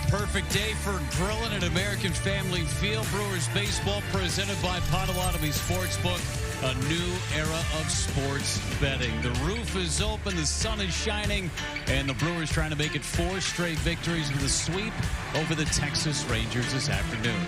Perfect day for grilling at American Family Field. Brewers baseball presented by Potawatomi Sportsbook. A new era of sports betting. The roof is open, the sun is shining, and the Brewers trying to make it 4 straight victories with a sweep over the Texas Rangers this afternoon.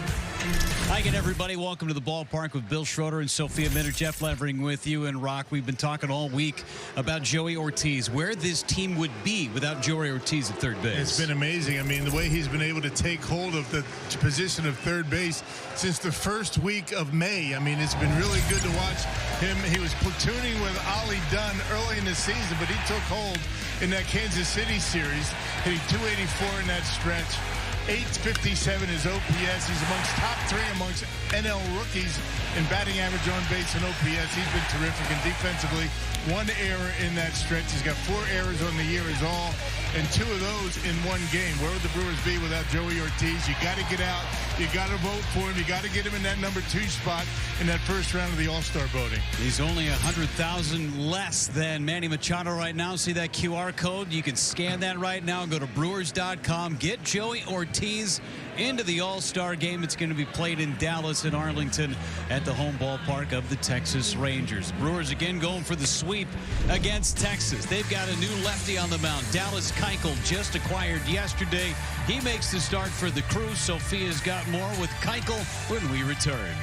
Hi again, everybody. Welcome to the ballpark with Bill Schroeder and Sophia Minter. Jeff Levering with you. And Rock, we've been talking all week about Joey Ortiz, where this team would be without Joey Ortiz at third base. It's been amazing. I mean, the way he's been able to take hold of the position of third base since the first week of May. I mean, it's been really good to watch him. He was platooning with Ollie Dunn early in the season, but he took hold in that Kansas City series, hitting .284 in that stretch. .857 is OPS. He's amongst top 3 amongst NL rookies in batting average, on base, and OPS. He's been terrific. And defensively, 1 error in that stretch. He's got 4 errors on the year is all, and 2 of those in 1 game. Where would the Brewers be without Joey Ortiz? You got to get out. You got to vote for him. You got to get him in that number 2 spot in that first round of the All-Star voting. He's only 100,000 less than Manny Machado right now. See that QR code? You can scan that right now and go to Brewers.com. Get Joey Ortiz into the All-Star game. It's going to be played in Dallas and Arlington at the home ballpark of the Texas Rangers. Brewers again going for the sweep against Texas. They've got a new lefty on the mound. Dallas Keuchel, just acquired yesterday. He makes the start for the Crew. Sophia's got more with Keuchel when we return.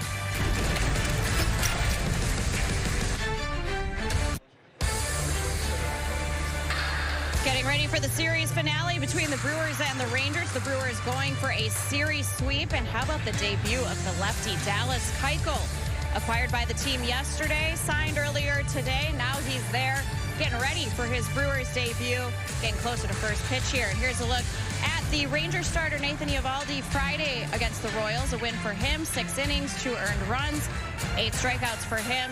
Getting ready for the series finale between the Brewers and the Rangers. The Brewers going for a series sweep. And how about the debut of the lefty Dallas Keuchel? Acquired by the team yesterday, signed earlier today. Now he's there getting ready for his Brewers debut. Getting closer to first pitch here. And here's a look at the Rangers starter Nathan Eovaldi Friday against the Royals. A win for him, 6 innings, 2 earned runs, 8 strikeouts for him.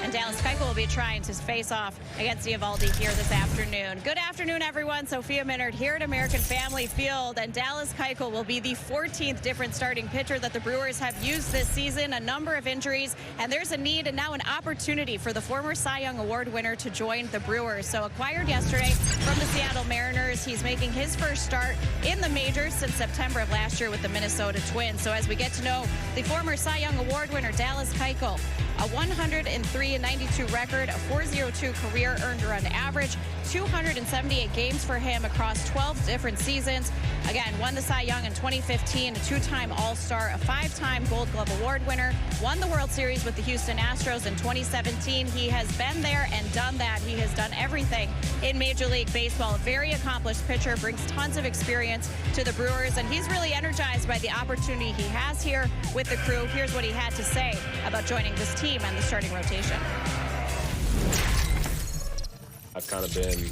And Dallas Keuchel will be trying to face off against Eovaldi here this afternoon. Good afternoon, everyone. Sophia Minter here at American Family Field. And Dallas Keuchel will be the 14th different starting pitcher that the Brewers have used this season. A number of injuries. And there's a need and now an opportunity for the former Cy Young Award winner to join the Brewers. So acquired yesterday from the Seattle Mariners. He's making his first start in the majors since September of last year with the Minnesota Twins. So as we get to know the former Cy Young Award winner, Dallas Keuchel, a 103-92 record, a .402 career earned run average, 278 games for him across 12 different seasons. Again, won the Cy Young in 2015, a 2-time All-Star, a 5-time Gold Glove Award winner, won the World Series with the Houston Astros in 2017. He has been there and done that. He has done everything in Major League Baseball. A very accomplished pitcher, brings tons of experience to the Brewers, and he's really energized by the opportunity he has here with the Crew. Here's what he had to say about joining this team and the starting rotation. I've kind of been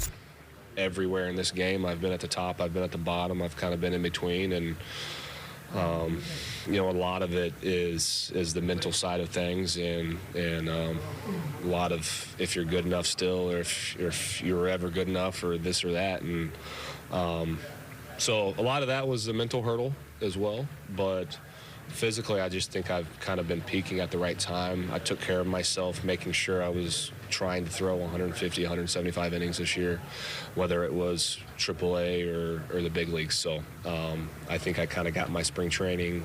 everywhere in this game. I've been at the top, I've been at the bottom, I've kind of been in between, and you know, a lot of it is the mental side of things, and a lot of if you're good enough still, or if you're ever good enough, or this or that, and so a lot of that was the mental hurdle as well, but physically, I just think I've kind of been peaking at the right time. I took care of myself, making sure I was trying to throw 150, 175 innings this year, whether it was AAA or the big leagues. So I think I kind of got my spring training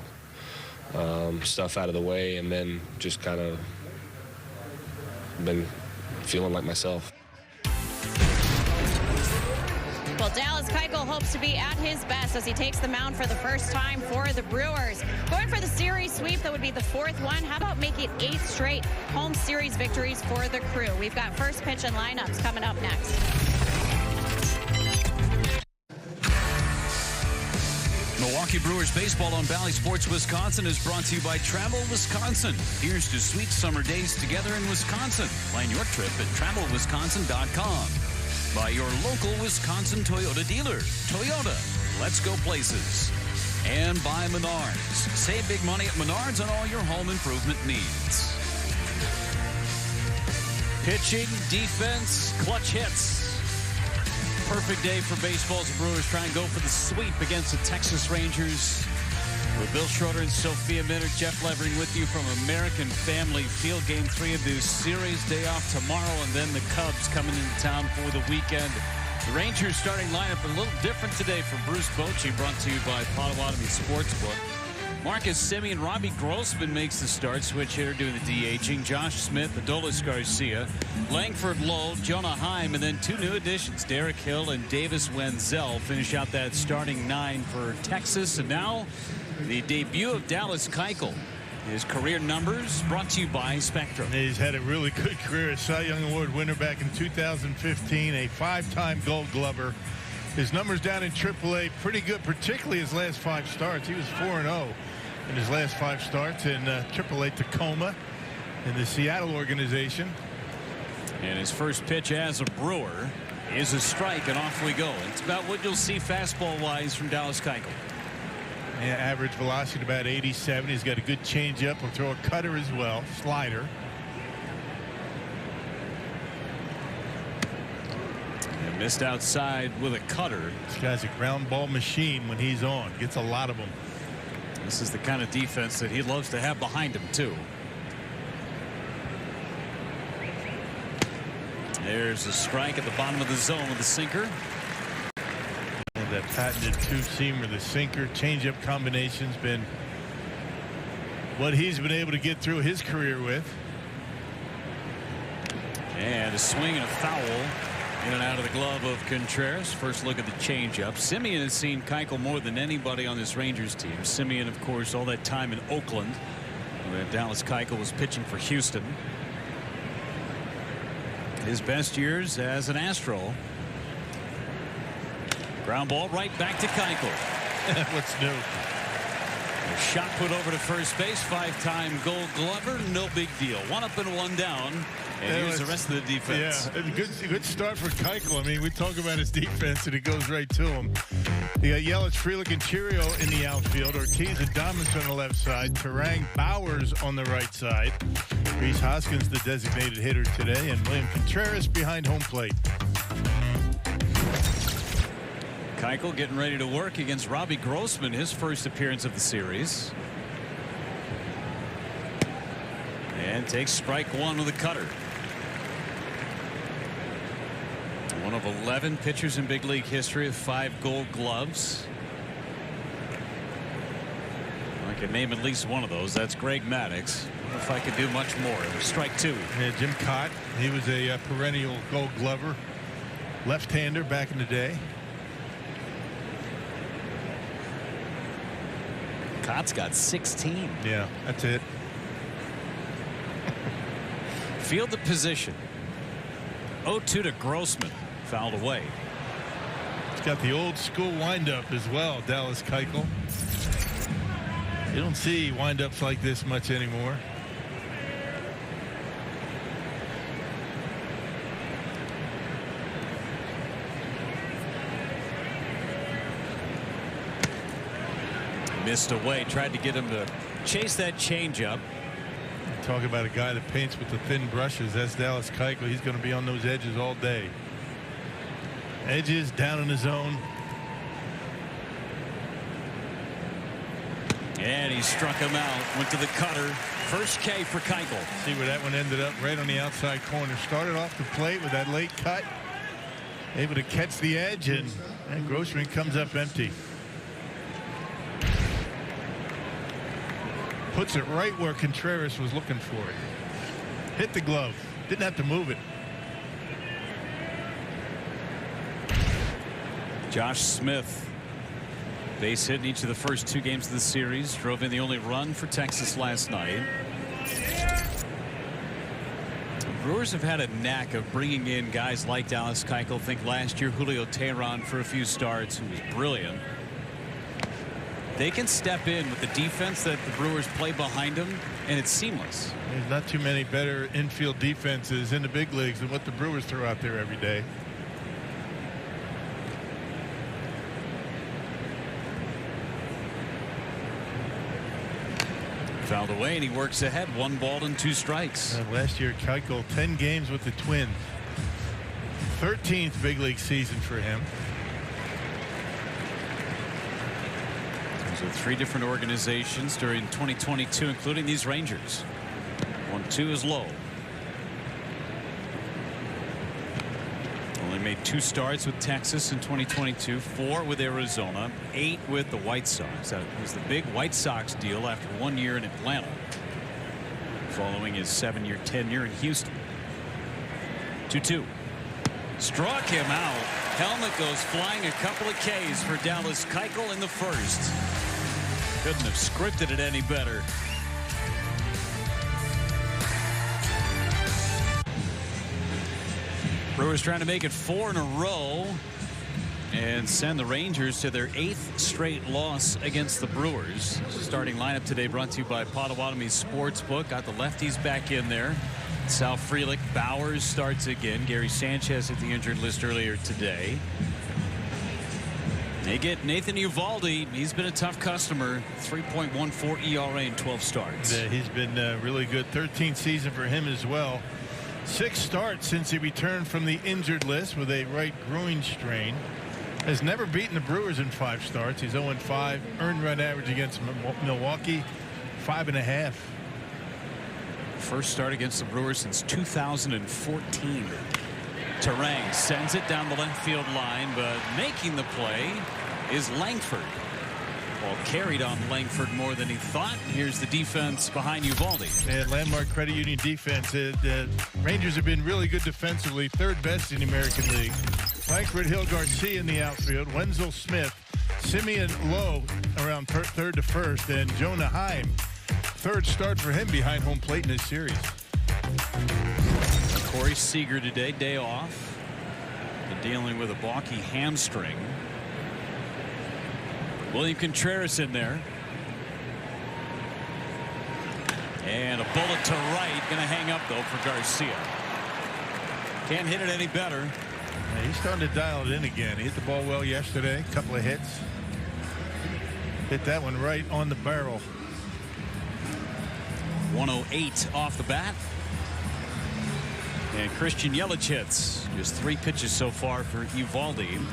stuff out of the way, and then just kind of been feeling like myself. Well, Dallas Keuchel hopes to be at his best as he takes the mound for the first time for the Brewers. Going for the series sweep, that would be the 4th one. How about make it 8 straight home series victories for the Crew? We've got first pitch and lineups coming up next. Milwaukee Brewers baseball on Valley Sports Wisconsin is brought to you by Travel Wisconsin. Here's to sweet summer days together in Wisconsin. Plan your trip at travelwisconsin.com. By your local Wisconsin Toyota dealer. Toyota, let's go places. And by Menards. Save big money at Menards on all your home improvement needs. Pitching, defense, clutch hits. Perfect day for baseball as the Brewers try and go for the sweep against the Texas Rangers. With Bill Schroeder and Sophia Minter, Jeff Levering with you from American Family Field. Game 3 of the series. Day off tomorrow, and then the Cubs coming into town for the weekend. The Rangers starting lineup a little different today for Bruce Bochy, brought to you by Potawatomi Sportsbook. Marcus Semien, Robbie Grossman makes the start. Switch hitter doing the DHing. Josh Smith, Adolis Garcia, Langford Lowe, Jonah Heim, and then two new additions, Derek Hill and Davis Wenzel, finish out that starting 9 for Texas. And now the debut of Dallas Keuchel. His career numbers brought to you by Spectrum. He's had a really good career. A Cy Young Award winner back in 2015, a 5-time Gold Glover. His numbers down in AAA pretty good, particularly his last 5 starts. He was 4-0 in his last 5 starts in AAA Tacoma in the Seattle organization. And his first pitch as a Brewer is a strike, and off we go. It's about what you'll see fastball-wise from Dallas Keuchel. Yeah, average velocity about 87. He's got a good changeup. He'll throw a cutter as well, slider. And missed outside with a cutter. This guy's a ground ball machine when he's on. Gets a lot of them. This is the kind of defense that he loves to have behind him, too. There's a strike at the bottom of the zone with the sinker. And that patented two-seamer, the sinker, changeup combination's been what he's been able to get through his career with. And a swing and a foul in and out of the glove of Contreras. First look at the changeup. Semien has seen Keuchel more than anybody on this Rangers team. Semien, of course, all that time in Oakland, when Dallas Keuchel was pitching for Houston. His best years as an Astro. Ground ball right back to Keuchel. What's new? A shot put over to first base. 5-time Gold Glover. No big deal. 1 up and 1 down. And here's the rest of the defense. Yeah, good start for Keuchel. I mean, we talk about his defense, and it goes right to him. You got Yelich, Frelick, and Chirio in the outfield. Ortiz and Adames on the left side. Terang, Bowers on the right side. Rhys Hoskins, the designated hitter today, and William Contreras behind home plate. Keuchel getting ready to work against Robbie Grossman, his first appearance of the series. And takes strike 1 with a cutter. One of 11 pitchers in big league history with 5 Gold Gloves. I can name at least one of those. That's Greg Maddux. I don't know if I could do much more. Strike 2. Yeah, Jim Cott, he was a perennial Gold Glover, left-hander back in the day. Cott's got 16. Yeah, that's it. Field the position. 0-2 to Grossman. Fouled away. He's got the old school windup as well, Dallas Keuchel. You don't see windups like this much anymore. Missed away. Tried to get him to chase that changeup. Talk about a guy that paints with the thin brushes. That's Dallas Keuchel. He's going to be on those edges all day. Edges down in the zone. And he struck him out. Went to the cutter. First K for Keuchel. See where that one ended up, right on the outside corner. Started off the plate with that late cut. Able to catch the edge, and Grossman comes up empty. Puts it right where Contreras was looking for it. Hit the glove. Didn't have to move it. Josh Smith, base hit in each of the first 2 games of the series. Drove in the only run for Texas last night. The Brewers have had a knack of bringing in guys like Dallas Keuchel. Think last year Julio Teheran for a few starts, who was brilliant. They can step in with the defense that the Brewers play behind them, and it's seamless. There's not too many better infield defenses in the big leagues than what the Brewers throw out there every day. Fouled away, and he works ahead. 1 ball and 2 strikes. Last year, Keuchel, 10 games with the Twins. 13th big league season for him. So 3 different organizations during 2022, including these Rangers. 1-2 is low. Only made 2 starts with Texas in 2022, 4 with Arizona, 8 with the White Sox. That was the big White Sox deal after 1 year in Atlanta, following his 7-year tenure in Houston. 2-2. Struck him out. Helmet goes flying. A couple of Ks for Dallas Keuchel in the first. Couldn't have scripted it any better. Brewers trying to make it 4 in a row and send the Rangers to their 8th straight loss against the Brewers. Starting lineup today brought to you by Potawatomi Sportsbook. Got the lefties back in there. Sal Frelick. Bowers starts again. Gary Sanchez at the injured list earlier today. They get Nathan Eovaldi. He's been a tough customer. 3.14 ERA in 12 starts. Yeah, he's been really good. 13th season for him as well. 6 starts since he returned from the injured list with a right groin strain. Has never beaten the Brewers in 5 starts. He's 0-5. Earned run average against Milwaukee 5.5. First start against the Brewers since 2014. Terang sends it down the left field line, but making the play is Langford. Ball carried on Langford more than he thought. Here's the defense behind Eovaldi. And Landmark Credit Union defense. The Rangers have been really good defensively, 3rd best in the American League. Langford, Hill, Garcia in the outfield. Wenzel Smith, Simeon Lowe around 3rd to 1st, and Jonah Heim. 3rd start for him behind home plate in this series. Corey Seager today, day off. And dealing with a balky hamstring. William Contreras in there. And a bullet to right. Going to hang up, though, for Garcia. Can't hit it any better. Yeah, he's starting to dial it in again. He hit the ball well yesterday. A couple of hits. Hit that one right on the barrel. 108 off the bat. And Christian Yelich hits. Just 3 pitches so far for Eovaldi.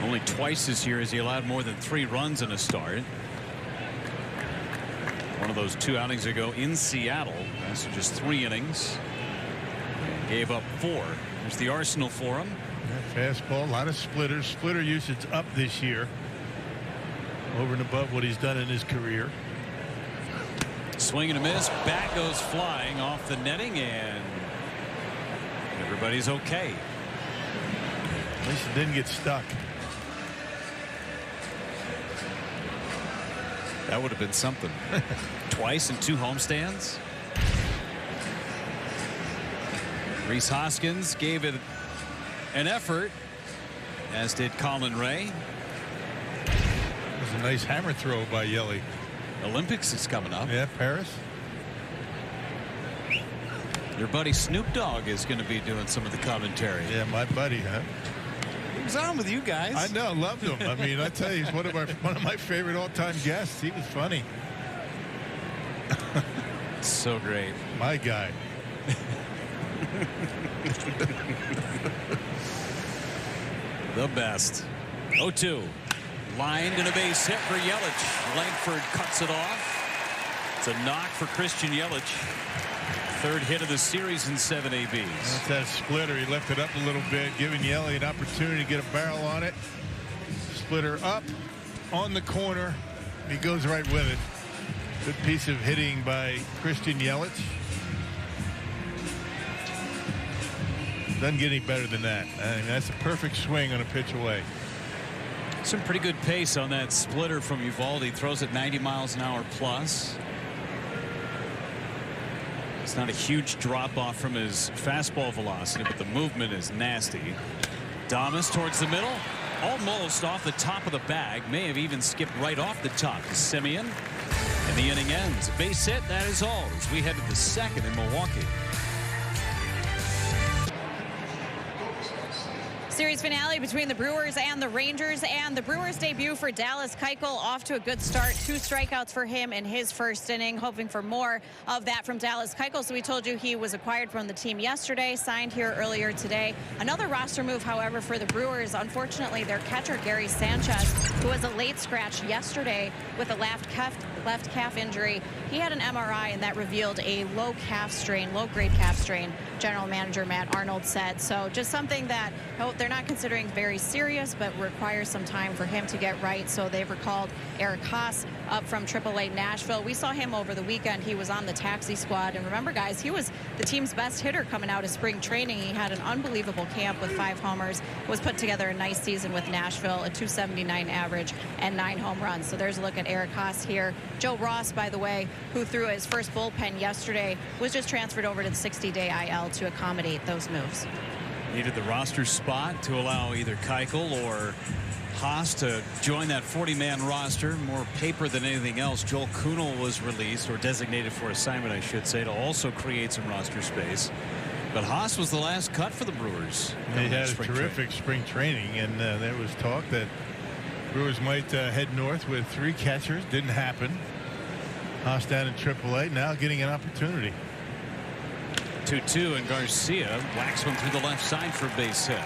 Only twice this year has he allowed more than 3 runs in a start. One of those 2 outings ago in Seattle. That's just 3 innings. And gave up 4. There's the arsenal for him. Yeah, fastball, a lot of splitters. Splitter usage up this year. Over and above what he's done in his career. Swing and a miss. Bat goes flying off the netting, and everybody's okay. At least it didn't get stuck. That would have been something. Twice in 2 homestands. Rhys Hoskins gave it an effort, as did Colin Ray. It was a nice hammer throw by Yelly. Olympics is coming up. Yeah, Paris. Your buddy Snoop Dogg is going to be doing some of the commentary. Yeah, my buddy, huh? He was on with you guys. I know, loved him. I mean, I tell you, he's one of my favorite all-time guests. He was funny. So great. My guy. The best. 0-2. Lined and a base hit for Yelich. Langford cuts it off. It's a knock for Christian Yelich. 3rd hit of the series in 7 ABs. That's that splitter. He left it up a little bit, giving Yelly an opportunity to get a barrel on it. Splitter up on the corner. He goes right with it. Good piece of hitting by Christian Yelich. Doesn't get any better than that. I mean, that's a perfect swing on a pitch away. Some pretty good pace on that splitter from Eovaldi. Throws at 90 miles an hour plus. It's not a huge drop off from his fastball velocity, but the movement is nasty. Damas towards the middle, almost off the top of the bag. May have even skipped right off the top to Simeon. And the inning ends. A base hit, that is all, as we head to the 2nd in Milwaukee. Series finale between the Brewers and the Rangers, and the Brewers debut for Dallas Keuchel off to a good start. 2 strikeouts for him in his first inning, hoping for more of that from Dallas Keuchel. So we told you he was acquired from the team yesterday, signed here earlier today. Another roster move, however, for the Brewers. Unfortunately, their catcher, Gary Sanchez, who was a late scratch yesterday with a left calf injury, He had an MRI, and that revealed a low-grade calf strain, General Manager Matt Arnold said. So just something that they're not considering very serious, but requires some time for him to get right. So they've recalled Eric Haas up from AAA Nashville. We saw him over the weekend. He was on the taxi squad. And remember, guys, he was the team's best hitter coming out of spring training. He had an unbelievable camp with 5 homers, was put together a nice season with Nashville, a .279 average and 9 home runs. So there's a look at Eric Haas here. Joe Ross, by the way, who threw his first bullpen yesterday, was just transferred over to the 60-day IL to accommodate those moves. Needed the roster spot to allow either Keuchel or Haas to join that 40-man roster. More paper than anything else. Joel Kuhnel was released, or designated for assignment, I should say, to also create some roster space. But Haas was the last cut for the Brewers. They had a terrific spring training, and there was talk that Brewers might head north with 3 catchers. Didn't happen. Haas down in AAA, now getting an opportunity. 2-2, and Garcia whacks one through the left side for a base hit.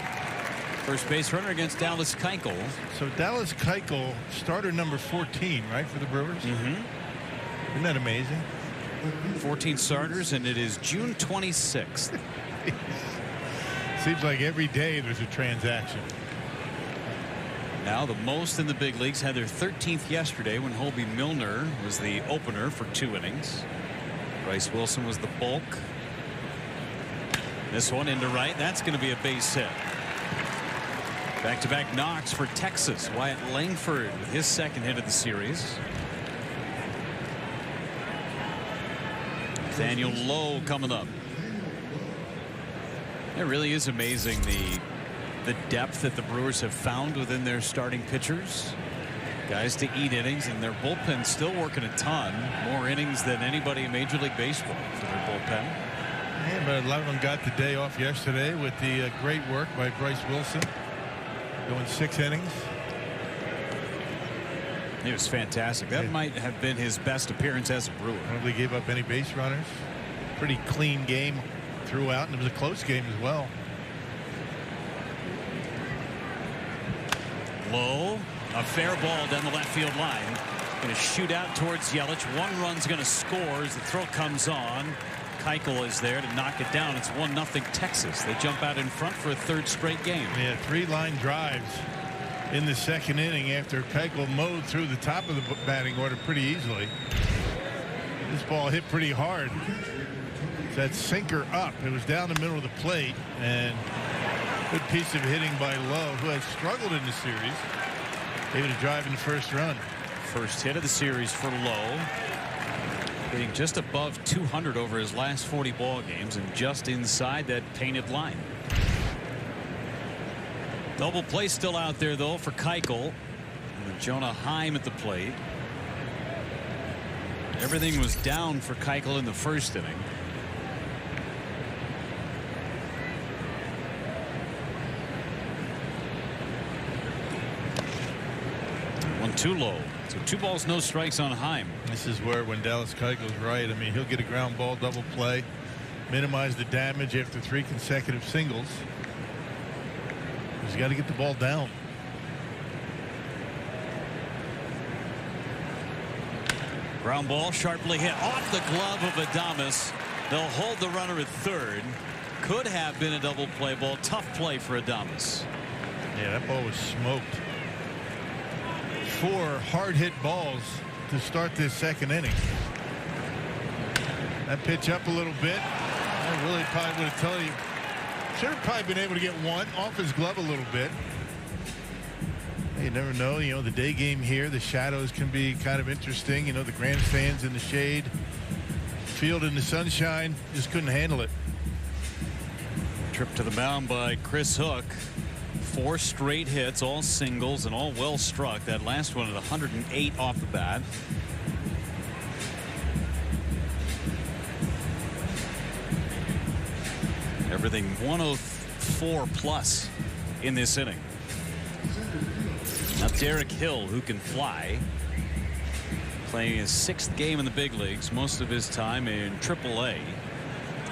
First base runner against Dallas Keuchel. So Dallas Keuchel, starter number 14, right, for the Brewers? Mm-hmm. Isn't that amazing? 14 starters, and it is June 26th. Seems like every day there's a transaction. Now the most in the big leagues had their 13th yesterday when Hobie Milner was the opener for 2 innings. Bryce Wilson was the bulk. This one into right. That's going to be a base hit. Back-to-back knocks for Texas. Wyatt Langford with his second hit of the series. Nathaniel Lowe coming up. It really is amazing the depth that the Brewers have found within their starting pitchers. Guys to eat innings, and their bullpen still working a ton. More innings than anybody in Major League Baseball for their bullpen. Yeah, but a lot of them got the day off yesterday with the great work by Bryce Wilson. Going 6 innings. It was fantastic. That might have been his best appearance as a Brewer. Hardly gave up any base runners. Pretty clean game throughout, and it was a close game as well. Low, a fair ball down the left field line. Going to shoot out towards Yelich. 1 run's going to score as the throw comes on. Keuchel is there to knock it down. It's 1-0 Texas. They jump out in front for a 3rd straight game. Yeah, 3 line drives in the 2nd inning after Keuchel mowed through the top of the batting order pretty easily. This ball hit pretty hard. That sinker up. It was down the middle of the plate, and good piece of hitting by Lowe, who has struggled in the series. Able to drive in the first run. First hit of the series for Lowe. Hitting just above 200 over his last 40 ball games, and just inside that painted line. Double play still out there though for Keuchel, and Jonah Heim at the plate. Everything was down for Keuchel in the first inning. One too low. So 2 balls, no strikes on Heim. This is where, when Dallas Keuchel's right, I mean, he'll get a ground ball double play, minimize the damage after 3 consecutive singles. He's got to get the ball down. Ground ball sharply hit off the glove of Adames. They'll hold the runner at 3rd. Could have been a double play ball. Tough play for Adames. Yeah, that ball was smoked. 4 hard hit balls to start this 2nd inning. That pitch up a little bit. I really probably would have told you. Should have probably been able to get 1 off his glove a little bit. You never know. You know, the day game here, the shadows can be kind of interesting. You know, the grandstands in the shade, field in the sunshine, just couldn't handle it. Trip to the mound by Chris Hook. 4 straight hits, all singles, and all well struck. That last one at 108 off the bat. Everything 104 plus in this inning. Now Derek Hill, who can fly, playing his 6th game in the big leagues, most of his time in AAA.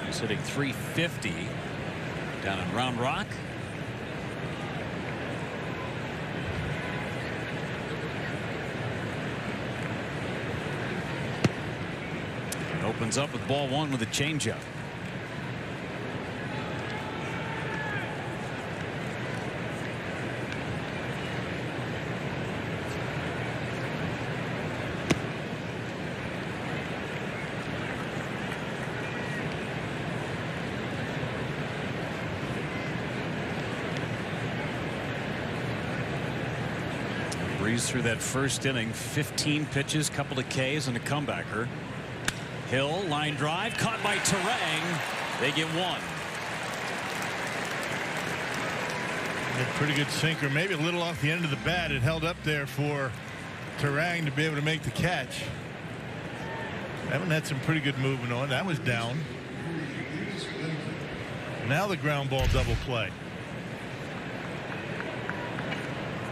He's hitting .350 down in Round Rock. Opens up with ball one with a changeup. Through that first inning, 15 pitches, couple of Ks, and a comebacker. Hill, line drive, caught by Terang. They get one. A pretty good sinker, maybe a little off the end of the bat. It held up there for Terang to be able to make the catch. That one had some pretty good movement on. That was down. Now the ground ball double play.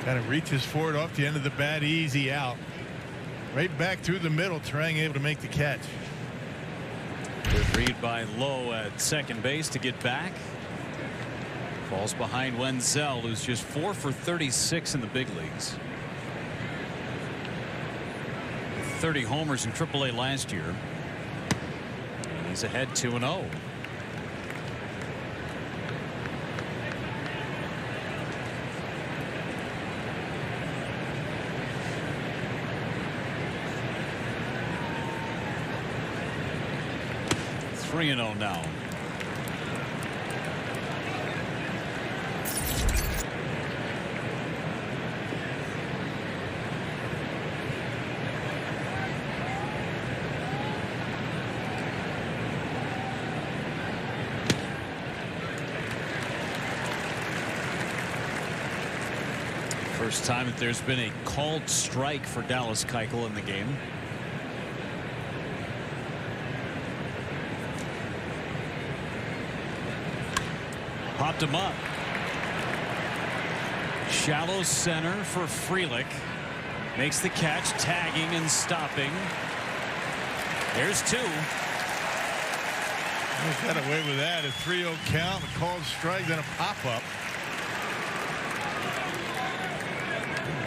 Kind of reaches forward off the end of the bat, easy out. Right back through the middle. Terang able to make the catch. Good read by Lowe at second base to get back. Falls behind Wenzel, who's just 4 for 36 in the big leagues. 30 homers in AAA last year. And he's ahead 2-0. Now. First time that there's been a called strike for Dallas Keuchel in the game. Popped him up. Shallow center for Frelick. Makes the catch, tagging and stopping. There's two. He's got away with that. A 3-0 count, a called strike, then a pop-up.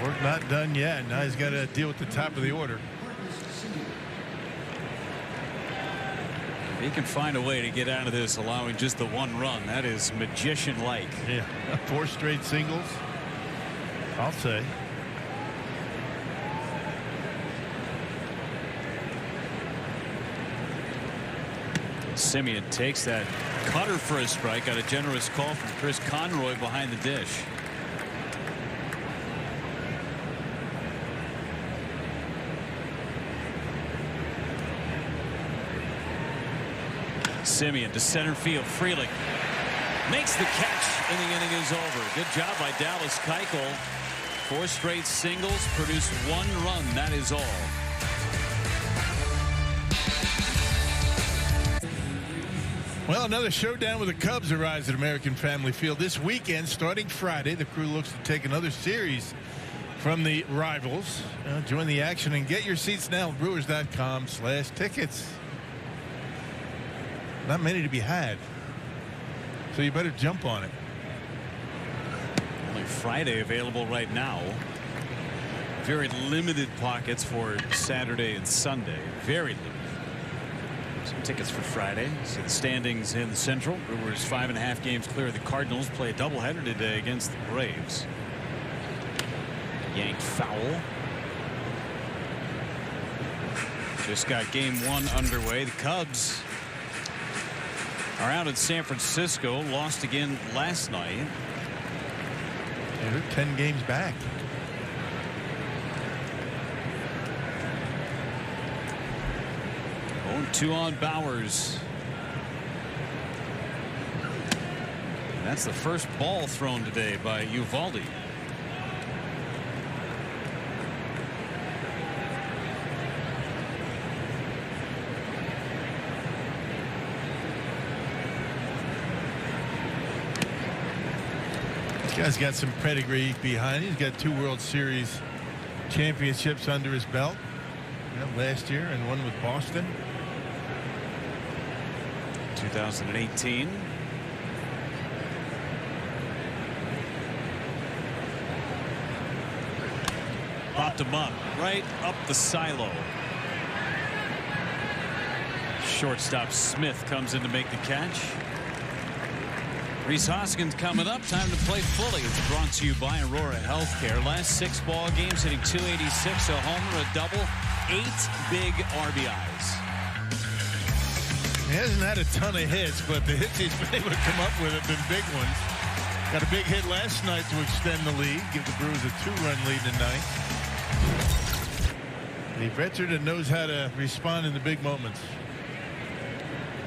Work not done yet. Now he's got to deal with the top of the order. He can find a way to get out of this, allowing just the one run. That is magician-like. Yeah, 4 straight singles, I'll say. Simeon takes that cutter for a strike. Got a generous call from Chris Conroy behind the dish. Simeon to center field. Frelick makes the catch, and the inning is over. Good job by Dallas Keuchel. 4 straight singles, produced 1 run. That is all. Well, another showdown with the Cubs arrives at American Family Field this weekend. Starting Friday, the crew looks to take another series from the rivals. Join the action and get your seats now at brewers.com/tickets. Not many to be had, so you better jump on it. Only Friday available right now. Very limited pockets for Saturday and Sunday. Very limited. Some tickets for Friday. See the standings in the Central. Brewers 5.5 games clear of the Cardinals. Play a doubleheader today against the Braves. Yanked foul. Just got game 1 underway. The Cubs are out at San Francisco. Lost again last night. Yeah, they're 10 games back. Oh, 2 on Bowers. And that's the first ball thrown today by Uvalde. This guy's got some pedigree behind him. He's got 2 World Series championships under his belt. Last year and one with Boston. 2018. Popped him up right up the silo. Shortstop Smith comes in to make the catch. Reese Hoskins coming up. Time to play fully. It's brought to you by Aurora Healthcare. Last 6 ball games, hitting .286, a homer, a double, 8 big RBIs. He hasn't had a ton of hits, but the hits he's been able to come up with have been big ones. Got a big hit last night to extend the lead, give the Brewers a 2-run lead tonight. A veteran that knows how to respond in the big moments.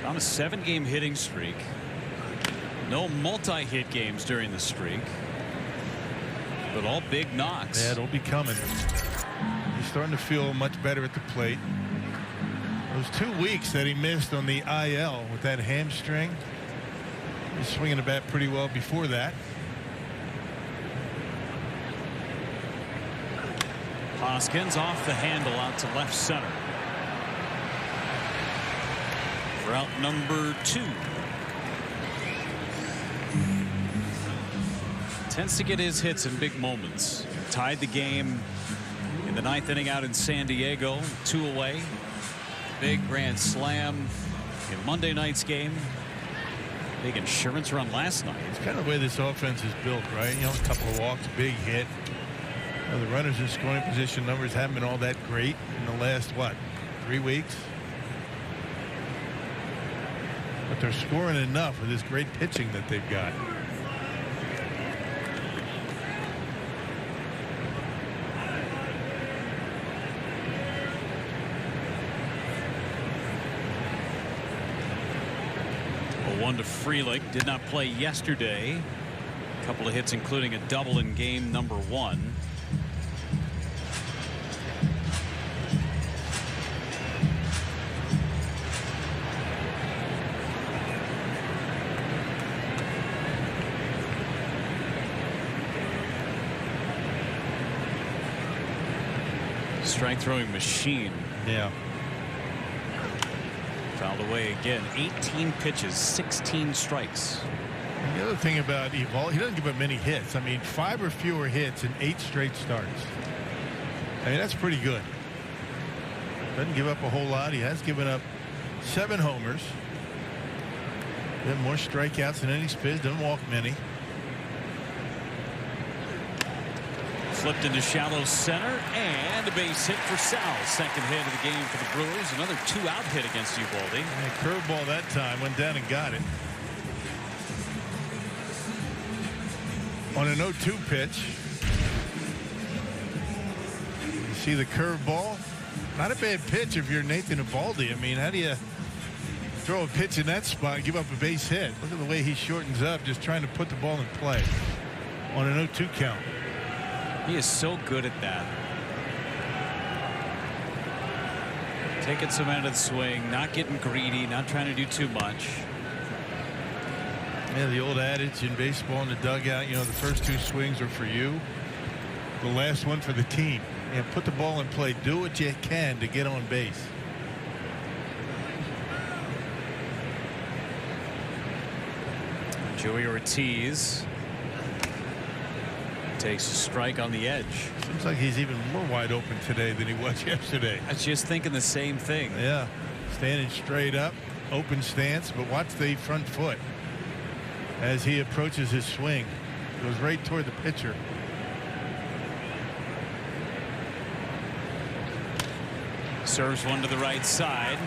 On a 7-game hitting streak. No multi-hit games during the streak. But all big knocks. Yeah, it'll be coming. He's starting to feel much better at the plate. Those 2 weeks that he missed on the IL with that hamstring. He's swinging the bat pretty well before that. Hoskins off the handle out to left center. Route number 2. Tends to get his hits in big moments. Tied the game in the 9th inning out in San Diego, 2 away. Big grand slam in Monday night's game. Big insurance run last night. It's kind of the way this offense is built, right? You know, a couple of walks, big hit. You know, the runners in scoring position numbers haven't been all that great in the last, what, 3 weeks? But they're scoring enough with this great pitching that they've got. A 1 to Frelick. Did not play yesterday. A couple of hits, including a double in game number 1. Strike throwing machine. Yeah. Fouled away again. 18 pitches, 16 strikes. And the other thing about Eval, he doesn't give up many hits. I mean, 5 or fewer hits in 8 straight starts. I mean, that's pretty good. Doesn't give up a whole lot. He has given up 7 homers. More strikeouts than any Spiz. Doesn't walk many. Flipped into shallow center and a base hit for Sal. 2nd hit of the game for the Brewers. Another 2-out hit against Uvalde. Curveball that time, went down and got it. On an 0-2 pitch. You see the curveball. Not a bad pitch if you're Nathan Uvalde. I mean, how do you throw a pitch in that spot and give up a base hit? Look at the way he shortens up, just trying to put the ball in play on an 0-2 count. He is so good at that. Taking some out of the swing, not getting greedy, not trying to do too much. Yeah, the old adage in baseball in the dugout, you know, the first 2 swings are for you. The last one for the team. Yeah, put the ball in play. Do what you can to get on base. Joey Ortiz takes a strike on the edge. Seems like he's even more wide open today than he was yesterday. I was just thinking the same thing. Yeah, standing straight up, open stance, but watch the front foot as he approaches his swing. Goes right toward the pitcher. Serves one to the right side.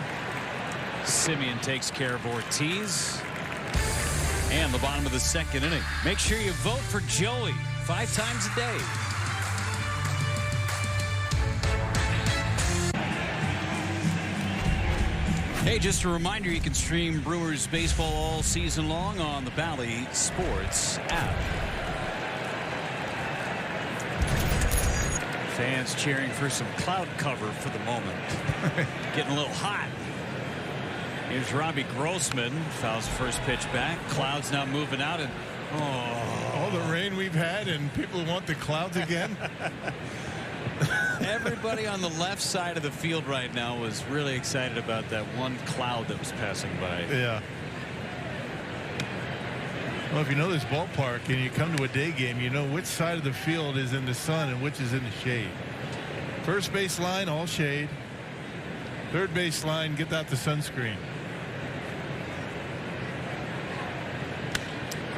Simeon takes care of Ortiz. And the bottom of the 2nd inning. Make sure you vote for Joey 5 times a day. Hey, just a reminder, you can stream Brewers baseball all season long on the Bally Sports app. Fans cheering for some cloud cover for the moment. Getting a little hot. Here's Robbie Grossman. Fouls the first pitch back. Clouds now moving out. And all the rain we've had and people want the clouds again. Everybody on the left side of the field right now was really excited about that one cloud that was passing by. Yeah. Well, if you know this ballpark and you come to a day game, you know which side of the field is in the sun and which is in the shade. First base line, all shade. Third base line, get out the sunscreen.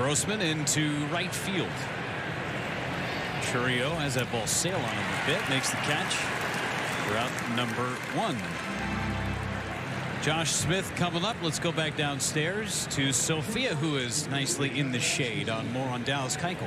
Grossman into right field. Churio has that ball sail on him a bit, makes the catch for out number 1. Josh Smith coming up. Let's go back downstairs to Sophia, who is nicely in the shade. On more on Dallas Keuchel.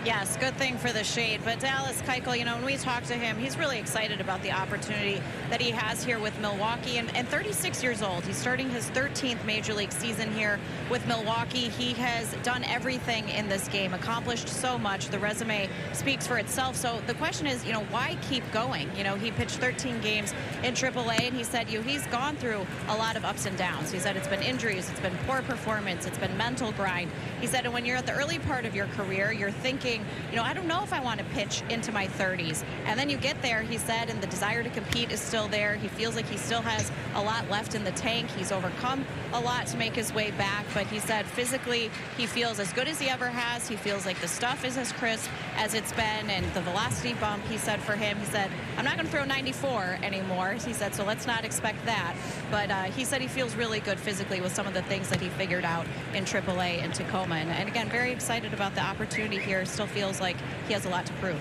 Yes, good thing for the shade. But Dallas Keuchel, you know, when we talk to him, he's really excited about the opportunity that he has here with Milwaukee. And 36 years old. He's starting his 13th Major League season here with Milwaukee. He has done everything in this game, accomplished so much. The resume speaks for itself. So the question is, you know, why keep going? You know, he pitched 13 games in AAA, and he said, he's gone through a lot of ups and downs. He said it's been injuries, it's been poor performance, it's been mental grind. He said, and when you're at the early part of your career, you're thinking, you know, I don't know if I want to pitch into my 30s. And then you get there, he said, and the desire to compete is still there. He feels like he still has a lot left in the tank. He's overcome a lot to make his way back. But he said physically he feels as good as he ever has. He feels like the stuff is as crisp as it's been. And the velocity bump, he said, for him, he said, I'm not going to throw 94 anymore. He said, so let's not expect that. But he said he feels really good physically with some of the things that he figured out in AAA in Tacoma. And again, very excited about the opportunity here. Still feels like he has a lot to prove.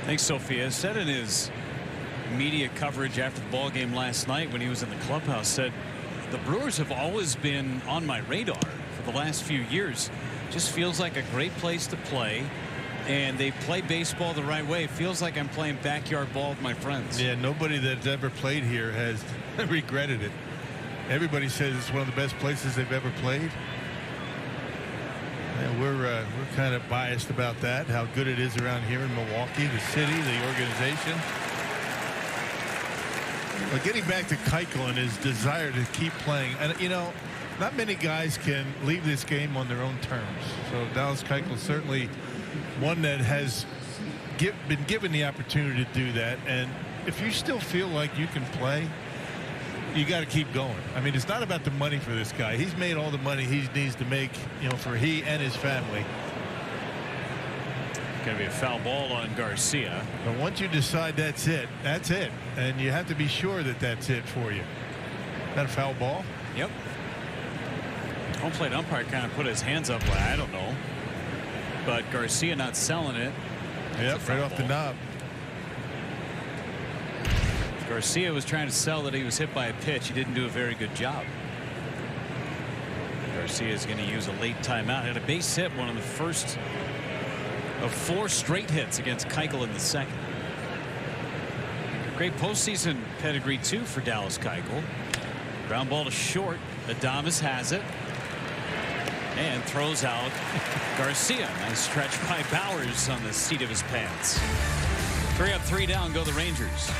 Thanks, Sophia. Said in his media coverage after the ball game last night when he was in the clubhouse, said the Brewers have always been on my radar for the last few years. Just feels like a great place to play, and they play baseball the right way. It feels like I'm playing backyard ball with my friends. Yeah, nobody that's ever played here has regretted it. Everybody says it's one of the best places they've ever played. And we're kind of biased about that, how good it is around here in Milwaukee, the city, the organization. But getting back to Keuchel and his desire to keep playing, and you know, not many guys can leave this game on their own terms. So Dallas Keuchel is certainly one that has been given the opportunity to do that. And if you still feel like you can play, you got to keep going. I mean, it's not about the money for this guy. He's made all the money he needs to make, you know, for he and his family. Going to be a foul ball on Garcia. But once you decide that's it, and you have to be sure that that's it for you. Is that a foul ball? Yep. Home plate umpire kind of put his hands up. I don't know, but Garcia not selling it. Yep, right off the knob. Garcia was trying to sell that he was hit by a pitch. He didn't do a very good job. Garcia is going to use a late timeout. Had a base hit, one of the first of 4 straight hits against Keuchel in the second. Great postseason pedigree too for Dallas Keuchel. Ground ball to short. Adames has it and throws out Garcia. Nice stretch by Bowers on the seat of his pants. 3 up, 3 down go the Rangers.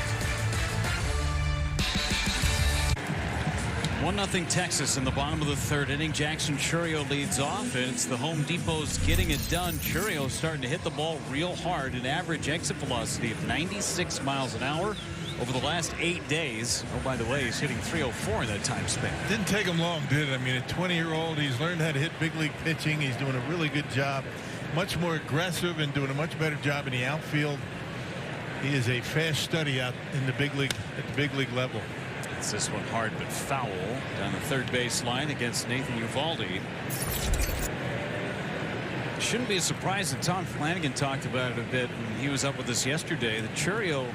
1-0 Texas in the bottom of the 3rd inning. Jackson Churio leads off, and it's the Home Depot's getting it done. Churio starting to hit the ball real hard, an average exit velocity of 96 miles an hour over the last 8 days. Oh, by the way, he's hitting 304 in that time span. Didn't take him long, did it? I mean, a 20-year-old, he's learned how to hit big league pitching. He's doing a really good job, much more aggressive, and doing a much better job in the outfield. He is a fast study out in the big league, at the big league level. It's this one hard but foul down the 3rd base line against Nathan Uvalde. Shouldn't be a surprise that Tom Flanagan talked about it a bit when he was up with us yesterday. That Churio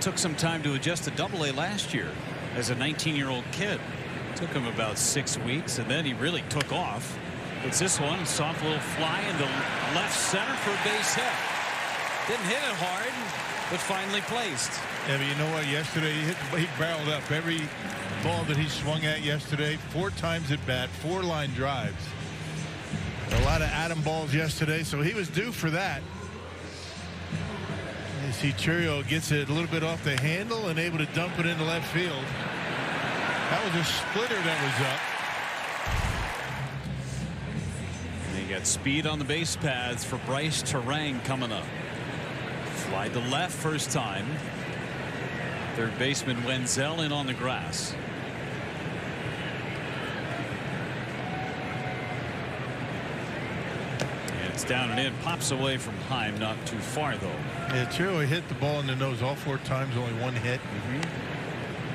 took some time to adjust to AA last year as a 19-year-old kid. Took him about 6 weeks, and then he really took off. It's this one, soft little fly into left center for a base hit. Didn't hit it hard, but finally placed. Yeah, but you know what? Yesterday he barreled up every ball that he swung at yesterday. 4 times at bat, 4 line drives. A lot of atom balls yesterday, so he was due for that. You see Churio gets it a little bit off the handle and able to dump it into left field. That was a splitter that was up. And you got speed on the base paths for Bryce Terang coming up. Fly to left first time. 3rd baseman Wenzel in on the grass. And it's down and in. Pops away from Heim. Not too far, though. Yeah, Churio hit the ball in the nose all 4 times, only 1 hit.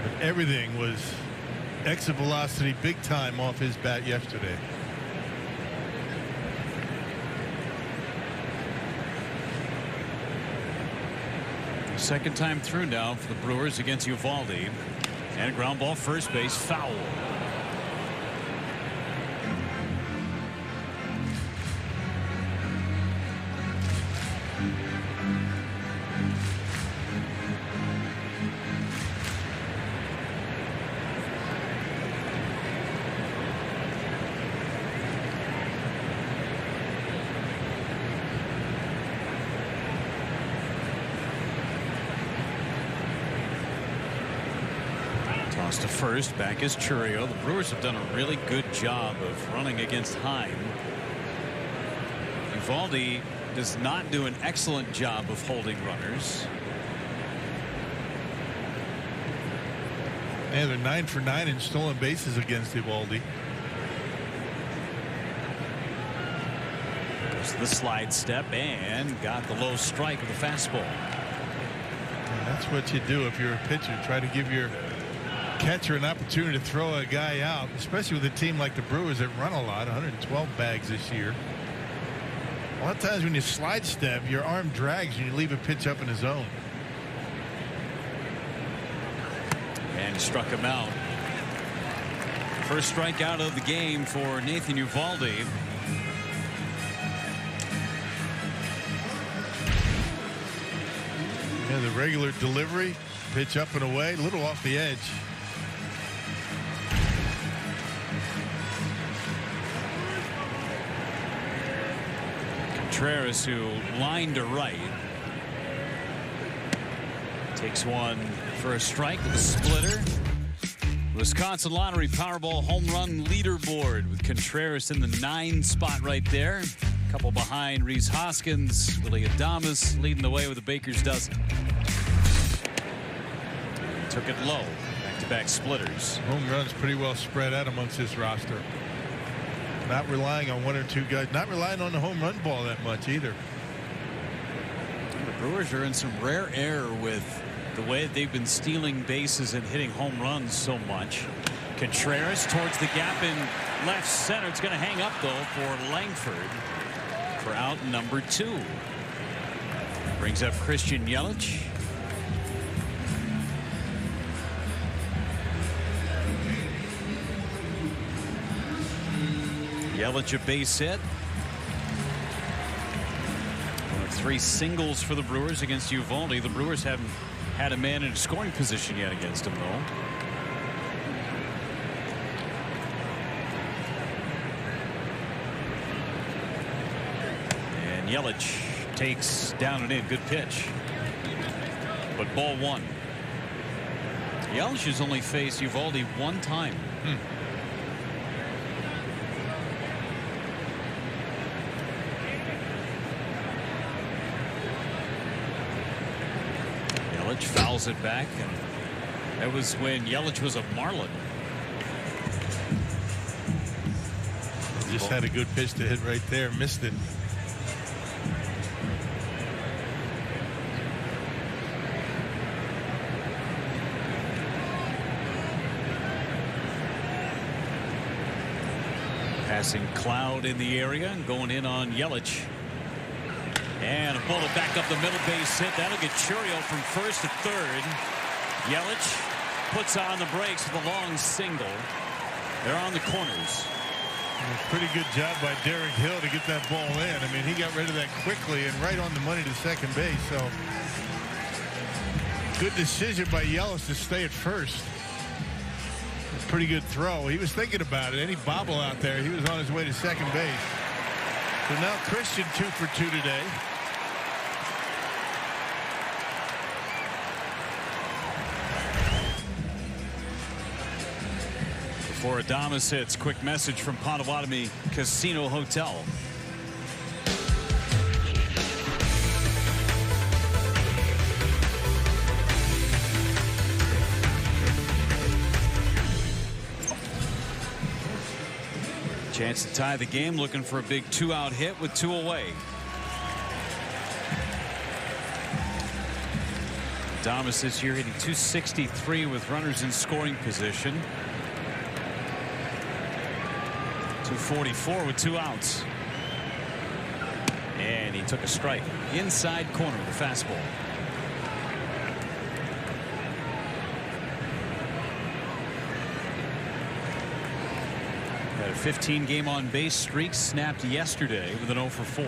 But everything was exit velocity big time off his bat yesterday. Second time through now for the Brewers against Uvalde. And a ground ball, first base, foul. Toss to first, back is Churio. The Brewers have done a really good job of running against Heim. Uvalde does not do an excellent job of holding runners. Yeah, they're 9 for 9 in stolen bases against Uvalde. Goes to the slide step and got the low strike with the fastball. And that's what you do if you're a pitcher. Try to give your catcher an opportunity to throw a guy out, especially with a team like the Brewers that run a lot. 112 bags this year. A lot of times when you slide step, your arm drags and you leave a pitch up in the zone. And struck him out. First strikeout of the game for Nathan Uvalde. Yeah, the regular delivery, pitch up and away, a little off the edge. Contreras, who lined to right, takes one for a strike with a splitter. Wisconsin Lottery Powerball home run leaderboard with Contreras in the 9 spot right there. A couple behind Rhys Hoskins. Willie Adames leading the way with the Baker's dozen. Took it low. Back-to-back splitters. Home runs pretty well spread out amongst this roster. Not relying on one or two guys. Not relying on the home run ball that much either. The Brewers are in some rare air with the way that they've been stealing bases and hitting home runs so much. Contreras towards the gap in left center. It's going to hang up, though, for Langford for out number 2. Brings up Christian Yelich. Yelich a base hit. One of 3 singles for the Brewers against Uvalde. The Brewers haven't had a man in a scoring position yet against him, though. And Yelich takes down and in. Good pitch. But ball 1. Yelich has only faced Uvalde 1 time. Yelich fouls it back, and that was when Yelich was a Marlin. Just had a good pitch to hit right there, missed it. Passing cloud in the area and going in on Yelich. And a bullet back up the middle, base hit. That'll get Churio from first to third. Yelich puts on the brakes with a long single. They're on the corners. Pretty good job by Derek Hill to get that ball in. I mean, he got rid of that quickly and right on the money to second base. So good decision by Yelich to stay at first. A pretty good throw. He was thinking about it. Any bobble out there, he was on his way to second base. So now Christian 2 for 2 today. Before Adames hits, quick message from Potawatomi Casino Hotel. Chance to tie the game, looking for a big 2-out hit with 2 away. Adames this year hitting .263 with runners in scoring position. .244 with 2 outs. And he took a strike inside corner with a fastball. 15-game on-base streak snapped yesterday with an 0 for 4.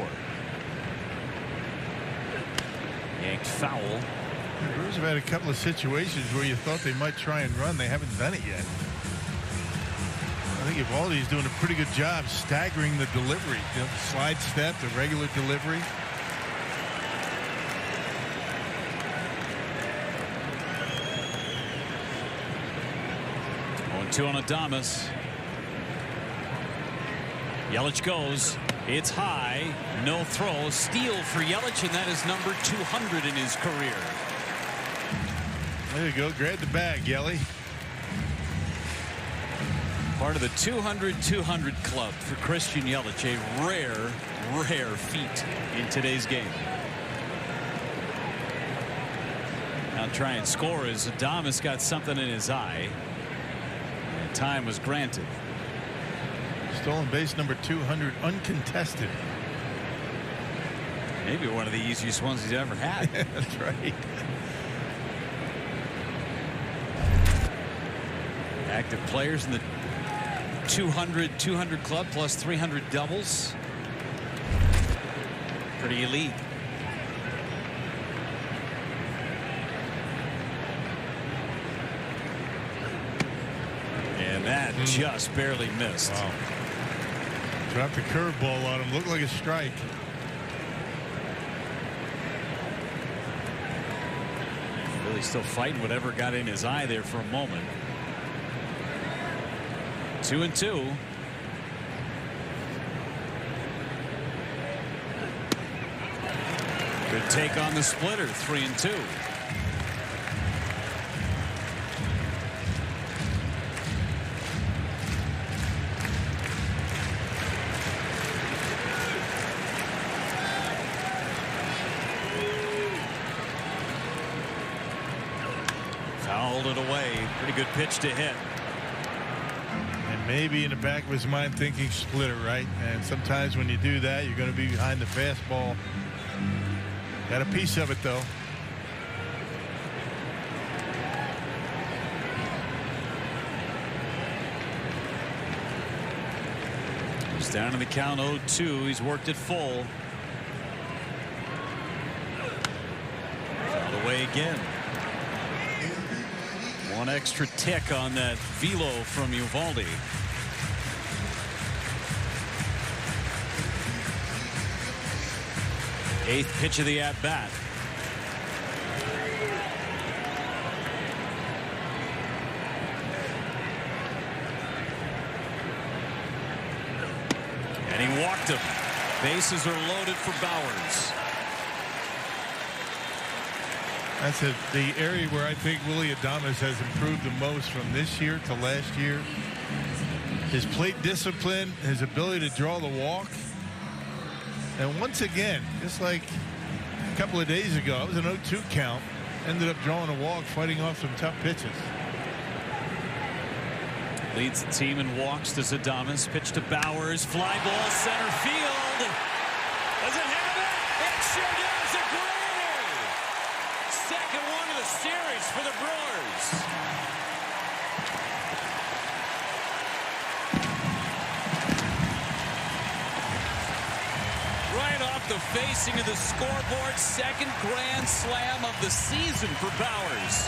Yanked foul. The Brewers have had a couple of situations where you thought they might try and run. They haven't done it yet. I think Eovaldi's doing a pretty good job staggering the delivery. You know, the slide step, the regular delivery. 0-2 on Adames. Yelich goes. It's high. No throw. Steal for Yelich, and that is number 200 in his career. There you go. Grab the bag, Yelich. Part of the 200-200 club for Christian Yelich. A rare feat in today's game. Now try and score as Adames got something in his eye. And time was granted. Stolen base number 200 uncontested. Maybe one of the easiest ones he's ever had. That's right. Active players in the 200-200 club plus 300 doubles. Pretty elite. And that just barely missed. Wow. Dropped the curveball on him. Looked like a strike. Really still fighting whatever got in his eye there for a moment. 2-2. Good take on the splitter. 3-2. Fouled it away. Pretty good pitch to hit. Maybe in the back of his mind thinking splitter, right? And sometimes when you do that, you're going to be behind the fastball. Got a piece of it, though. He's down in the count 0-2. He's worked it full. Fouled away again. One extra tick on that velo from Eovaldi. Eighth pitch of the at-bat. And he walked him. Bases are loaded for Bowers. That's the area where I think Willy Adames has improved the most from this year to last year. His plate discipline, his ability to draw the walk. And once again, just like a couple of days ago, it was an 0-2 count. Ended up drawing a walk, fighting off some tough pitches. Leads the team in walks to Adames. Pitch to Bowers. Fly ball center field. Does it have it? It sure does. Agree. Second one of the series for the Brewers. Right off the facing of the scoreboard. Second grand slam of the season for Bowers.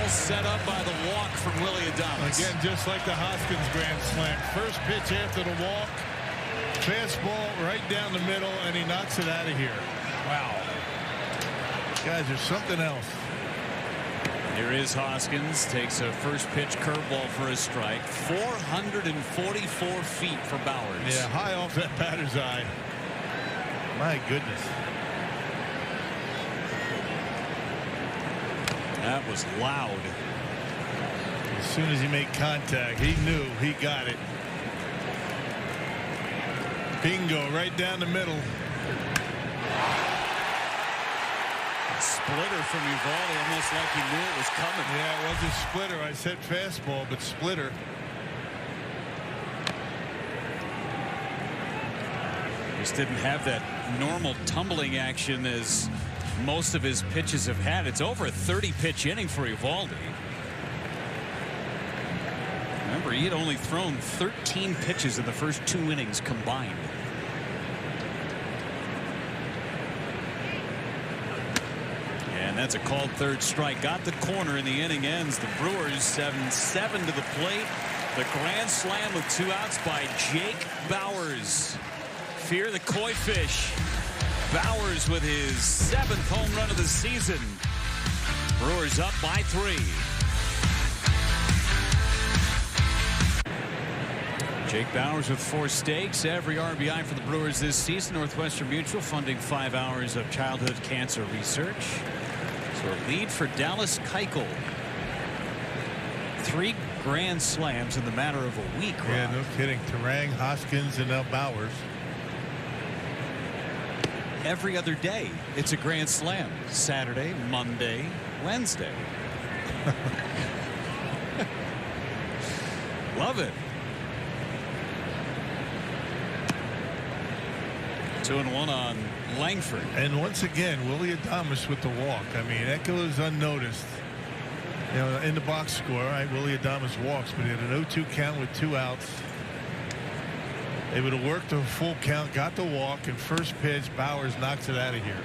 Set up by the walk from Willy Adames. Again, just like the Hoskins grand slam. First pitch after the walk. Fastball right down the middle, and he knocks it out of here. Wow. Guys, there's something else. Here is Hoskins. Takes a first pitch curveball for a strike. 444 feet for Bowers. Yeah, high off that batter's eye. My goodness. That was loud. As soon as he made contact, he knew he got it. Bingo, right down the middle. A splitter from Eovaldi, almost like he knew it was coming. Yeah, it was a splitter. I said fastball, but splitter. Just didn't have that normal tumbling action as most of his pitches have had. It's over a 30-pitch inning for Eovaldi. Remember, he had only thrown 13 pitches in the first 2 innings combined. And that's a called third strike. Got the corner, and the inning ends. The Brewers 7-7 to the plate. The grand slam with 2 outs by Jake Bauers. Fear the koi fish. Bauers with his 7th home run of the season. Brewers up by 3. Jake Bauers with 4 stakes. Every RBI for the Brewers this season. Northwestern Mutual funding 5 hours of childhood cancer research. So a lead for Dallas Keuchel. 3 grand slams in the matter of a week. Yeah, no kidding. Turang, Hoskins, and now Bauers. Every other day it's a grand slam. Saturday, Monday, Wednesday. Love it. 2-1 on Langford. And once again, Willie Adames with the walk. I mean, that goes unnoticed. You know, in the box score, right? Willie Adames walks, but he had an 0-2 count with 2 outs. They would have worked a full count, got the walk, and first pitch, Bauers knocks it out of here.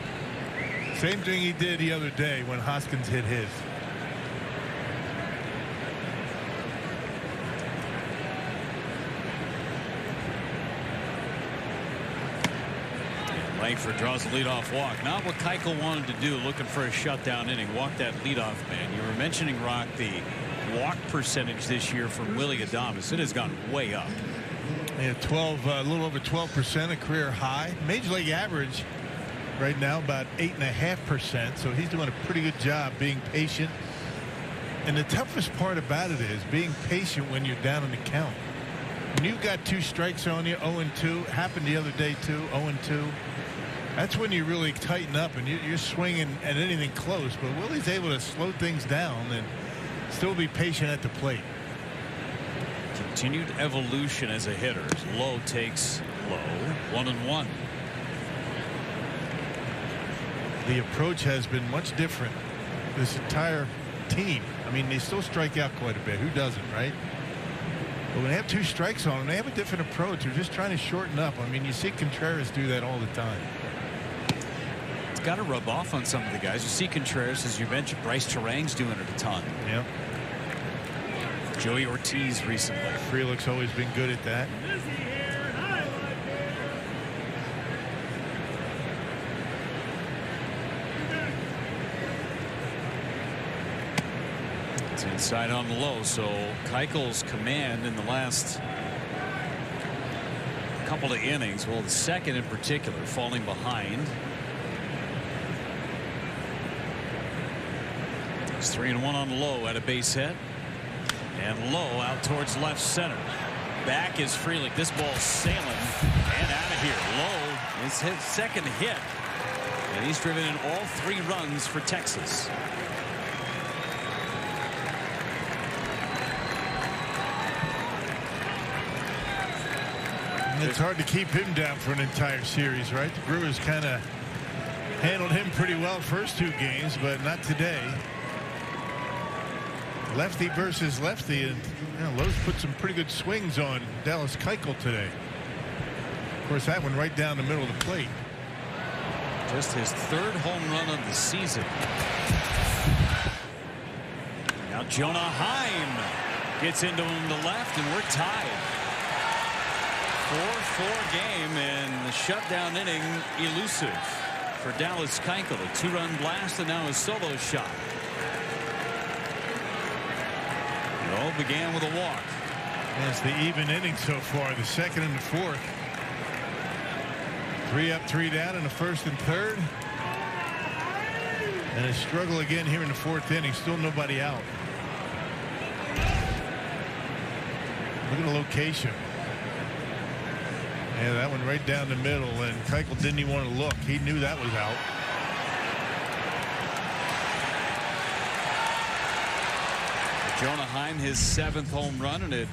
Same thing he did the other day when Hoskins hit his. Langford draws the leadoff walk. Not what Keuchel wanted to do, looking for a shutdown inning. Walk that leadoff man. You were mentioning, Rock, the walk percentage this year from Willie Adames. It has gone way up. Yeah, 12, a little over 12%, a career high. Major league average right now about 8.5%. So he's doing a pretty good job being patient. And the toughest part about it is being patient when you're down in the count. When you've got 2 strikes on you, 0-2, happened the other day too, 0-2. That's when you really tighten up and you're swinging at anything close. But Willie's able to slow things down and still be patient at the plate. Continued evolution as a hitter. Lowe takes low. 1-1. The approach has been much different this entire team. I mean, they still strike out quite a bit. Who doesn't, right? But when they have 2 strikes on them, they have a different approach. They're just trying to shorten up. I mean, you see Contreras do that all the time. It's got to rub off on some of the guys. You see Contreras, as you mentioned, Bryce Terang's doing it a ton. Yep. Joey Ortiz recently. Frelick's always been good at that. It's inside on the low. So Keuchel's command in the last couple of innings, well, the second in particular, falling behind. It's 3-1 on Lowe at a base hit. And Lowe out towards left center. Back is Frelick. This ball's sailing and out of here. Lowe is his second hit. And he's driven in all 3 runs for Texas. And it's hard to keep him down for an entire series, right? The Brewers kind of handled him pretty well first 2 games, but not today. Lefty versus lefty, and Lowe's put some pretty good swings on Dallas Keuchel today. Of course, that one right down the middle of the plate. Just his 3rd home run of the season. Now Jonah Heim gets into him to left, and we're tied. 4-4 game, and the shutdown inning elusive for Dallas Keuchel. A 2-run blast, and now a solo shot. Lowe began with a walk. It's the even inning so far, the 2nd and the 4th. 3 up, 3 down in the 1st and 3rd. And a struggle again here in the 4th inning. Still nobody out. Look at the location. Yeah, that one right down the middle, and Keuchel didn't even want to look. He knew that was out. Jonah Heim, his 7th home run, and it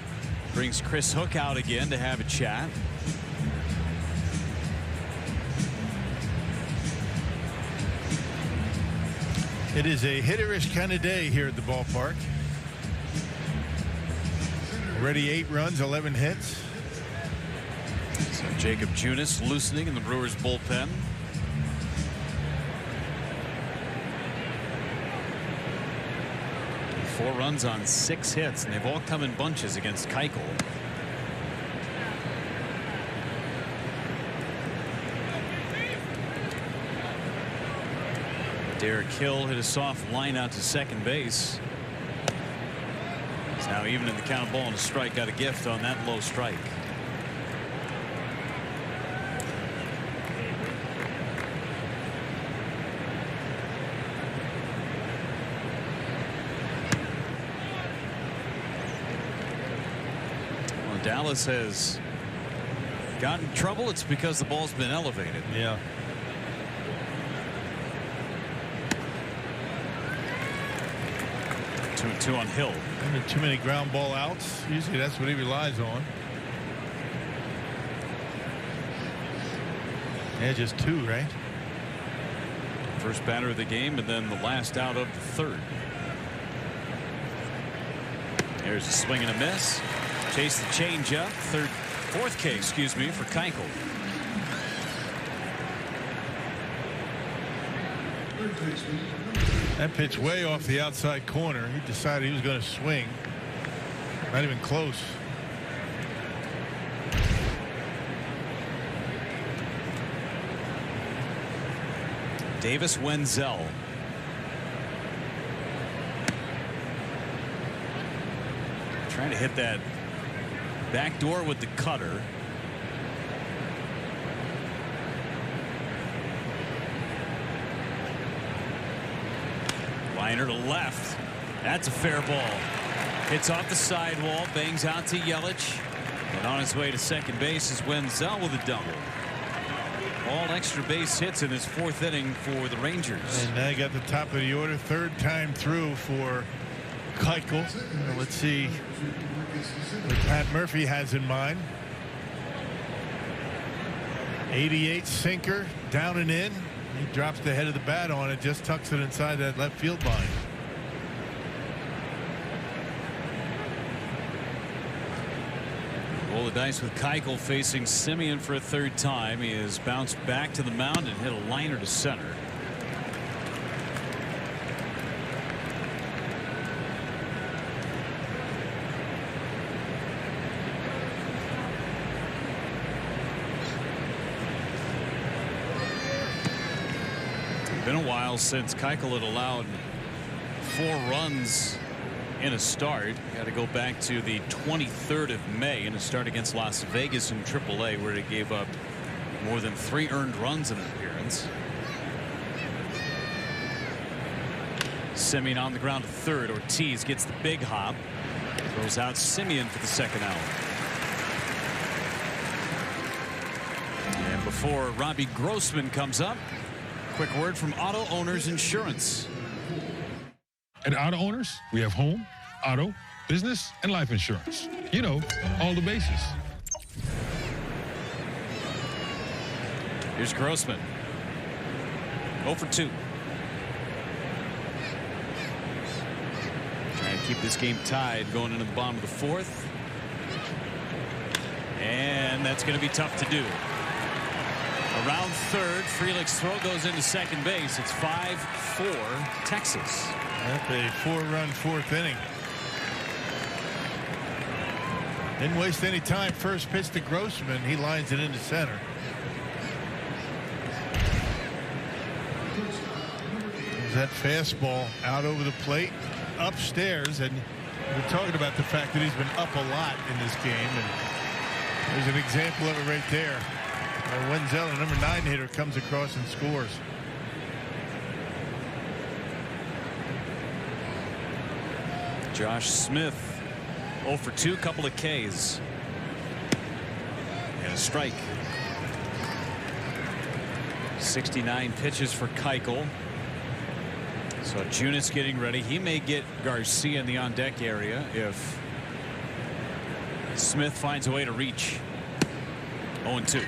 brings Chris Hook out again to have a chat. It is a hitterish kind of day here at the ballpark. Already 8 runs, 11 hits. So Jacob Junis loosening in the Brewers bullpen. Four runs on 6 hits, and they've all come in bunches against Keuchel. Derek Hill hit a soft line out to second base. He's now even in the count of ball and a strike. Got a gift on that low strike. Well, Dallas has gotten in trouble. It's because the ball's been elevated. Yeah. Two on Hill. Too many ground ball outs. Usually that's what he relies on. Yeah, just 2, right? First batter of the game, and then the last out of the third. There's a swing and a miss. Chase the changeup. Fourth K, excuse me, for Keuchel. That pitch way off the outside corner. He decided he was going to swing. Not even close. Davis Wenzel. Trying to hit that back door with the cutter. Liner to left. That's a fair ball. Hits off the sidewall, bangs out to Yelich, and on his way to second base is Wenzel with a double. All extra base hits in his 4th inning for the Rangers. And now you got the top of the order, 3rd time through for Keuchel. Let's see what Pat Murphy has in mind. 88 sinker, down and in. He drops the head of the bat on it, just tucks it inside that left field line. Roll the dice with Keuchel facing Semien for a 3rd time. He has bounced back to the mound and hit a liner to center. Been a while since Keuchel had allowed 4 runs in a start. Got to go back to the 23rd of May in a start against Las Vegas in AAA, where he gave up more than 3 earned runs in an appearance. Semien on the ground to third. Ortiz gets the big hop. Throws out Semien for the 2nd out. And before Robbie Grossman comes up, quick word from Auto Owners Insurance. At Auto Owners, we have home, auto, business, and life insurance. You know, all the bases. Here's Grossman. 0 for 2. Trying to keep this game tied going into the bottom of the 4th. And that's going to be tough to do. Around third, Frelick's throw goes into second base. It's 5-4 Texas. That's a 4-run 4th inning. Didn't waste any time. First pitch to Grossman. He lines it into center. There's that fastball out over the plate, upstairs, and we're talking about the fact that he's been up a lot in this game, and there's an example of it right there. Wenzel, the number 9 hitter, comes across and scores. Josh Smith 0 for 2, couple of Ks. And a strike. 69 pitches for Keuchel. So Junis getting ready. He may get Garcia in the on deck area if Smith finds a way to reach. 0-2.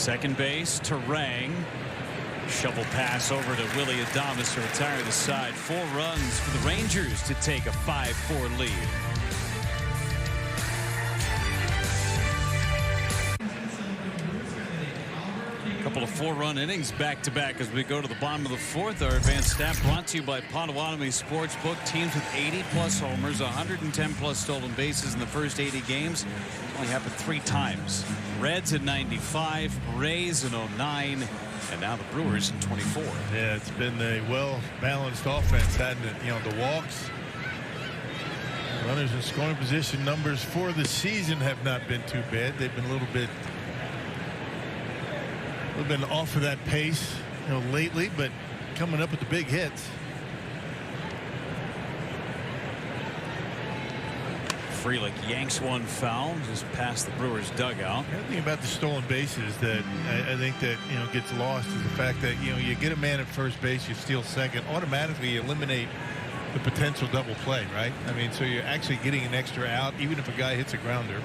Second base to Rang. Shovel pass over to Willie Adames to retire the side. 4 runs for the Rangers to take a 5-4 lead. Couple of 4-run innings back-to-back as we go to the bottom of the 4th. Our advanced stat brought to you by Potawatomi Sportsbook. Teams with 80-plus homers, 110-plus stolen bases in the first 80 games. Only happened 3 times. Reds in 95, Rays in 09, and now the Brewers in 24. Yeah, it's been a well-balanced offense, hasn't it? You know, the walks, runners in scoring position numbers for the season have not been too bad. They've been a little bit off of that pace, you know, lately, but coming up with the big hits. Frelick yanks one foul just past the Brewers dugout. The thing about the stolen bases that I think that, you know, gets lost is the fact that, you know, you get a man at first base, you steal second, automatically you eliminate the potential double play, right? I mean, so you're actually getting an extra out even if a guy hits a grounder.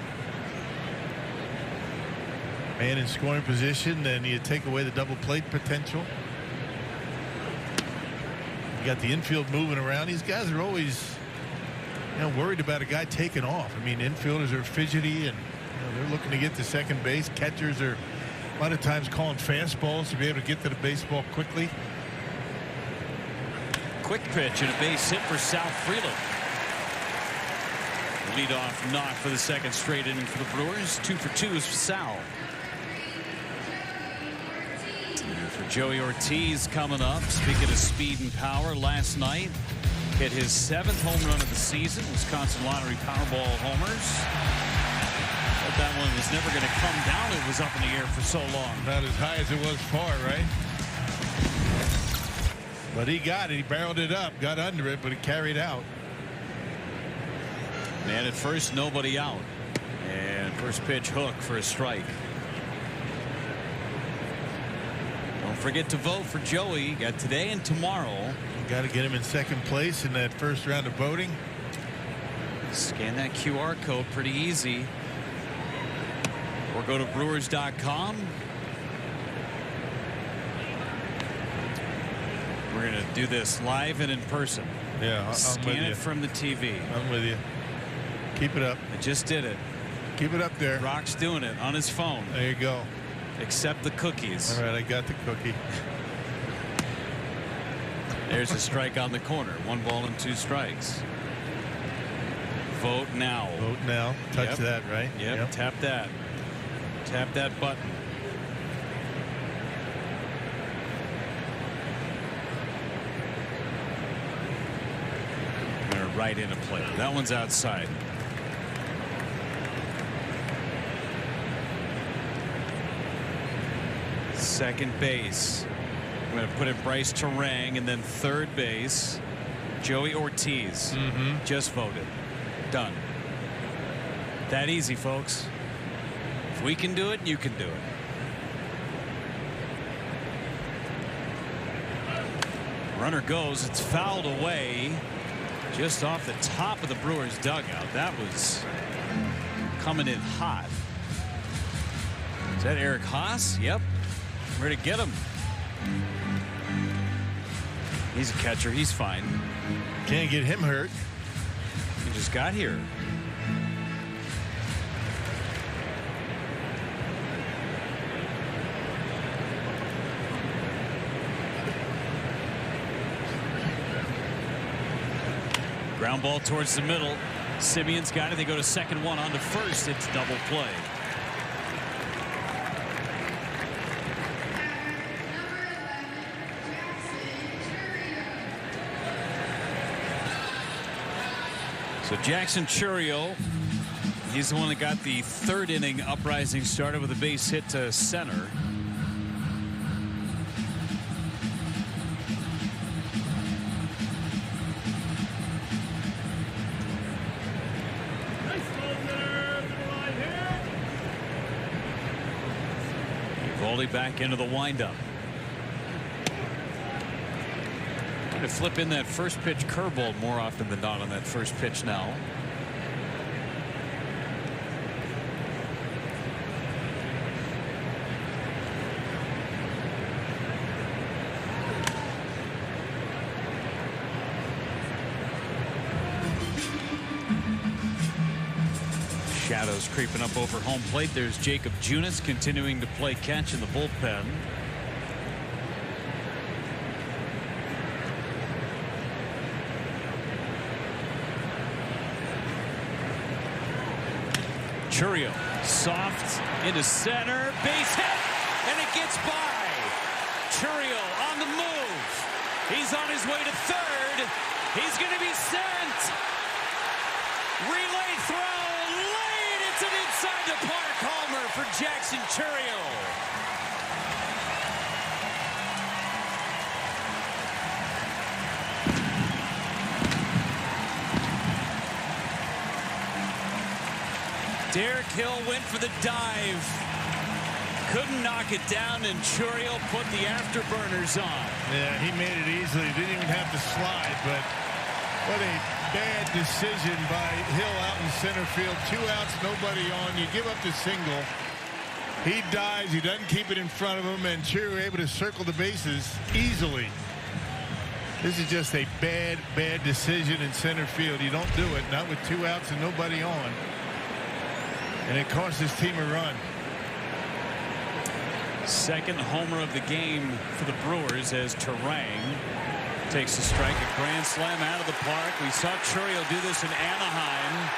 Man in scoring position, then you take away the double play potential. You got the infield moving around. These guys are always, you know, worried about a guy taking off. I mean, infielders are fidgety, and, you know, they're looking to get to second base. Catchers are a lot of times calling fastballs to be able to get to the baseball quickly. Quick pitch and a base hit for Sal Frelick. Leadoff knock for the second straight inning for the Brewers. 2 for 2 is for Sal. For Joey Ortiz coming up. Speaking of speed and power, last night hit his 7th home run of the season. Wisconsin Lottery Powerball homers. But that one was never going to come down. It was up in the air for so long. Not as high as it was far, right? But he got it. He barreled it up, got under it, but it carried out. Man at first, nobody out. And first pitch hook for a strike. Don't forget to vote for Joey. Got today and tomorrow. Got to get him in second place in that first round of voting. Scan that QR code, pretty easy. Or go to Brewers.com. We're going to do this live and in person. Yeah, I'm Scan with it you. from the TV. I'm with you. Keep it up. I just did it. Keep it up there. Rock's doing it on his phone. There you go. Accept the cookies. All right, I got the cookie. There's a strike on the corner. 1 ball and 2 strikes. Vote now. Vote now. Touch Yep. that, right? Yep. Tap that. Tap that button. They're right into play. That one's outside. Second base. I'm going to put it Bryce Terang, and then third base, Joey Ortiz. Just voted. Done. That easy, folks. If we can do it, you can do it. Runner goes. It's fouled away just off the top of the Brewers dugout. That was coming in hot. Is that Eric Haas? Yep. Where to get him? He's a catcher. He's fine. Can't get him hurt. He just got here. Ground ball towards the middle. Simeon's got it. They go to second, one on to first. It's double play. So Jackson Churio, he's the one that got the third inning uprising started with a base hit to center. Eovaldi back into the windup. To flip in that first pitch curveball more often than not on that first pitch now. shadows creeping up over home plate. There's Jacob Junis continuing to play catch in the bullpen. Churio soft into center, base hit, and it gets by. Churio on the move. He's on his way to third. He's going to be sent. Relay throw, late. It's an inside the park homer for Jackson Churio. Derek Hill went for the dive. Couldn't knock it down, and Churio put the afterburners on. Yeah, he made it easily. Didn't even have to slide, but what a bad decision by Hill out in center field. 2 outs, nobody on. You give up the single. He dives. He doesn't keep it in front of him, and Churio able to circle the bases easily. This is just a bad, bad decision in center field. You don't do it, not with 2 outs and nobody on. And it cost his team a run. Second homer of the game for the Brewers as Terang takes a strike, a grand slam out of the park. We saw Churio do this in Anaheim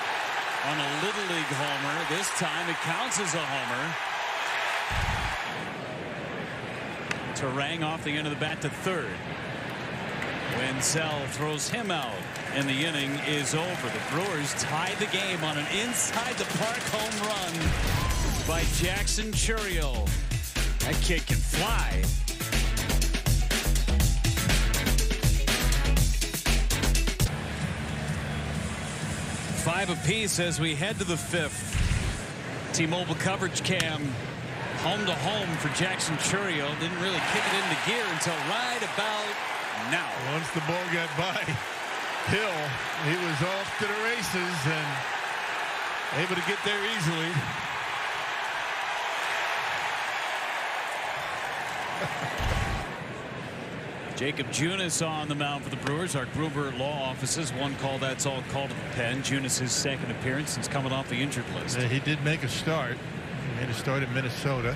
on a Little League homer. This time it counts as a homer. Terang off the end of the bat to third. Wenzel throws him out, and the inning is over. The Brewers tied the game on an inside the park home run by Jackson Churio. That kid can fly. Five apiece as we head to the fifth. T-Mobile coverage cam home to home for Jackson Churio. Didn't really kick it into gear until right about now. Once the ball got by Hill, he was off to the races and able to get there easily. Jacob Junis on the mound for the Brewers. Our Gruber Law offices. One call, that's all called to the pen. Junis, his second appearance since coming off the injured list. He did make a start. He made a start in Minnesota.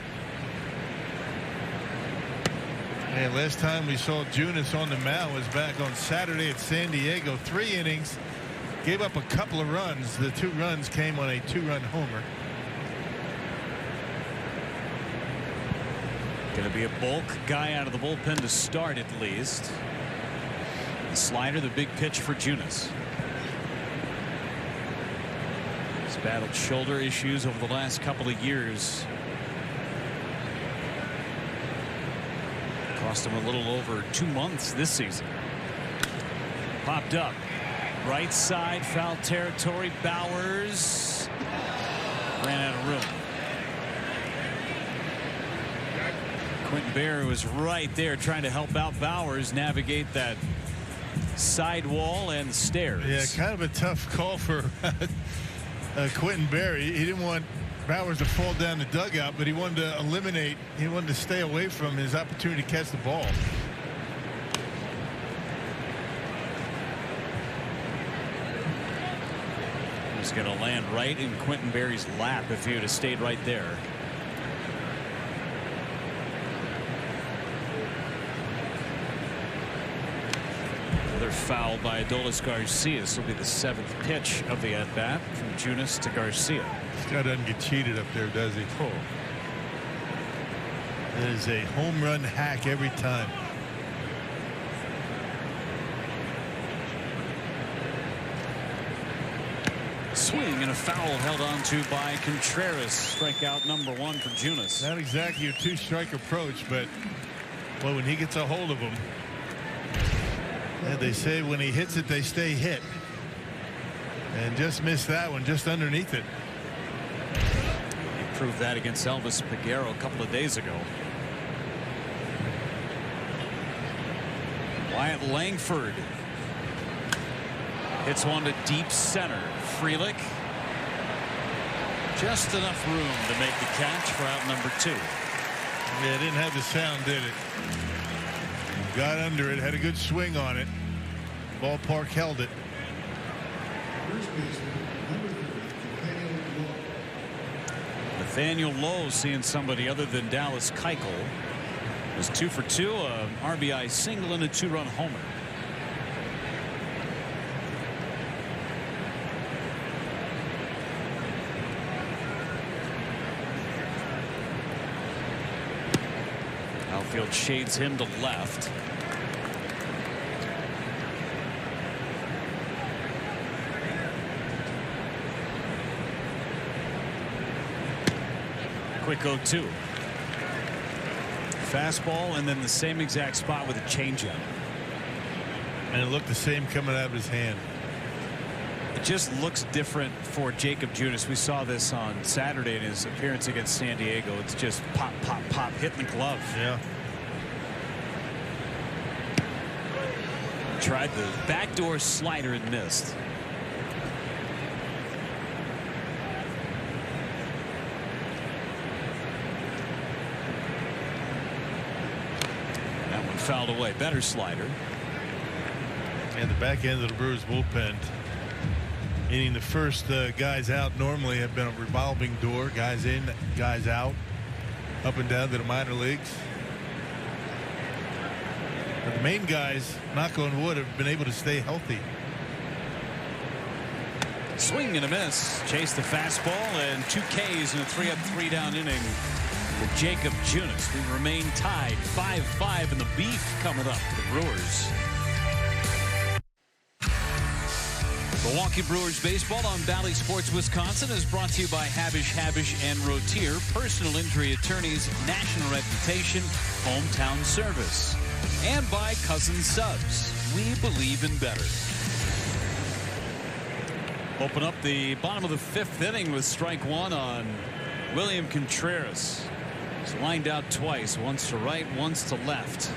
And last time we saw Junis on the mound was back on Saturday at San Diego. 3 innings. Gave up a couple of runs. The 2 runs came on a 2-run homer. Going to be a bulk guy out of the bullpen to start at least. The slider, the big pitch for Junis. He's battled shoulder issues over the last couple of years. Cost him a little over 2 months this season. Popped up. Right side, foul territory. Bowers ran out of room. Quentin Berry was right there trying to help out Bowers navigate that sidewall and stairs. Yeah, kind of a tough call for Quentin Berry. He didn't want Bowers to fall down the dugout, but he wanted to eliminate, he wanted to stay away from his opportunity to catch the ball. He's going to land right in Quentin Berry's lap if he would have stayed right there. Foul by Adolis Garcia. This will be the 7th pitch of the at-bat from Junis to Garcia. This guy doesn't get cheated up there, does he? Oh. It is a home run hack every time. Swing and a foul held on to by Contreras. Strikeout number 1 for Junis. Not exactly a 2-strike approach, but well, when he gets a hold of him. And they say when he hits it, they stay hit. And just missed that one, just underneath it. He proved that against Elvis Peguero a couple of days ago. Wyatt Langford hits one to deep center. Frelick. Just enough room to make the catch for out number 2. Yeah, it didn't have the sound, did it? Got under it, had a good swing on it. Ballpark held it. Nathaniel Lowe seeing somebody other than Dallas Keuchel. It was 2 for 2, an RBI single and a 2-run homer. Outfield shades him to left. Quick 0-2. Fastball and then the same exact spot with a changeup. And it looked the same coming out of his hand. It just looks different for Jacob Junis. We saw this on Saturday in his appearance against San Diego. It's just pop, pop, pop, hitting the glove. Yeah. Tried the backdoor slider and missed. That one fouled away. Better slider. And the back end of the Brewers bullpen, meaning the first guys out normally have been a revolving door. Guys in, guys out, up and down to the minor leagues. But the main guys, knock on wood, have been able to stay healthy. Swing and a miss. Chase the fastball and 2 Ks in a 3-up, 3-down inning for Jacob Junis. We remain tied 5-5 in the beef coming up for the Brewers. Milwaukee Brewers baseball on Valley Sports Wisconsin is brought to you by Habish, and Rotier, personal injury attorneys, national reputation, hometown service. And by Cousin Subs. We believe in better. Open up the bottom of the 5th inning with strike 1 on William Contreras. He's lined out twice, once to right, once to left.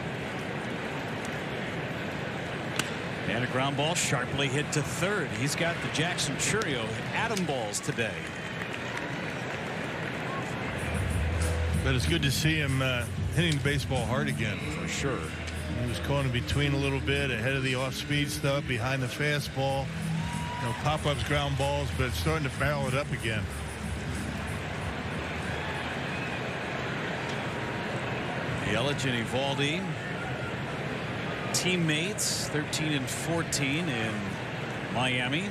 And a ground ball sharply hit to third. He's got the Jackson Churio atom balls today. But it's good to see him hitting the baseball hard again. For sure. He was caught in between a little bit, ahead of the off-speed stuff, behind the fastball. You know, pop-ups, ground balls, but it's starting to barrel it up again. Yelich and Eovaldi, teammates, 13 and 14 in Miami.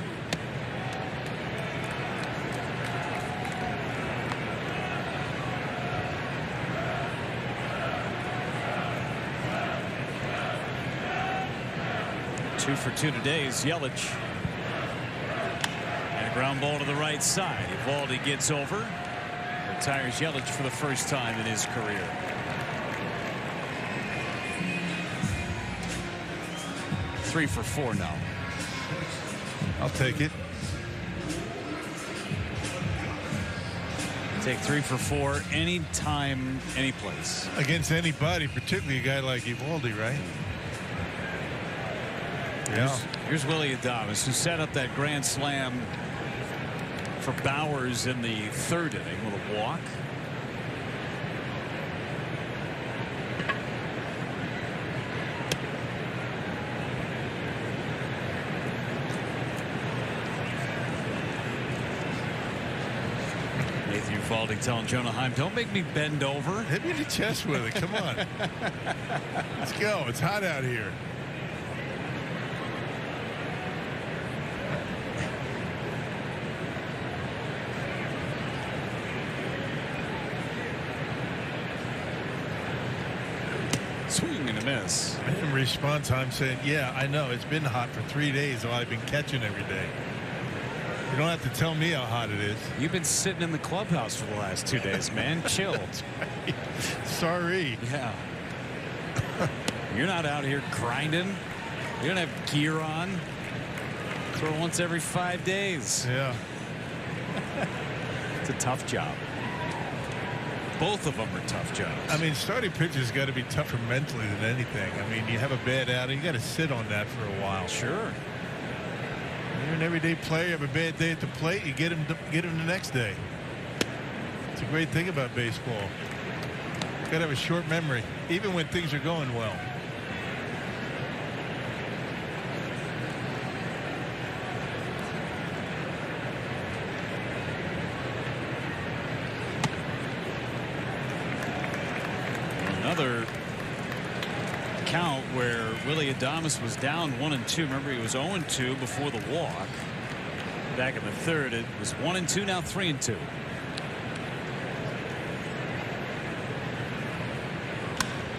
Two for 2 today is Yelich. And a ground ball to the right side. Eovaldi gets over. Retires Yelich for the first time in his career. Three for 4 now. I'll take it. Take 3 for 4 anytime, any place. Against anybody, particularly a guy like Eovaldi, right? Yeah. Here's Willie Adames, who set up that grand slam for Bowers in the 3rd inning with a walk. Nathan Eovaldi telling Jonah Heim, don't make me bend over. Hit me in the chest with it. Come on. Let's go. It's hot out here. Swing and a miss. In response, I'm saying, yeah, I know. It's been hot for 3 days, so I've been catching every day. You don't have to tell me how hot it is. You've been sitting in the clubhouse for the last 2 days, man. Chill. Right. Sorry. Yeah. You're not out here grinding. You don't have gear on. Throw once every 5 days. Yeah. It's a tough job. Both of them are tough jobs. I mean, starting pitchers got to be tougher mentally than anything. I mean, you have a bad outing, you got to sit on that for a while. Sure. You're an everyday player. You have a bad day at the plate, you get him the next day. It's a great thing about baseball. You got to have a short memory, even when things are going well. another count where Willie Adames was down 1-2. Remember, he was 0-2 before the walk. Back in the third, it was 1-2, now 3-2.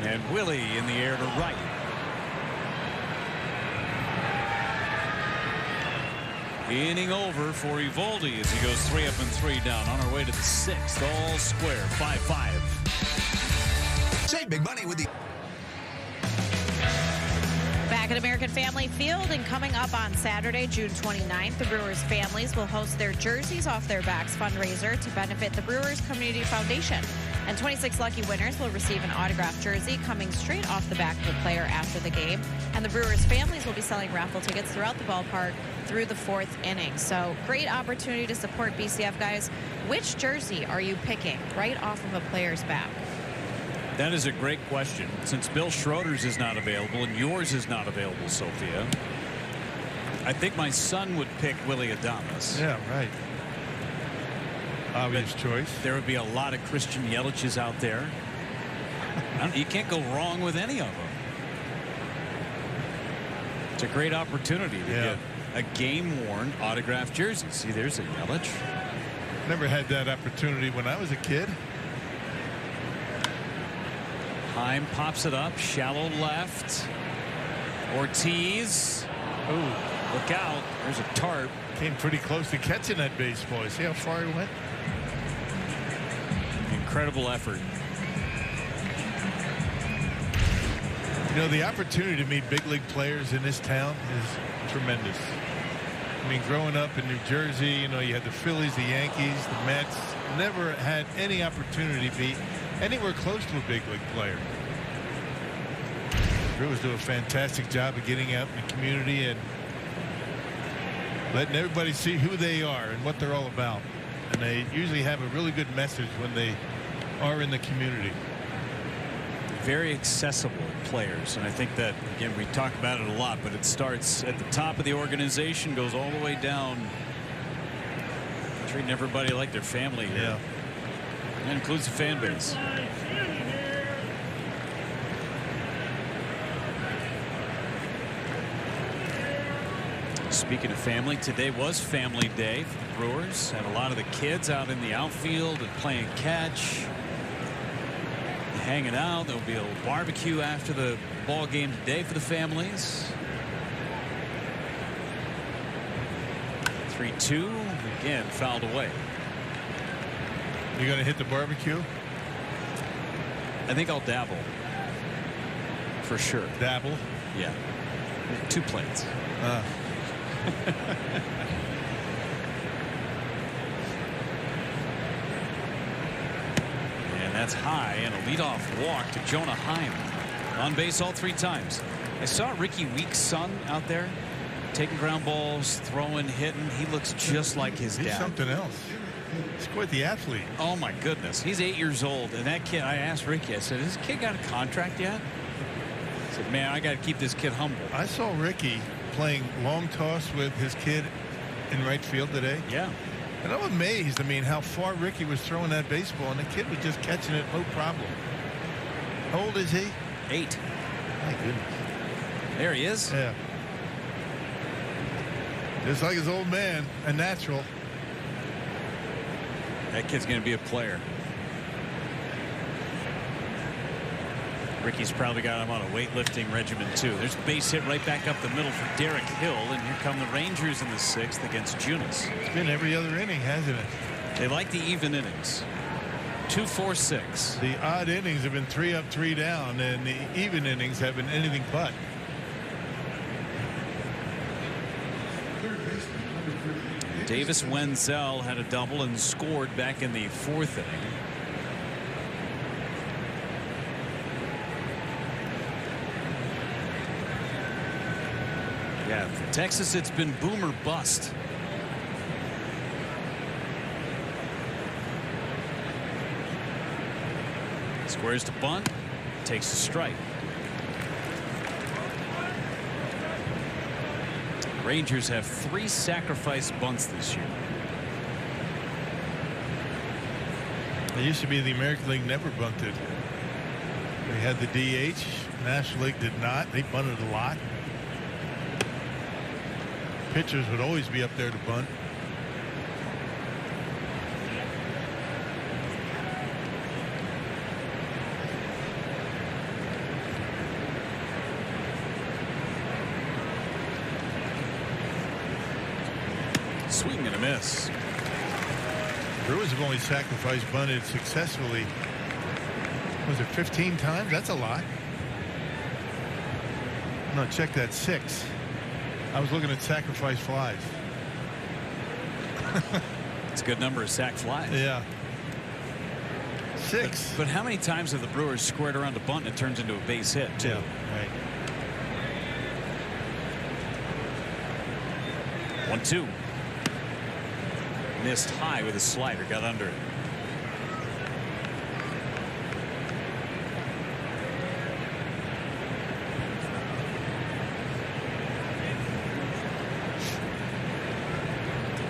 And Willie in the air to right. Inning over for Eovaldi as he goes 3 up and 3 down on our way to the 6th. All square, 5-5. Save big money with the Back at American Family Field, and coming up on Saturday, June 29th, the Brewers families will host their Jerseys Off Their Backs fundraiser to benefit the Brewers Community Foundation. And 26 lucky winners will receive an autographed jersey coming straight off the back of the player after the game. And the Brewers families will be selling raffle tickets throughout the ballpark through the 4th inning. So great opportunity to support BCF, guys. Which jersey are you picking right off of a player's back? That is a great question. Since Bill Schroeder's is not available and yours is not available, Sophia, I think my son would pick Willie Adames. Yeah, right. Obvious But choice. There would be a lot of Christian Yelich's out there. You can't go wrong with any of them. It's a great opportunity to get a game-worn autographed jersey. See, there's a Yelich. Never had that opportunity when I was a kid. Heim pops it up, shallow left. Ortiz. Ooh, look out. There's a tarp. Came pretty close to catching that baseball. You see how far he went? Incredible effort. You know, the opportunity to meet big league players in this town is tremendous. I mean, growing up in New Jersey, you know, you had the Phillies, the Yankees, the Mets. Never had any opportunity to be anywhere close to a big league player. The Brewers do a fantastic job of getting out in the community and letting everybody see who they are and what they're all about. And they usually have a really good message when they are in the community. Very accessible players, and I think that, again, we talk about it a lot, but it starts at the top of the organization, goes all the way down, treating everybody like their family here. Yeah. That includes the fan base. Speaking of family, today was family day for the Brewers. Had a lot of the kids out in the outfield and playing catch, hanging out. There'll be a little barbecue after the ball game today for the families. 3-2, again fouled away. You gonna hit the barbecue? I think I'll dabble for sure. Dabble? Yeah, 2 plates. And that's high, and a leadoff walk to Jonah Heim. On base all 3 times. I saw Ricky Weeks' son out there taking ground balls, throwing, hitting. He looks just like his dad. He's something else. He's quite the athlete. Oh my goodness. He's 8 years old, and that kid, I asked Ricky, I said, has this kid got a contract yet? I said, man, I got to keep this kid humble. I saw Ricky playing long toss with his kid in right field today. Yeah. And I'm amazed, I mean, how far Ricky was throwing that baseball, and the kid was just catching it no problem. How old is he? 8. My goodness. There he is. Yeah. Just like his old man, a natural. That kid's going to be a player. Ricky's probably got him on a weightlifting regimen too. There's a base hit right back up the middle for Derek Hill, and here come the Rangers in the 6th against Junis. It's been every other inning, hasn't it? They like the even innings. 2, 4, 6. The odd innings have been 3 up, 3 down, and the even innings have been anything but. Davis Wenzel had a double and scored back in the 4th inning. Yeah, for Texas, it's been boom or bust. Squares to bunt, takes a strike. Rangers have 3 sacrifice bunts this year. It used to be the American League never bunted. They had the DH. National League did not. They bunted a lot. Pitchers would always be up there to bunt. Swing and a miss. Brewers have only sacrificed bunted successfully. Was it 15 times? That's a lot. No, check that, 6. I was looking at sacrifice flies. It's a good number of sac flies. Yeah. 6. But how many times have the Brewers squared around a bunt and it turns into a base hit, too? Yeah, right. 1-2. Missed high with a slider, got under it.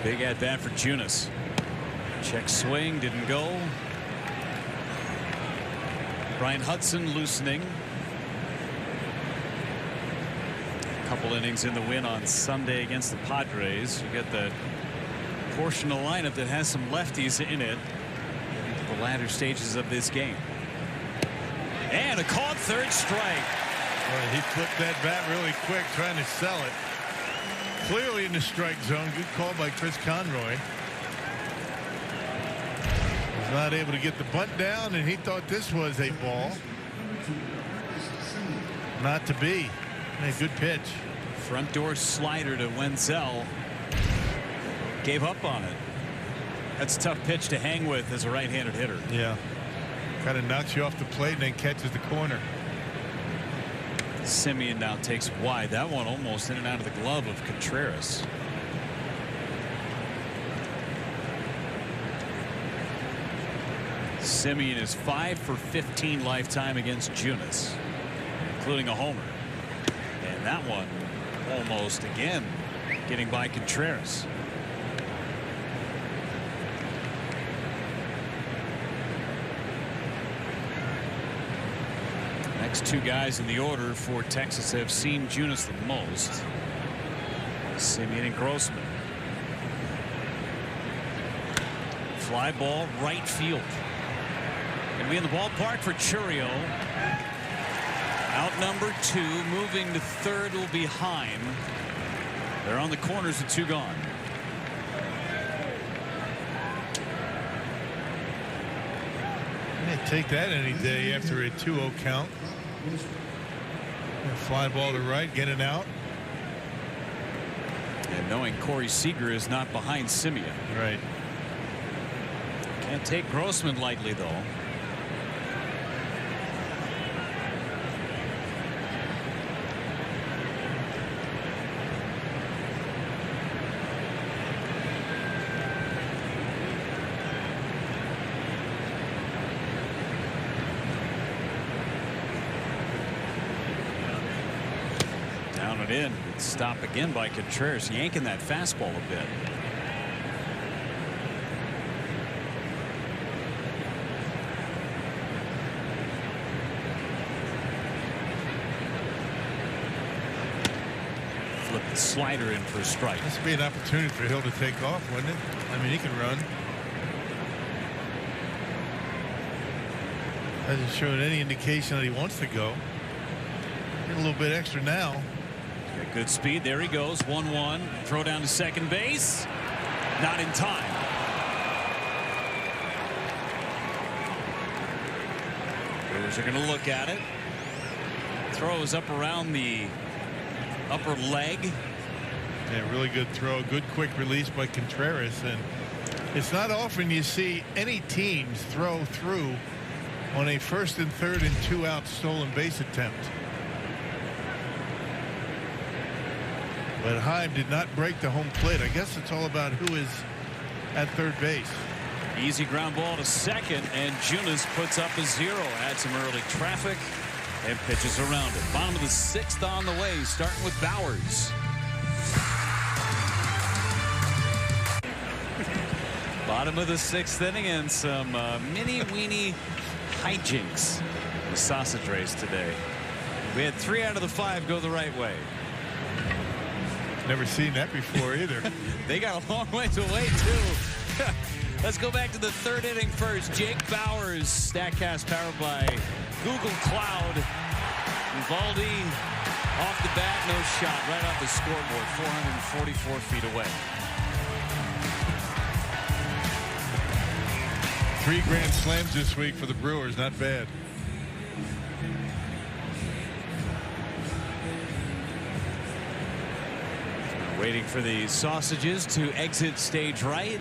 Big at bat for Junis. Check swing, didn't go. Brian Hudson loosening. A couple innings in the win on Sunday against the Padres. You get the portion of the lineup that has some lefties in it. The latter stages of this game. And a called third strike. Well, he flipped that bat really quick, trying to sell it. Clearly in the strike zone. Good call by Chris Conroy. Was not able to get the bunt down, and he thought this was a ball. Not to be. A good pitch. Front door slider to Wenzel. Gave up on it. That's a tough pitch to hang with as a right-handed hitter. Yeah. Kind of knocks you off the plate and then catches the corner. Simeon now takes wide. That one almost in and out of the glove of Contreras. Simeon is 5 for 15 lifetime against Junis, including a homer. And that one almost again getting by Contreras. Next two guys in the order for Texas have seen Junis the most. Simeon and Grossman. Fly ball right field. And we in the ballpark for Churio. Out number 2, moving to third will be Heim. They're on the corners with 2 gone. They'd take that any day after a 2-0 count. Fly ball to right, get it out. And knowing Corey Seager is not behind Simeon. Right. Can't take Grossman lightly, though. Down and in. Stop again by Contreras, yanking that fastball a bit. Flip the slider in for a strike. This would be an opportunity for Hill to take off, wouldn't it? I mean, he can run. Hasn't shown any indication that he wants to go. Get a little bit extra now. Got good speed. There he goes. 1-1. Throw down to second base. Not in time. Brewers are going to look at it. Throw is up around the upper leg. Yeah, really good throw. Good quick release by Contreras. And it's not often you see any teams throw through on a 1st and 3rd and 2-out stolen base attempt. But Heim did not break the home plate. I guess it's all about who is at third base. Easy ground ball to second, and Junis puts up a 0. Had some early traffic and pitches around it. Bottom of the 6th on the way, starting with Bowers. Bottom of the 6th inning and some mini-weeny hijinks the sausage race today. We had 3 out of the 5 go the right way. Never seen that before either. They got a long ways away, too. Let's go back to the 3rd inning first. Jake Bauers, StatCast powered by Google Cloud. Uvalde off the bat, no shot, right off the scoreboard, 444 feet away. 3 grand slams this week for the Brewers, not bad. Waiting for the sausages to exit stage right.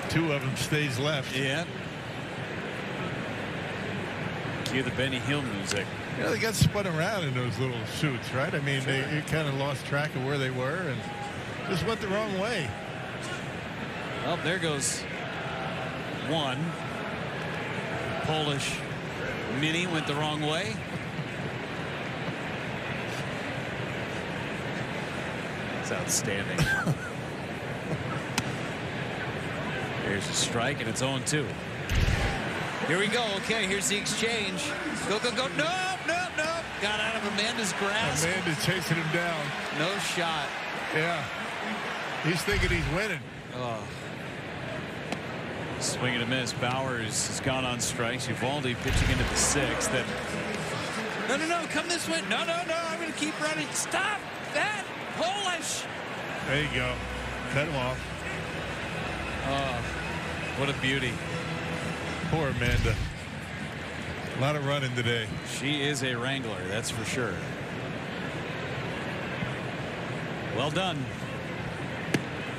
2 of them stage left. Yeah. Cue the Benny Hill music. You know, they got spun around in those little suits, right? I mean, Sure. they kind of lost track of where they were and just went the wrong way. Well, there goes one. Polish Mini went the wrong way. It's outstanding. Here's a strike, and it's 0-2. Here we go. Okay, here's the exchange. Go, go, go. Nope, nope, nope. Got out of Amanda's grasp. Amanda's chasing him down. No shot. Yeah. He's thinking he's winning. Oh. Swing and a miss. Bauers has gone on strikes. Uvalde pitching into the 6th. Then, no, no, no. Come this way. No, no, no. I'm going to keep running. Stop that. Polish. There you go. Cut him off. Oh, what a beauty. Poor Amanda. A lot of running today. She is a wrangler, that's for sure. Well done.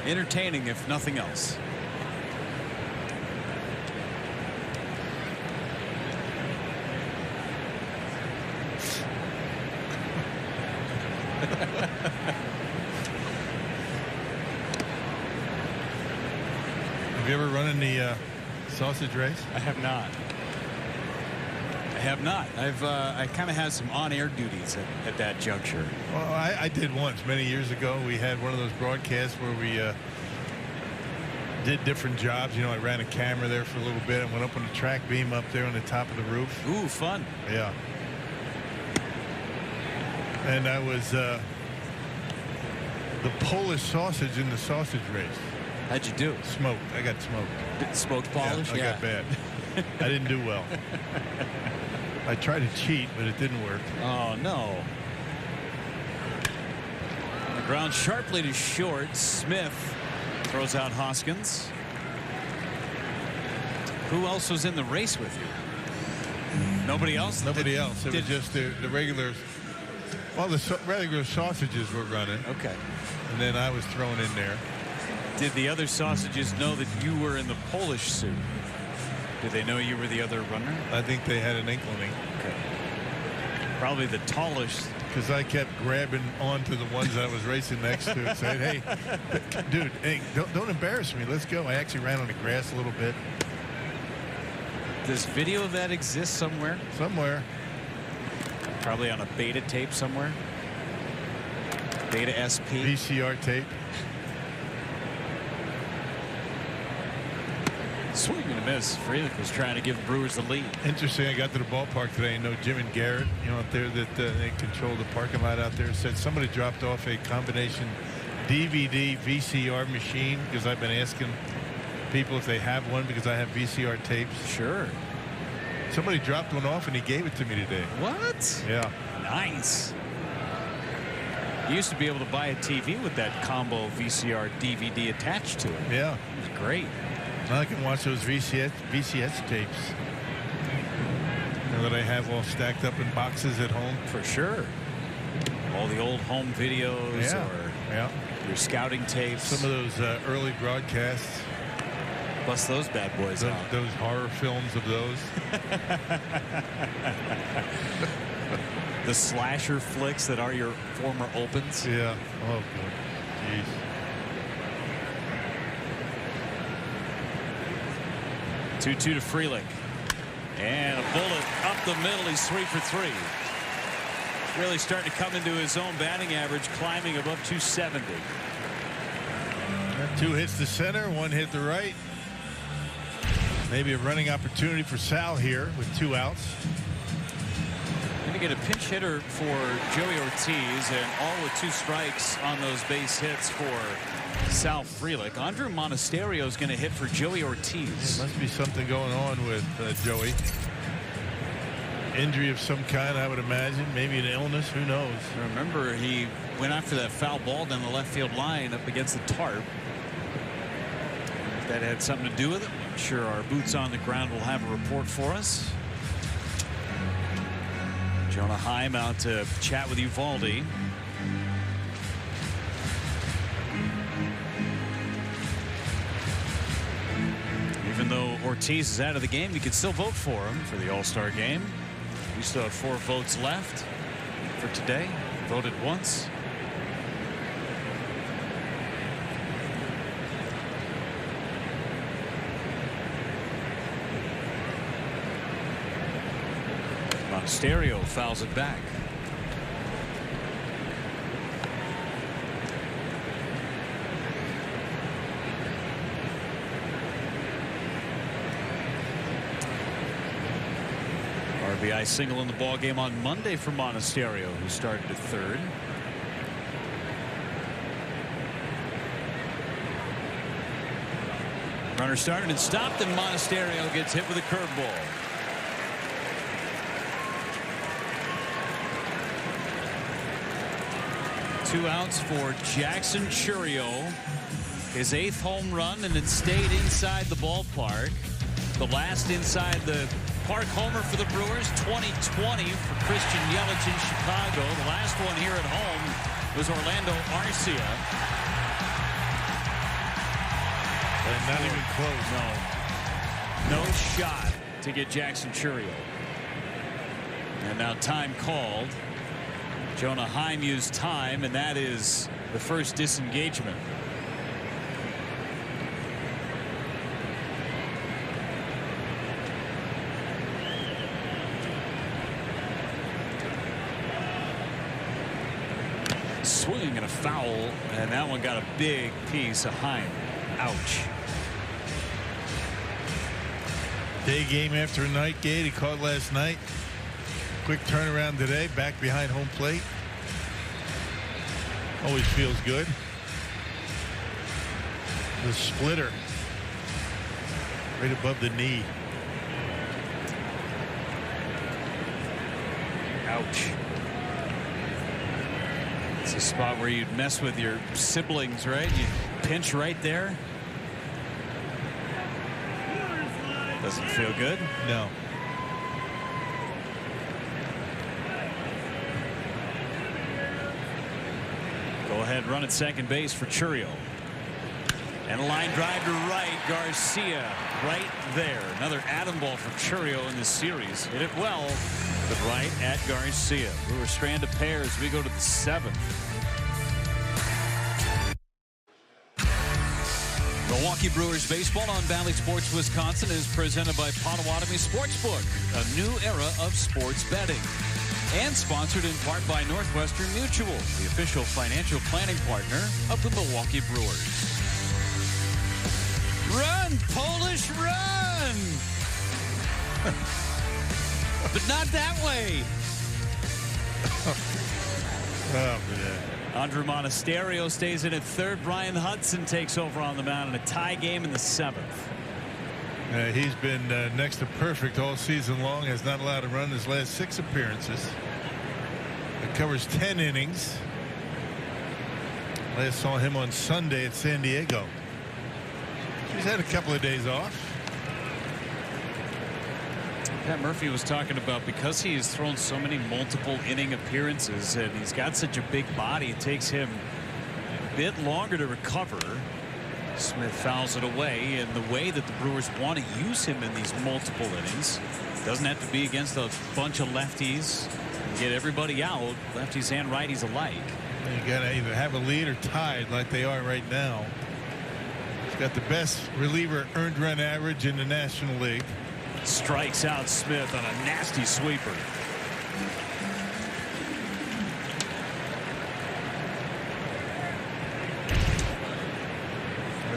Entertaining, if nothing else. Have you ever run in the sausage race? I have not. I have not. I kind of had some on-air duties at that juncture. Well, I did once many years ago. We had one of those broadcasts where we did different jobs. You know, I ran a camera there for a little bit and went up on the track beam up there on the top of the roof. Ooh, fun. Yeah. And I was the Polish sausage in the sausage race. How'd you do? Smoked. I got smoked. Smoked polish? Yeah, I got bad. I didn't do well. I tried to cheat, but it didn't work. Oh, no. On the ground sharply to short. Smith throws out Hoskins. Who else was in the race with you? Nobody else? Nobody else. It was just the regular. Well, the regular sausages were running. Okay. And then I was thrown in there. Did the other sausages know that you were in the Polish suit? Did they know you were the other runner? I think they had an inkling. Okay. Probably the tallest. Because I kept grabbing onto the ones I was racing next to and said, hey, dude, hey, don't embarrass me. Let's go. I actually ran on the grass a little bit. Does video of that exist somewhere? Somewhere. Probably on a beta tape somewhere. Beta SP. VCR tape. Swing and a miss. Frelick was trying to give the Brewers the lead. Interesting. I got to the ballpark today and know Jim and Garrett, you know, up there that they control the parking lot out there, said somebody dropped off a combination DVD VCR machine because I've been asking people if they have one because I have VCR tapes. Sure. Somebody dropped one off and he gave it to me today. What? Yeah. Nice. You used to be able to buy a TV with that combo VCR DVD attached to it. Yeah. It was great. Now I can watch those VCS tapes. Now that I have all stacked up in boxes at home. For sure. All the old home videos or your scouting tapes. Some of those early broadcasts. Bust those bad boys out. Those horror films of those. The slasher flicks that are your former opens. Yeah. Oh, good. Jeez. Two to Frelick. And a bullet up the middle. He's 3 for 3. Really starting to come into his own batting average, climbing above 270. 2 hits to center, 1 hit to right. Maybe a running opportunity for Sal here with 2 outs. Going to get a pinch hitter for Joey Ortiz, and all with 2 strikes on those base hits for Sal Frelick. Andrew Monasterio is going to hit for Joey Ortiz. There must be something going on with Joey. Injury of some kind, I would imagine. Maybe an illness. Who knows? Remember, he went after that foul ball down the left field line up against the tarp. If that had something to do with it, I'm sure our boots on the ground will have a report for us. Jonah Heim out to chat with Uvalde. Even though Ortiz is out of the game, you can still vote for him for the All-Star game. We still have 4 votes left for today. Voted once. Monasterio fouls it back. RBI single in the ball game on Monday for Monasterio, who started at 3rd. Runner started and stopped, and Monasterio gets hit with a curveball. Two outs for Jackson Chourio. His 8th home run, and it stayed inside the ballpark. The last inside the park homer for the Brewers, 2020 for Christian Yelich in Chicago. The last one here at home was Orlando Arcia. And not even close. No shot to get Jackson Chourio. And now time called. Jonah Heim used time, and that is the first disengagement. Swing and a foul, and that one got a big piece of Heim. Ouch. Day game after night game. He caught last night. Quick turnaround today, back behind home plate. Always feels good. The splitter right above the knee. Ouch. It's a spot where you'd mess with your siblings, right? You pinch right there. Doesn't feel good. No. Go ahead, run at second base for Chourio. And a line drive to right. Garcia right there. Another atom ball for Chourio in this series. Hit it well, but right at Garcia. Brewers strand of pairs. We go to the 7th. Milwaukee Brewers baseball on Valley Sports Wisconsin is presented by Potawatomi Sportsbook, a new era of sports betting. And sponsored in part by Northwestern Mutual, the official financial planning partner of the Milwaukee Brewers. Run, Polish, run! But not that way. Oh, man. Andrew Monasterio stays in at 3rd. Brian Hudson takes over on the mound in a tie game in the 7th. He's been next to perfect all season long. Has not allowed a run in his last 6 appearances. It covers 10 innings. Last saw him on Sunday at San Diego. He's had a couple of days off. Pat Murphy was talking about, because he has thrown so many multiple inning appearances and he's got such a big body, it takes him a bit longer to recover. Smith fouls it away, and the way that the Brewers want to use him in these multiple innings, doesn't have to be against a bunch of lefties and get everybody out, lefties and righties alike. You got to either have a lead or tied like they are right now. He's got the best reliever earned run average in the National League. Strikes out Smith on a nasty sweeper.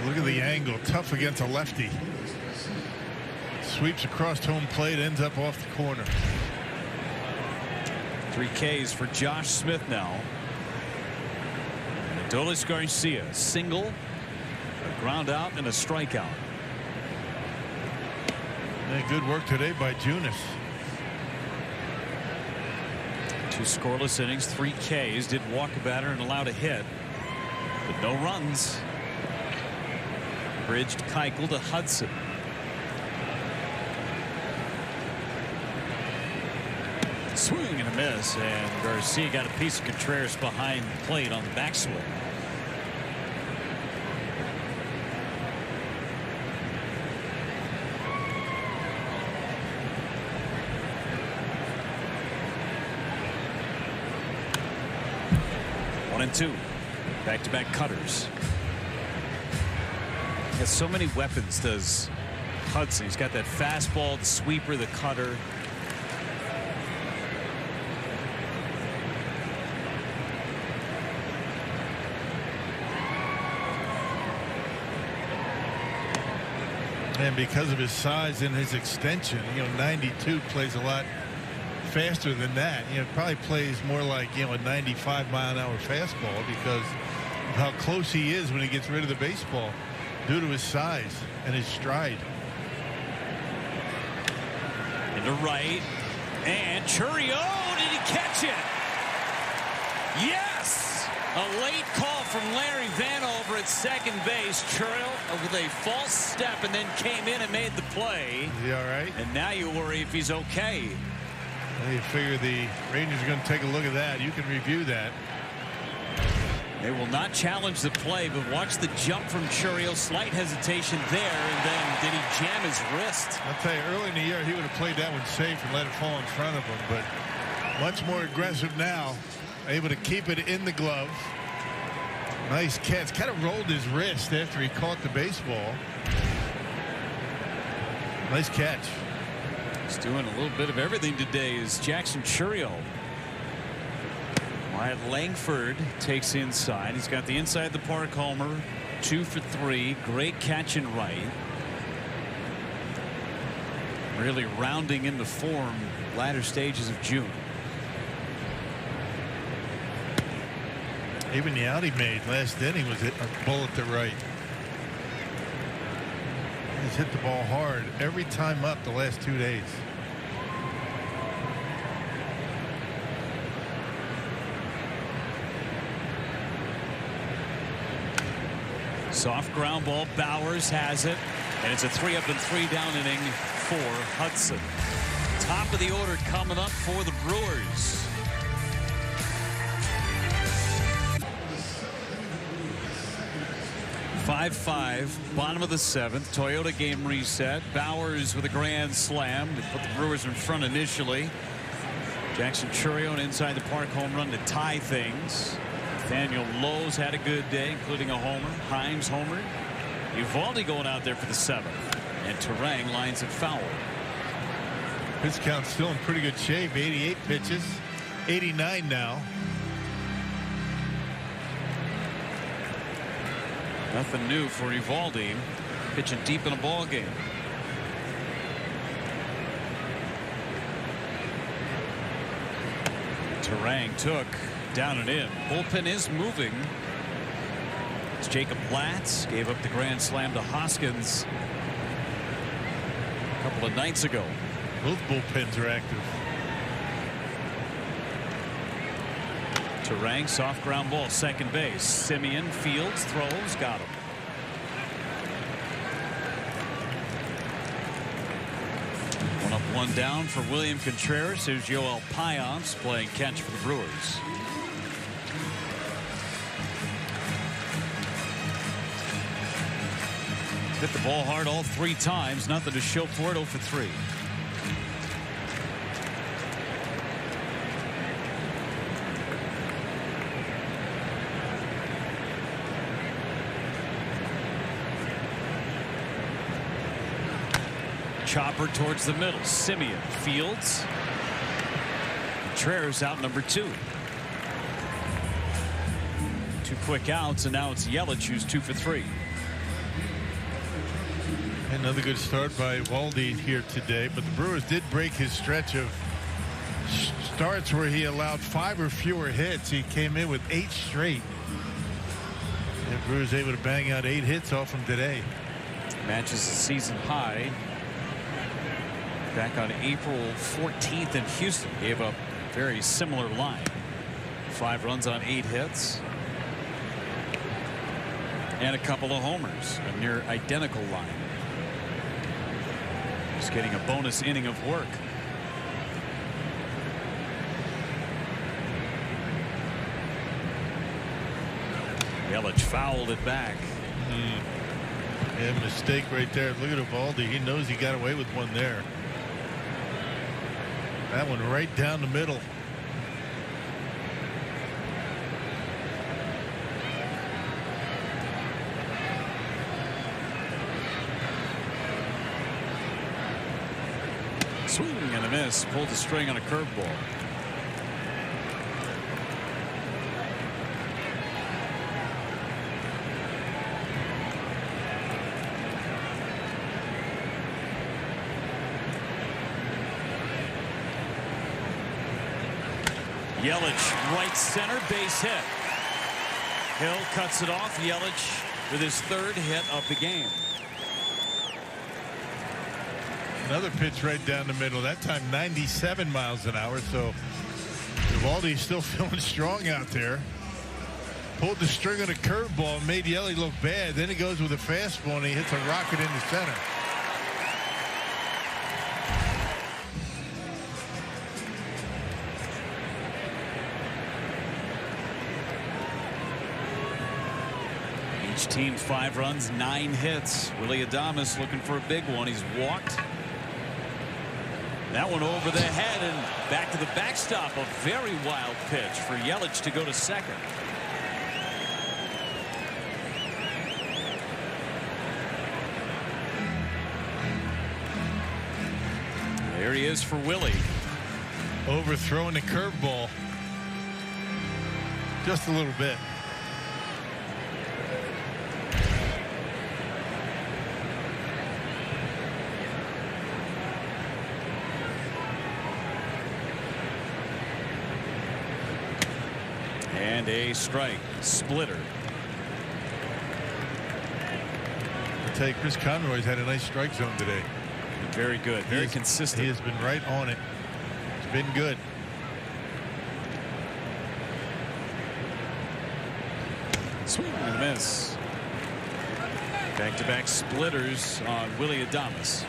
Look at the angle. Tough against a lefty. Sweeps across home plate, ends up off the corner. 3 Ks for Josh Smith now. And Adolis Garcia, single, a ground out, and a strikeout. And good work today by Junis. 2 scoreless innings, 3 Ks, did walk a batter and allowed a hit, but no runs. Bridged Keuchel to Hudson. Swing and a miss, and Garcia got a piece of Contreras behind the plate on the backswing. One and two. Back-to-back cutters. He has so many weapons, does Hudson. He's got that fastball, the sweeper, the cutter. And because of his size and his extension, 92 plays a lot faster than that. Probably plays more like, a 95-mile-an-hour fastball because of how close he is when he gets rid of the baseball due to his size and his stride. Into right, and Chourio, did he catch it? Yes! A late call from Larry Vanover at second base. Chourio with a false step and then came in and made the play. Is he all right? And now you worry if he's okay. Well, you figure the Rangers are going to take a look at that. You can review that. They will not challenge the play, but watch the jump from Chourio. Slight hesitation there, and then did he jam his wrist? I'll tell you, early in the year, he would have played that one safe and let it fall in front of him, but much more aggressive now. Able to keep it in the glove. Nice catch. Kind of rolled his wrist after he caught the baseball. Nice catch. He's doing a little bit of everything today is Jackson Chourio. Wyatt Langford takes inside. He's got the inside the park homer. 2 for 3. Great catch and right. Really rounding into form latter stages of June. Even the out he made last inning was a bullet to right. He's hit the ball hard every time up the last 2 days. Soft ground ball. Bowers has it, and it's a 3-up and 3-down inning for Hudson. Top of the order coming up for the Brewers. Five, bottom of the 7th. Toyota game reset. Bowers with a grand slam to put the Brewers in front initially. Jackson Chourio an inside the park home run to tie things. Nathaniel Lowe's had a good day, including a homer. Himes homered. Uvalde going out there for the 7th. And Terang lines it foul. Pitch count still in pretty good shape. 88 pitches. 89 now. Nothing new for Uvalde, pitching deep in a ball game. Terang took down and in. Bullpen is moving. It's Jacob Latz gave up the grand slam to Hoskins a couple of nights ago. Both bullpens are active. Terang, soft ground ball, second base. Simeon fields, throws, got him. One up, one down for William Contreras. Here's Yoel Payamps playing catch for the Brewers. Hit the ball hard all 3 times. Nothing to show for it. 0 for 3. Chopper towards the middle. Simeon fields. Contreras out number 2. 2 quick outs, and now it's Yelich who's 2 for 3. Another good start by Waldy here today, but the Brewers did break his stretch of starts where he allowed 5 or fewer hits. He came in with 8 straight. And Brewers able to bang out 8 hits off him today. Matches the season high. Back on April 14th in Houston, gave up a very similar line. 5 runs on 8 hits. And a couple of homers, a near identical line. Just getting a bonus inning of work. Yelich fouled it back. Yeah, mistake right there. Look at Eovaldi. He knows he got away with one there. That one right down the middle. Swing and a miss. Pulled the string on a curveball. Yelich, right center, base hit. Hill cuts it off. Yelich with his 3rd hit of the game. Another pitch right down the middle. That time 97 miles an hour. So Eovaldi's still feeling strong out there. Pulled the string on a curveball, made Yelich look bad. Then he goes with a fastball and he hits a rocket in the center. Each team 5 runs, 9 hits. Willy Adames looking for a big one. He's walked. That one over the head and back to the backstop. A very wild pitch for Yelich to go to second. There he is for Willie. Overthrowing the curveball just a little bit. And a strike. Splitter. I'll tell you, Chris Conroy's had a nice strike zone today. Very good. Very consistent. He has been right on it. It's been good. Swing and a miss. Back-to-back splitters on Willy Adames.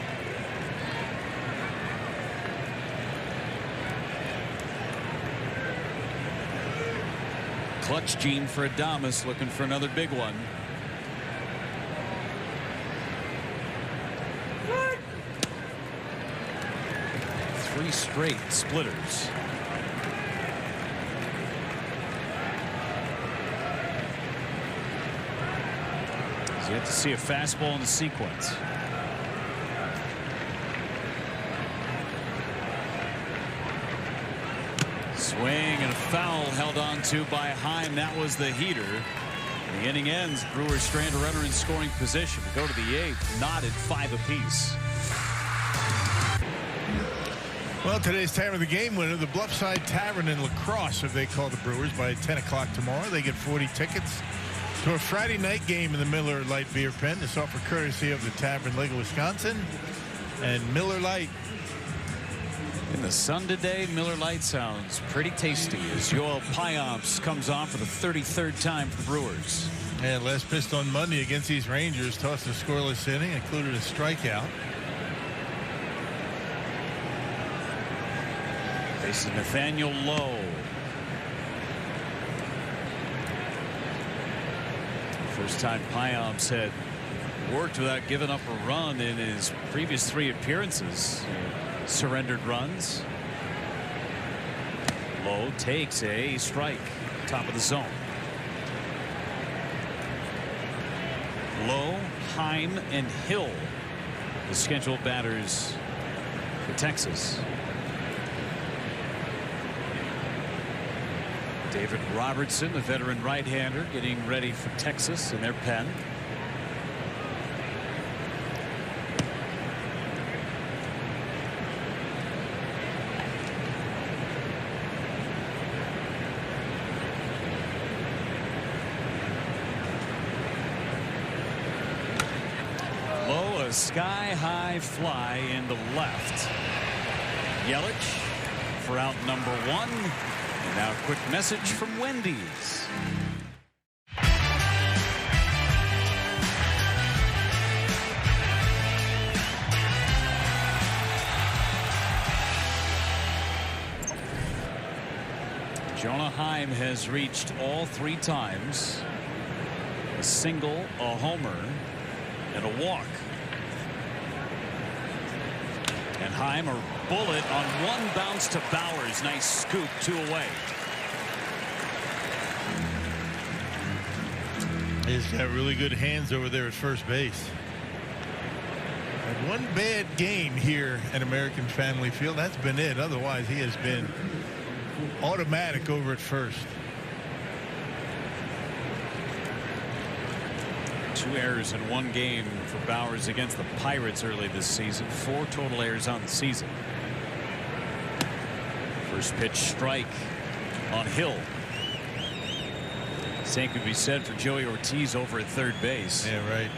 Clutch gene for Adames, looking for another big one. Three straight splitters. He's yet to see a fastball in the sequence. Swing and a foul held on to by Heim. That was the heater. The inning ends. Brewers strand a runner in scoring position. We go to the 8th, knotted 5 apiece. Well, today's time of the game winner, the Bluffside Tavern in La Crosse, if they call the Brewers by 10 o'clock tomorrow. They get 40 tickets to a Friday night game in the Miller Lite Beer Pen. This offer courtesy of the Tavern, Lake of Wisconsin, and Miller Lite. In the sun today, Miller Lite sounds pretty tasty as Yoel Payamps comes on for the 33rd time for the Brewers. And last pitched on Monday against these Rangers, tossed a scoreless inning, included a strikeout. Faces Nathaniel Lowe. First time Payamps had worked without giving up a run in his previous 3 appearances. Surrendered runs. Lowe takes a strike. Top of the zone. Lowe, Heim, and Hill, the scheduled batters for Texas. David Robertson, the veteran right-hander, getting ready for Texas in their pen. sky-high fly in the left. Yelich for out number 1. And now a quick message from Wendy's. Jonah Heim has reached all 3 times. A single, a homer, and a walk. And Heim, a bullet on 1 bounce to Bowers. Nice scoop, 2 away. He's got really good hands over there at first base. And 1 bad game here at American Family Field. That's been it. Otherwise, he has been automatic over at first. 2 errors in 1 game for Bowers against the Pirates early this season. 4 total errors on the season. First pitch strike on Hill. Same could be said for Joey Ortiz over at third base. Yeah, right.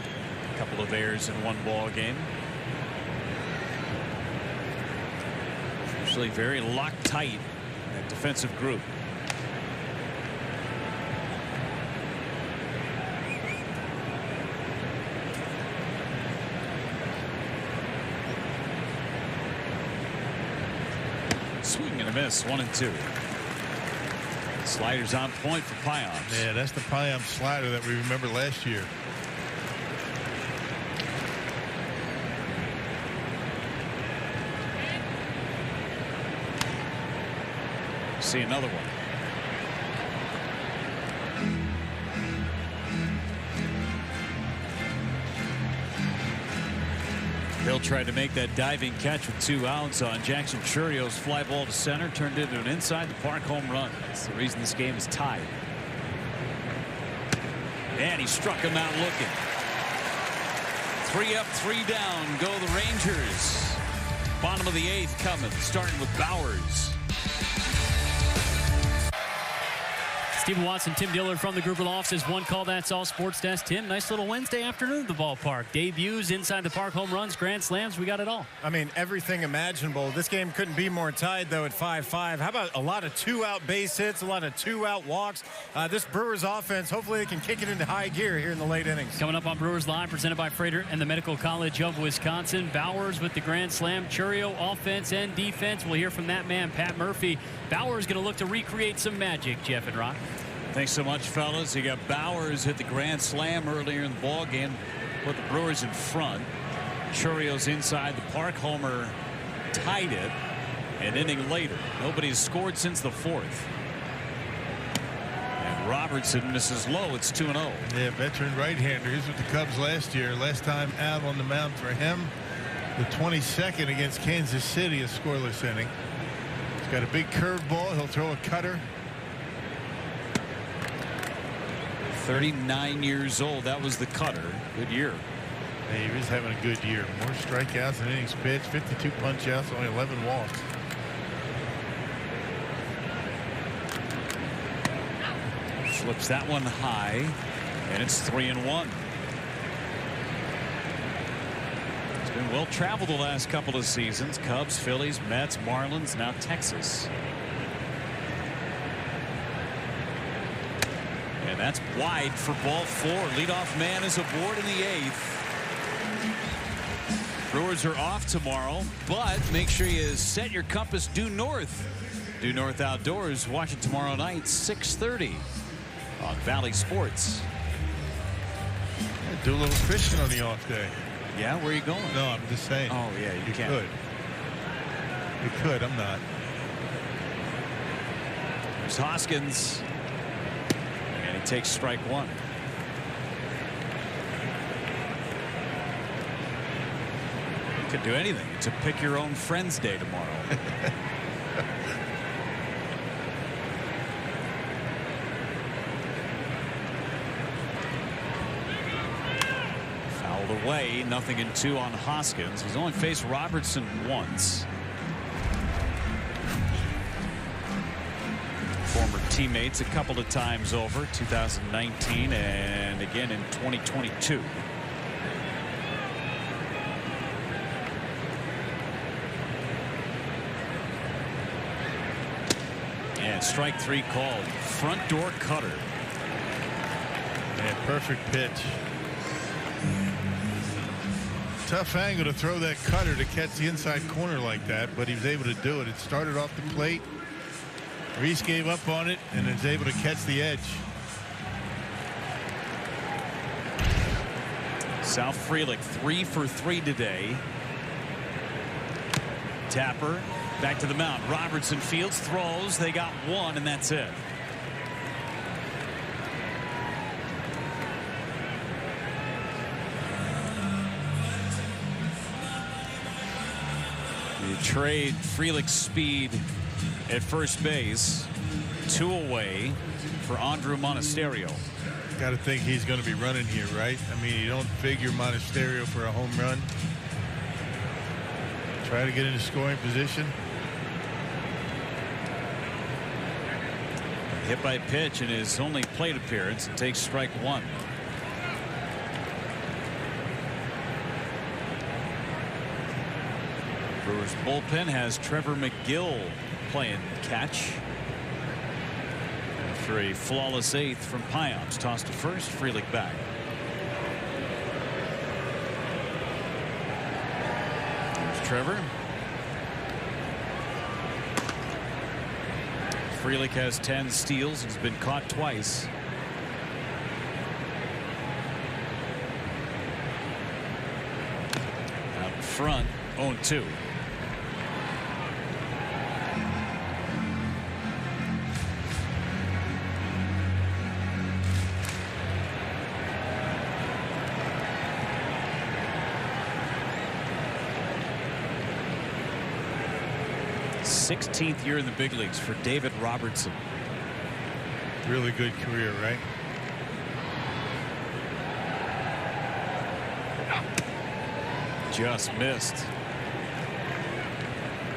A couple of errors in 1 ball game. Usually very locked tight. Defensive group. Swing and a miss. 1-2. Sliders on point for Payamps. Yeah, that's the Payamps slider that we remember last year. See another one. Hill tried to make that diving catch with 2 outs on Jackson Churrio's fly ball to center, turned into an inside the park home run. That's the reason this game is tied. And he struck him out looking. 3 up, 3 down go the Rangers. Bottom of the 8th coming, starting with Bowers. Stephen Watson, Tim Dillard from the Group of offices. 1 call, that's all. Sports Desk. Tim, nice little Wednesday afternoon at the ballpark. Debuts, inside the park, home runs, grand slams. We got it all. I mean, everything imaginable. This game couldn't be more tied, though, at 5-5. How about a lot of 2-out base hits, a lot of 2-out walks? This Brewers offense, hopefully they can kick it into high gear here in the late innings. Coming up on Brewers Live, presented by Freighter and the Medical College of Wisconsin. Bowers with the grand slam. Churrio, offense and defense. We'll hear from that man, Pat Murphy. Bowers going to look to recreate some magic, Jeff and Rock. Thanks so much, fellas. You got Bowers hit the grand slam earlier in the ball game, put the Brewers in front. Churrio's inside the park homer tied it. An inning later, nobody's scored since the 4th. And Robertson misses low. It's 2-0. Yeah, veteran right-hander. He was with the Cubs last year. Last time out on the mound for him, the 22nd against Kansas City, a scoreless inning. He's got a big curveball. He'll throw a cutter. 39 years old. That was the cutter. Good year. Hey, he was having a good year. More strikeouts than innings pitched. 52 punch-outs, only 11 walks. Flips that one high, and it's 3-1. It's been well traveled the last couple of seasons. Cubs, Phillies, Mets, Marlins, now Texas. And that's wide for ball 4. Leadoff man is aboard in the 8th. Brewers are off tomorrow, but make sure you set your compass due north. Due North Outdoors. Watch it tomorrow night, 6:30 on Valley Sports. Do a little fishing on the off day. Yeah, where are you going? No, I'm just saying. Oh, yeah, you can. Could. You could. I'm not. There's Hoskins. And he takes strike 1. Could do anything. It's a pick your own friends day tomorrow. Fouled away. 0-2 on Hoskins. He's only faced Robertson once. Former teammates a couple of times over, 2019 and again in 2022. And strike 3 called. Front door cutter. And perfect pitch. Tough angle to throw that cutter to catch the inside corner like that, but he was able to do it. It started off the plate. Reese gave up on it and is able to catch the edge. South Frelick 3 for 3 today. Tapper back to the mound. Robertson fields, throws. They got 1, and that's it. You trade Frelick's speed at first base, 2 away for Andrew Monasterio. Got to think he's going to be running here, right? I mean, you don't figure Monasterio for a home run. Try to get into scoring position. Hit by pitch in his only plate appearance and takes strike 1. Brewers bullpen has Trevor McGill playing catch. After a flawless 8th from Pyops, tossed to first, Frelick back. There's Trevor. Frelick has 10 steals. He's been caught twice. Out in front, 0-2. Sixteenth year in the big leagues for David Robertson. Really good career, right? Just missed.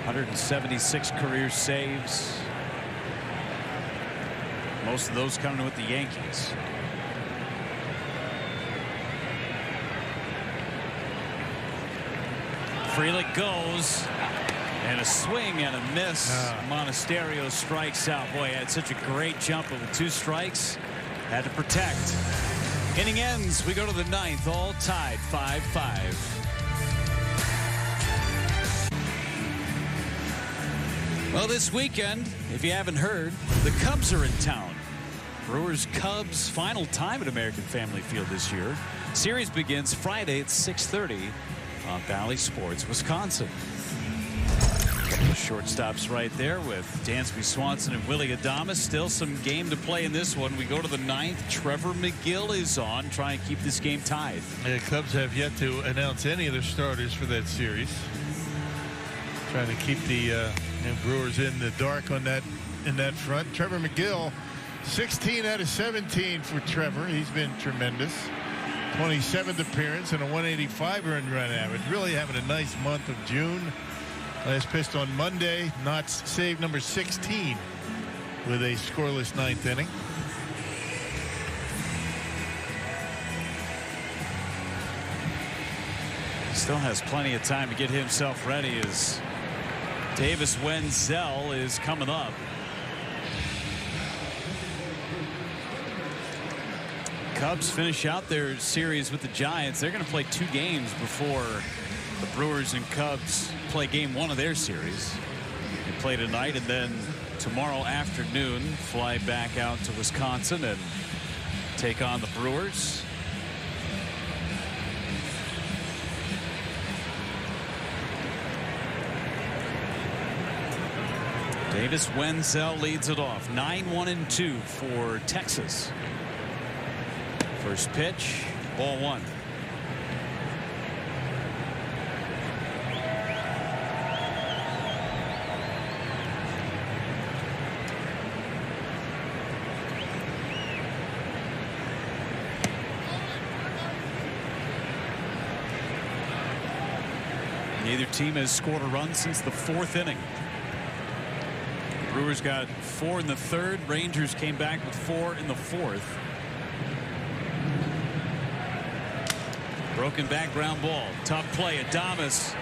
176 career saves. Most of those coming with the Yankees. Frelick goes. And a swing and a miss. Monasterio strikes out. Boy, had such a great jump, but with 2 strikes, had to protect. Inning ends. We go to the 9th, all tied 5-5. Well, this weekend, if you haven't heard, the Cubs are in town. Brewers Cubs final time at American Family Field this year. Series begins Friday at 6:30 on Valley Sports, Wisconsin. Shortstops right there with Dansby Swanson and Willie Adames. Still some game to play in this one. We go to the 9th. Trevor McGill is on, trying to keep this game tied. The Cubs have yet to announce any of their starters for that series. Trying to keep the Brewers in the dark on that in that front. Trevor McGill, 16 out of 17 for Trevor. He's been tremendous. 27th appearance and a 185 earned run average. Really having a nice month of June. Last pitched on Monday, not save number 16 with a scoreless 9th inning. Still has plenty of time to get himself ready as Davis Wenzel is coming up. Cubs finish out their series with the Giants. They're going to play 2 games before the Brewers and Cubs play game 1 of their series. They play tonight and then tomorrow afternoon fly back out to Wisconsin and take on the Brewers. Davis Wenzel leads it off. 9-1-2 for Texas. First pitch, ball 1. Neither team has scored a run since the 4th inning. Brewers got 4 in the 3rd. Rangers came back with 4 in the 4th. Broken back ground ball. Tough play. Adames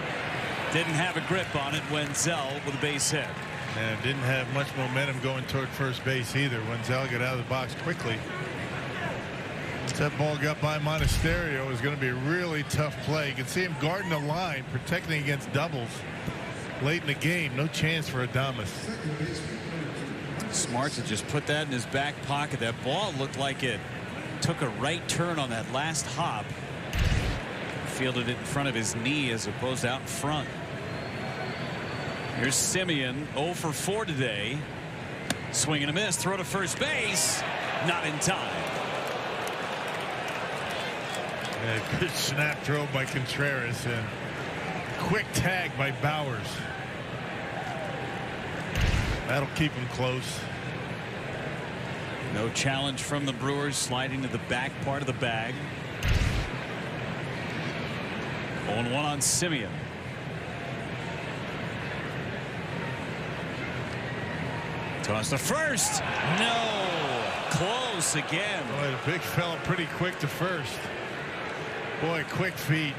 didn't have a grip on it. Wenzel with a base hit. And didn't have much momentum going toward first base either. Wenzel got out of the box quickly. Once that ball got by Monasterio, it was going to be a really tough play. You can see him guarding the line, protecting against doubles late in the game. No chance for Adames. Smart to just put that in his back pocket. That ball looked like it took a right turn on that last hop. Fielded it in front of his knee as opposed to out in front. Here's Simeon, 0 for 4 today. Swing and a miss, throw to first base, not in time. A good snap throw by Contreras and quick tag by Bowers. That'll keep him close. No challenge from the Brewers, sliding to the back part of the bag. 0-1 on Simeon. Toss to first. No. Close again. Boy, the big fella pretty quick to first. Boy, quick feet.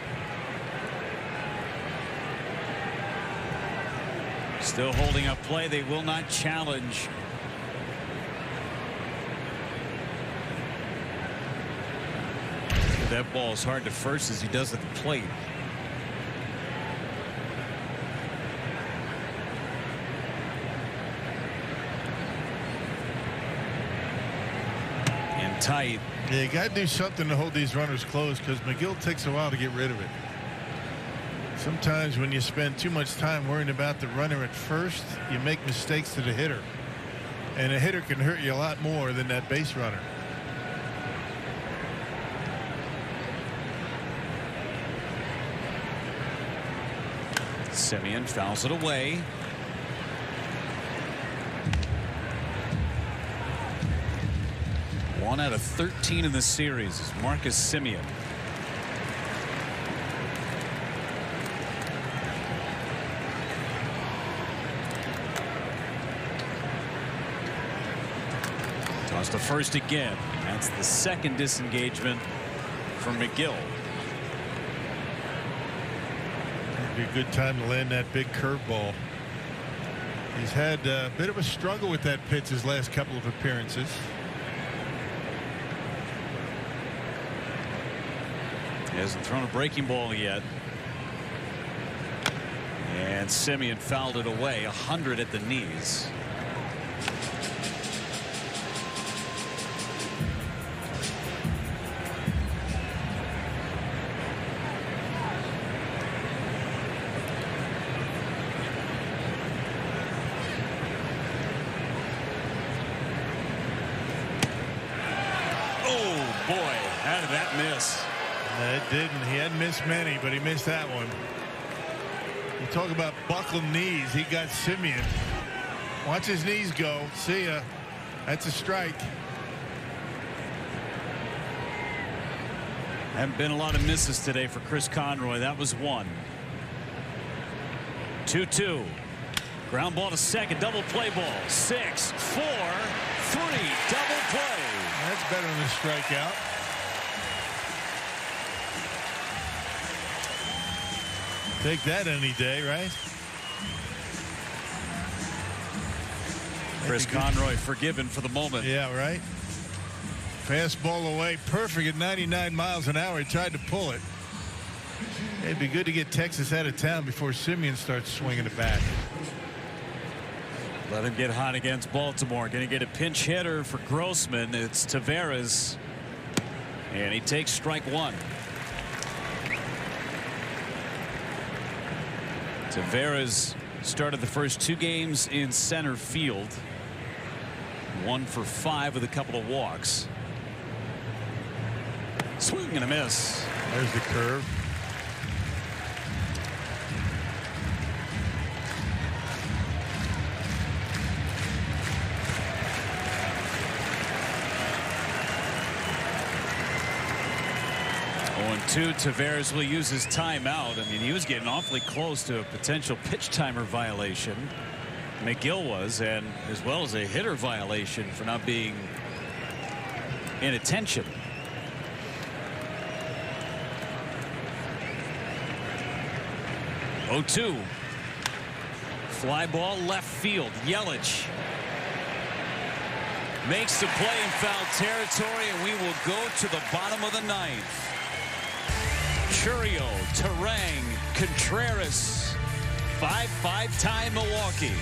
Still holding up play. They will not challenge. That ball is hard to first as he does at the plate. And tight. Yeah, you got to do something to hold these runners close because McGill takes a while to get rid of it. Sometimes when you spend too much time worrying about the runner at first, you make mistakes to the hitter. And a hitter can hurt you a lot more than that base runner. Simeon fouls it away. One out of 13 in the series is Marcus Simeon. Toss to first again. That's the second disengagement for McGill. It'd be a good time to land that big curveball. He's had a bit of a struggle with that pitch his last couple of appearances. He hasn't thrown a breaking ball yet. And Simeon fouled it away. 100 at the knees. Oh boy, how did that miss? It didn't. He hadn't missed many, but he missed that one. You talk about buckled knees. He got Simeon. Watch his knees go. See ya. That's a strike. Haven't been a lot of misses today for Chris Conroy. That was one. 2-2. Ground ball to second. Double play ball. 6, 4, 3. Double play. That's better than a strikeout. Take that any day, right? Chris Conroy forgiven for the moment. Yeah, right. Fastball away, perfect at 99 miles an hour. He tried to pull it. It'd be good to get Texas out of town before Simeon starts swinging it back. Let him get hot against Baltimore. Going to get a pinch hitter for Grossman. It's Taveras. And he takes strike one. Taveras started the first 2 games in center field. 1 for 5 with a couple of walks. Swing and a miss. There's the curve. Two, Taveras will use his timeout. I mean, he was getting awfully close to a potential pitch timer violation. McGill was, and as well as a hitter violation for not being in attention. Oh, 2. Fly ball left field. Yelich makes the play in foul territory, and we will go to the bottom of the ninth. Churio, Terang, Contreras, 5-5 tie Milwaukee.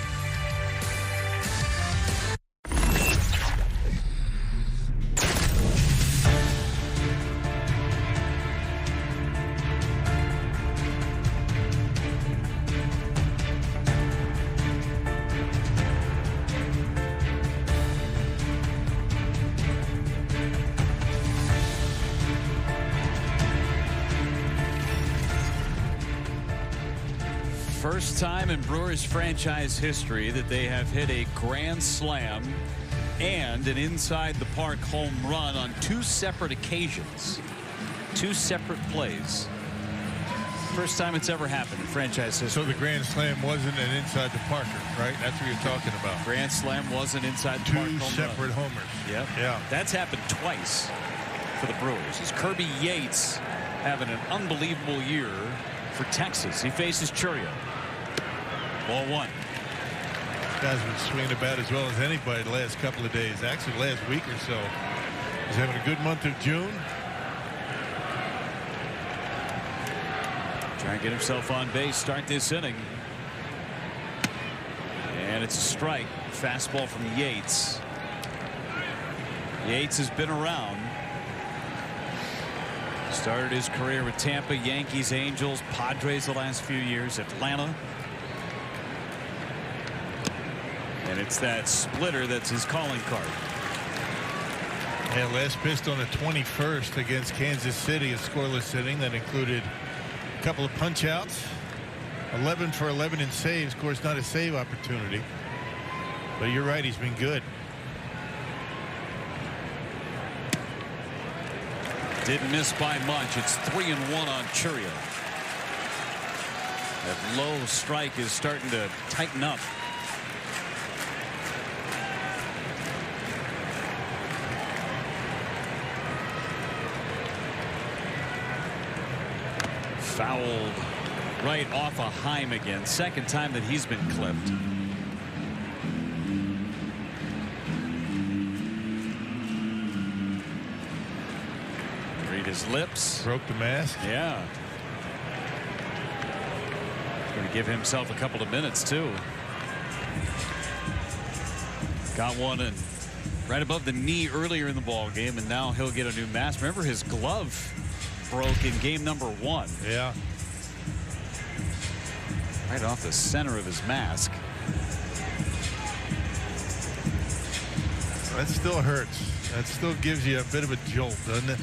First time in Brewers franchise history that they have hit a grand slam and an inside the park home run on 2 separate occasions. 2 separate plays. First time it's ever happened in franchise history. So the grand slam wasn't an inside the parker, right? That's what you're talking about. Grand slam wasn't inside the park home 2 separate run. homers. Yep. Yeah. That's happened twice for the Brewers. As Kirby Yates having an unbelievable year for Texas. He faces Churio. Ball 1. Guy's been swinging about as well as anybody the last couple of days. Actually, last week or so. He's having a good month of June. Trying to get himself on base, start this inning. And it's a strike. Fastball from Yates. Yates has been around. Started his career with Tampa, Yankees, Angels, Padres the last few years, Atlanta. And it's that splitter that's his calling card. Yeah, last pitched on the 21st against Kansas City, a scoreless inning that included a couple of punch outs. 11 for 11 in saves. Of course, not a save opportunity. But you're right, he's been good. Didn't miss by much. It's 3-1 on Churio. That low strike is starting to tighten up. Fouled right off a Heim again. Second time that he's been clipped. Read his lips. Broke the mask. Yeah. Going to give himself a couple of minutes too. Got one in right above the knee earlier in the ball game, and now he'll get a new mask. Remember, his glove broke in game number 1. Yeah. Right off the center of his mask. That still hurts. That still gives you a bit of a jolt, doesn't it?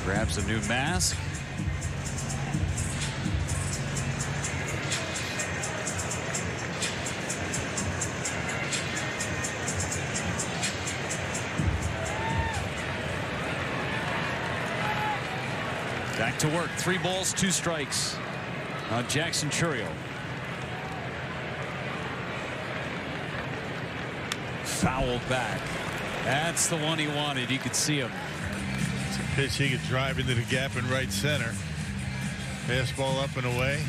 Grabs a new mask. Back to work. 3 balls, 2 strikes on Jackson Churio. Fouled back. That's the one he wanted. You could see him. It's a pitch he could drive into the gap in right center. Fastball up and away.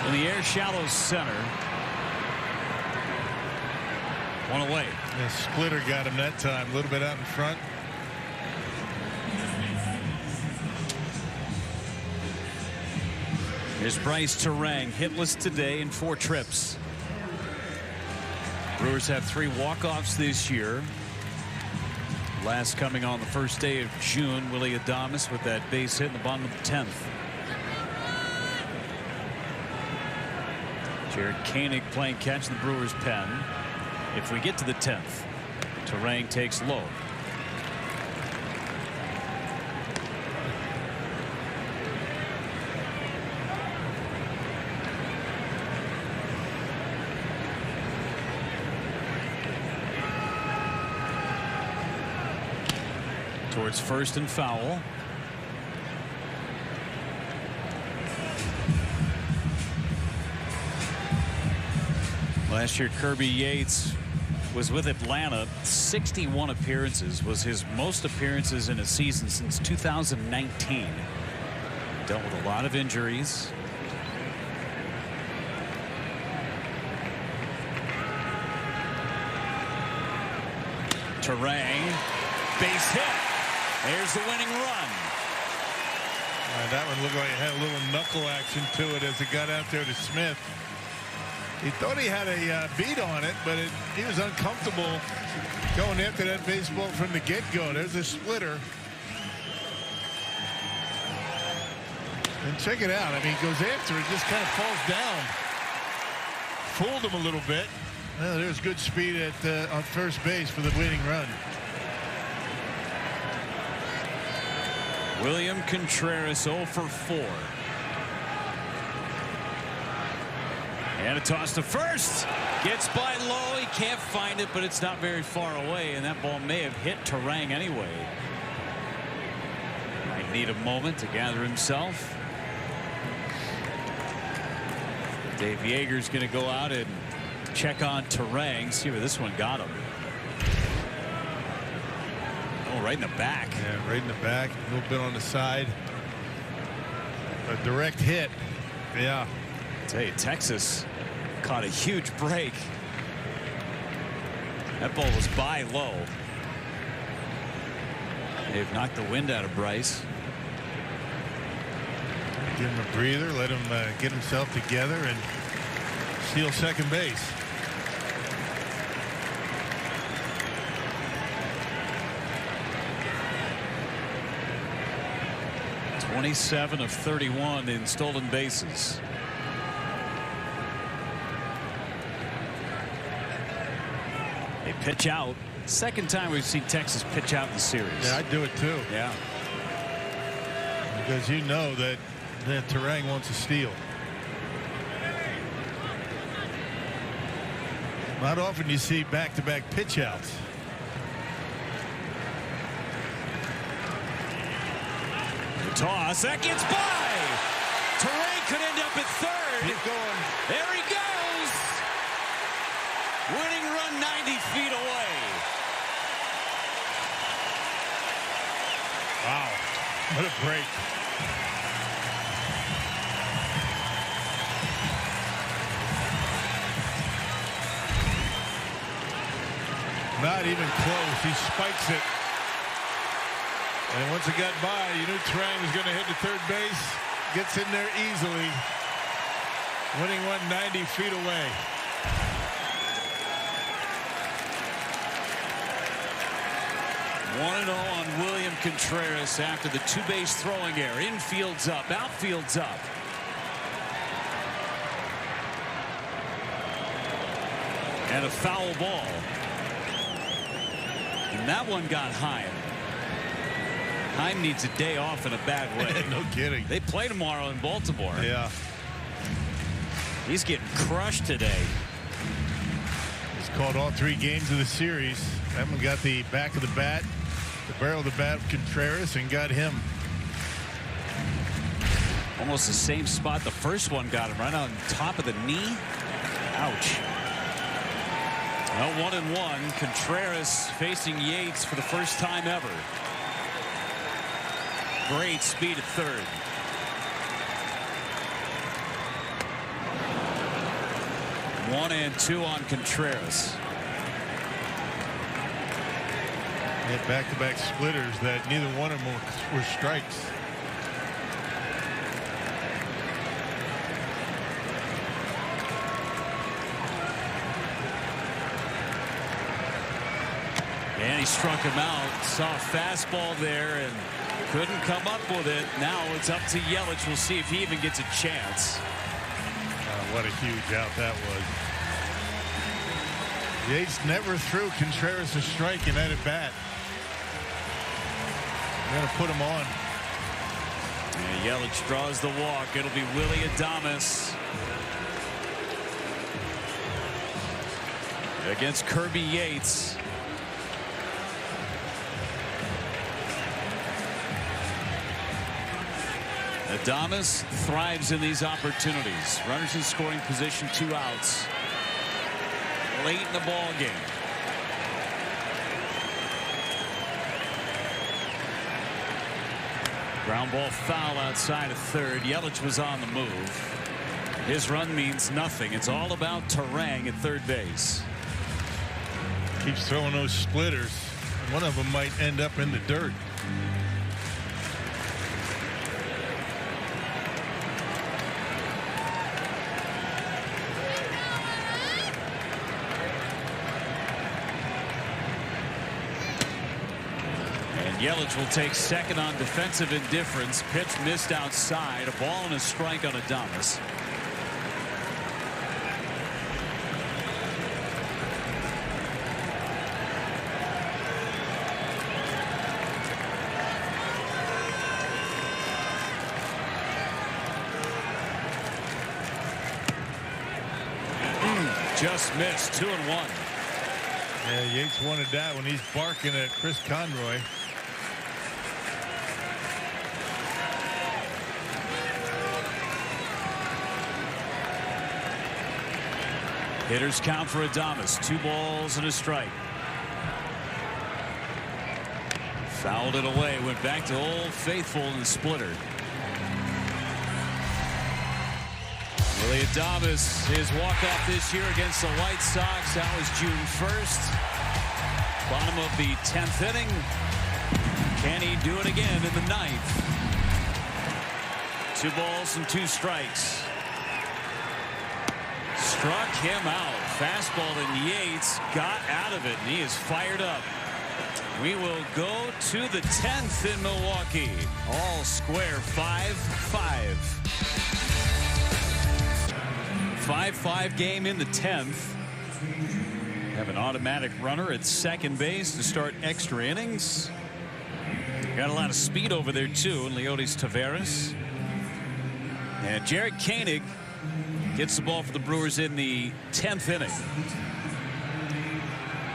In the air, shallow center. One away. The splitter got him that time. A little bit out in front. Here's Bryce Terang, hitless today in 4 trips. Brewers have 3 walk-offs this year. Last coming on the first day of June. Willie Adames with that base hit in the bottom of the 10th. Jared Koenig playing catch in the Brewers pen. If we get to the 10th, Terang takes low. Towards first and foul. Last year, Kirby Yates was with Atlanta. 61 appearances, was his most appearances in a season since 2019. Dealt with a lot of injuries. Terang, base hit. There's the winning run. That one looked like it had a little knuckle action to it as it got out there to Smith. He thought he had a beat on it, but he was uncomfortable going after that baseball from the get-go. There's a splitter. And check it out. I mean, he goes after it, just kind of falls down. Fooled him a little bit. Well, there's good speed at on first base for the winning run. William Contreras 0 for 4. And a toss to first. Gets by low. He can't find it, but it's not very far away. And that ball may have hit Terang anyway. Might need a moment to gather himself. Dave Yeager's going to go out and check on Terang. See where this one got him. Oh, right in the back. Yeah, right in the back. A little bit on the side. A direct hit. Yeah. I tell you, Texas caught a huge break. That ball was by low. They've knocked the wind out of Bryce. Give him a breather. Let him get himself together and steal second base. (27 of 31 in stolen bases). They pitch out. Second time we've seen Texas pitch out in the series. Yeah, I'd do it too. Yeah. Because you know that Terang wants to steal. Not often you see back-to-back pitch outs. The toss, that gets by. Terang could end up at third. Keep going. There he goes. Winning run 90 feet away. Wow, what a break. Not even close. He spikes it. And once it got by, you knew Terang was going to hit the third base. Gets in there easily. Winning one 90 feet away. One 1-0 on William Contreras after the two-base throwing error. Infield's up, outfield's up. And a foul ball. And that one got Heim. Heim needs a day off in a bad way. No kidding. They play tomorrow in Baltimore. Yeah. He's getting crushed today. He's called all 3 games of the series. That one got the back of the bat, the barrel of the bat of Contreras, and got him. Almost the same spot the first one got him, right on top of the knee. Ouch. Well, 1-1. Contreras facing Yates for the first time ever. Great speed at third. One and 2 on Contreras. They had back-to-back splitters that neither one of them were strikes. And he struck him out. Saw a fastball there and couldn't come up with it. Now it's up to Yelich. We'll see if he even gets a chance. What a huge out that was. Yates never threw Contreras a strike in that at bat. They're gonna put him on. And Yelich draws the walk. It'll be Willie Adames against Kirby Yates. Adames thrives in these opportunities. Runners in scoring position, 2 outs. late in the ball game. Ground ball foul outside of third. Yelich was on the move. His run means nothing. It's all about Terang at third base. Keeps throwing those splitters. One of them might end up in the dirt. Yelich will take second on defensive indifference. Pitch missed outside. A ball and a strike on Adames. Just missed. 2-1. Yeah, Yates wanted that when he's barking at Chris Conroy. Hitters count for Adames. 2 balls and a strike. Fouled it away. Went back to Old Faithful and splittered. Willie Adames, his walk-off this year against the White Sox. That was June 1st. Bottom of the 10th inning. Can he do it again in the 9th? 2 balls and 2 strikes. Struck him out. Fastball and Yates got out of it, and he is fired up. We will go to the 10th in Milwaukee. All square 5-5. 5-5 game in the 10th. Have an automatic runner at second base to start extra innings. Got a lot of speed over there too. Leotis Taveras. And Jared Koenig gets the ball for the Brewers in the 10th inning.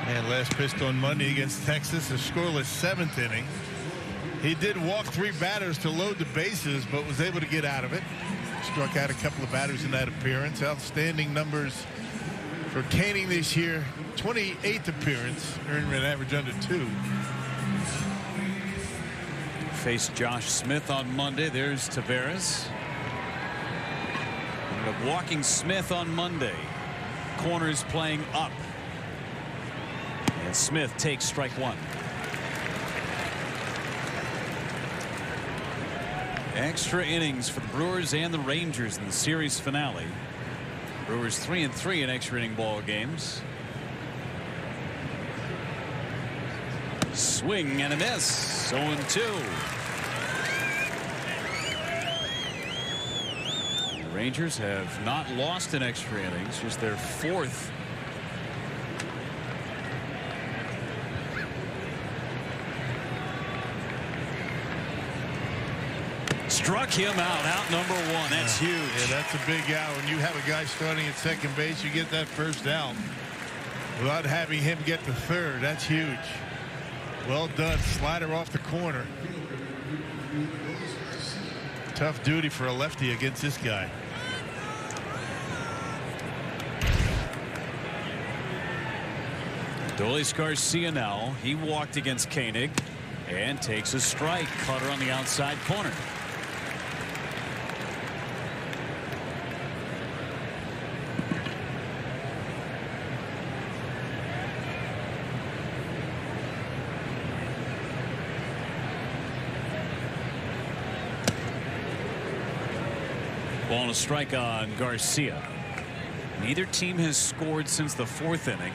And last pitched on Monday against Texas, a scoreless 7th inning. He did walk 3 batters to load the bases, but was able to get out of it. Struck out a couple of batters in that appearance. Outstanding numbers for Koenig this year. 28th appearance, earning an average under 2. Faced Josh Smith on Monday. There's Taveras. Walking Smith on Monday. Corners playing up. And Smith takes strike 1. Extra innings for the Brewers and the Rangers in the series finale. Brewers 3-3 in extra inning ball games. Swing and a miss. 0-2. Rangers have not lost in extra innings, just their 4th. Struck him out number 1. That's huge. Yeah, that's a big out. When you have a guy starting at second base, you get that first out without having him get to third. That's huge. Well done. Slider off the corner. Tough duty for a lefty against this guy. Dolis Garcia now. He walked against Koenig and takes a strike. Cutter on the outside corner. Ball and a strike on Garcia. Neither team has scored since the 4th inning.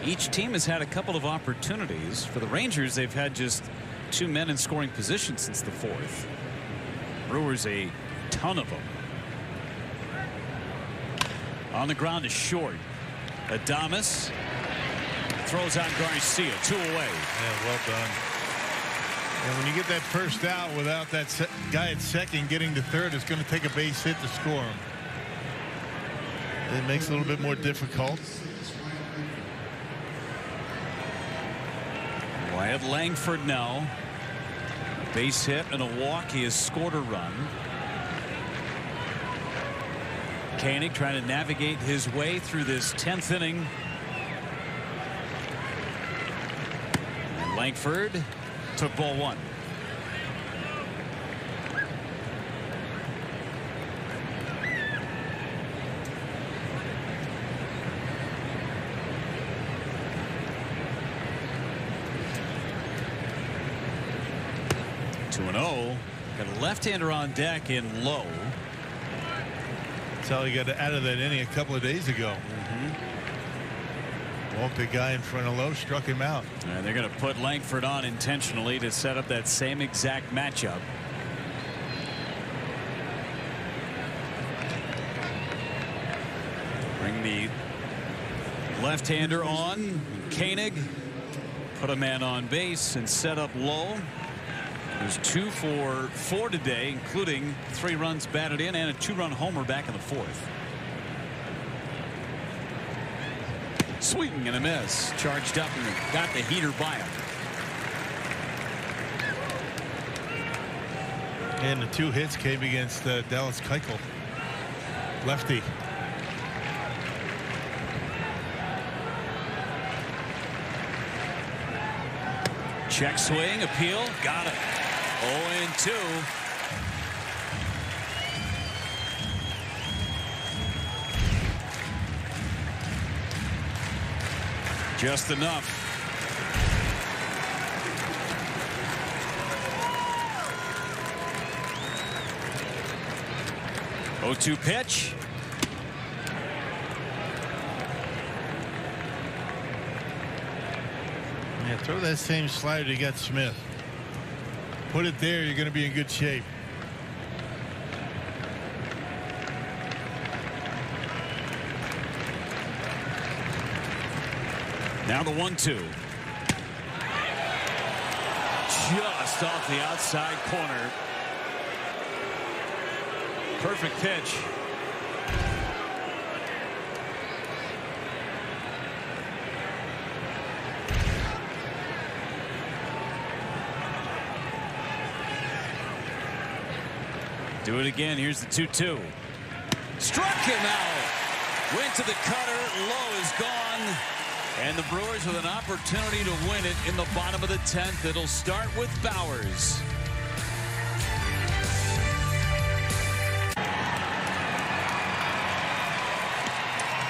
Each team has had a couple of opportunities. For the Rangers, they've had just 2 men in scoring position since the 4th. Brewers a ton of them. On the ground is short. Adames throws out Garcia. 2 away. Yeah, well done. And when you get that first out without that guy at second getting to third, it's going to take a base hit to score him. It makes it a little bit more difficult. Wyatt Langford now. A base hit and a walk. He has scored a run. Koenig trying to navigate his way through this 10th inning. And Langford took ball one. Two and 0. Got a left-hander on deck in Lowe. That's how he got out of that inning a couple of days ago. Walked the guy in front of Lowe, struck him out. And they're going to put Langford on intentionally to set up that same exact matchup. Bring the left-hander on. Koenig put a man on base and set up Lowe. There's 2 for 4 today, including 3 runs batted in and a 2-run homer back in the 4th. Swing and a miss. Charged up and got the heater by him. And the 2 hits came against Dallas Keuchel. Lefty. Check swing, appeal, got it. 0-2. Just enough. Oh, 2 pitch. Yeah, throw that same slider you got Smith. Put it there, you're going to be in good shape. Now the 1-2. Just off the outside corner. Perfect pitch. Do it again. Here's the 2-2. Struck him out. Went to the cutter. Low is gone. And the Brewers with an opportunity to win it in the bottom of the 10th. It'll start with Bowers.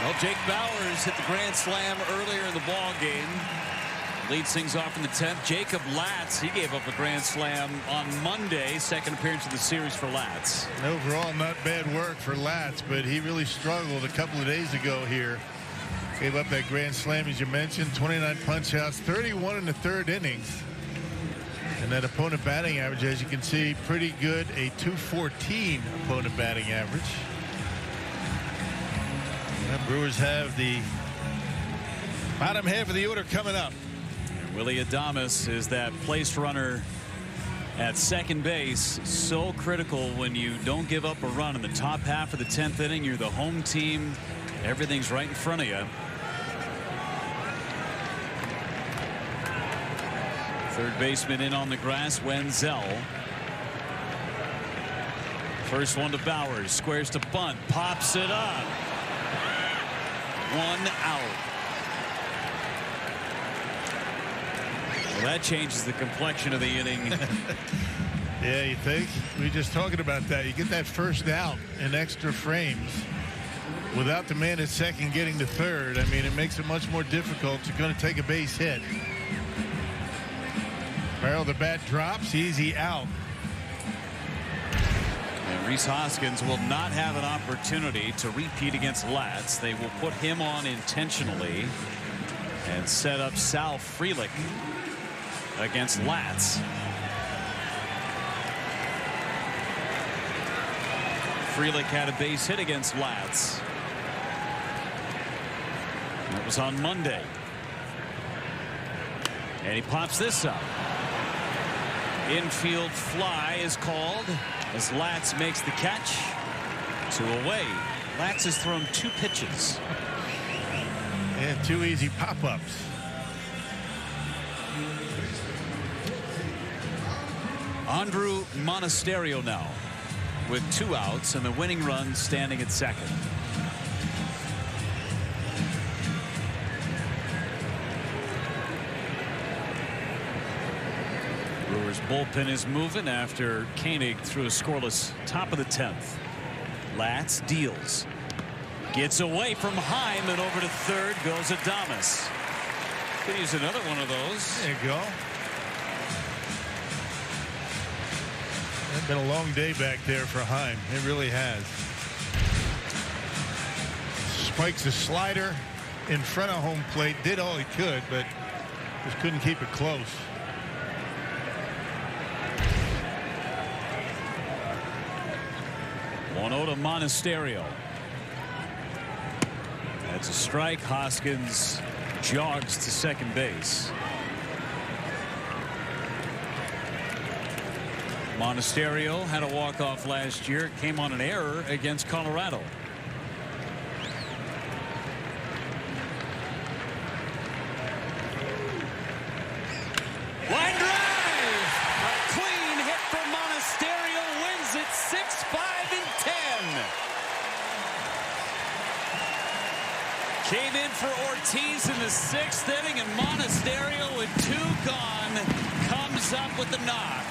Well, Jake Bowers hit the grand slam earlier in the ball game. Leads things off in the 10th. Jacob Latz, he gave up a grand slam on Monday. Second appearance of the series for Latz. Overall, not bad work for Latz, but he really struggled a couple of days ago here. Gave up that grand slam, as you mentioned. 29 punch outs, 31 in the 3rd innings. And that opponent batting average, as you can see, pretty good. A .214 opponent batting average. The Brewers have the bottom half of the order coming up. Willie Adames is that place runner at second base. So critical when you don't give up a run in the top half of the 10th inning. You're the home team. Everything's right in front of you. Third baseman in on the grass, Wenzel. First one to Bowers. Squares to bunt. Pops it up. 1 out. Well, that changes the complexion of the inning. Yeah, you think? We were just talking about that. You get that first out in extra frames without the man at second getting to third. I mean, it makes it much more difficult. You're going to take a base hit. Barrel the bat drops, easy out. And Rhys Hoskins will not have an opportunity to repeat against Latz. They will put him on intentionally and set up Sal Frelick against Latz. Frelick had a base hit against Latz. That was on Monday. And he pops this up. Infield fly is called as Latz makes the catch. 2 away. Latz has thrown 2 pitches. And 2 easy pop-ups. Andrew Monasterio now with 2 outs and the winning run standing at second. Brewers bullpen is moving after Koenig threw a scoreless top of the 10th. Latz deals. Gets away from Heim and over to third goes Adames. Could use another one of those. There you go. It's been a long day back there for Heim. It really has. Spikes a slider in front of home plate. Did all he could, but just couldn't keep it close. To Monasterio. That's a strike. Hoskins jogs to second base. Monasterio had a walk-off last year. Came on an error against Colorado. Line drive! A clean hit for Monasterio, wins it 6-5-10. Came in for Ortiz in the 6th inning, and Monasterio, with 2 gone, comes up with the knock.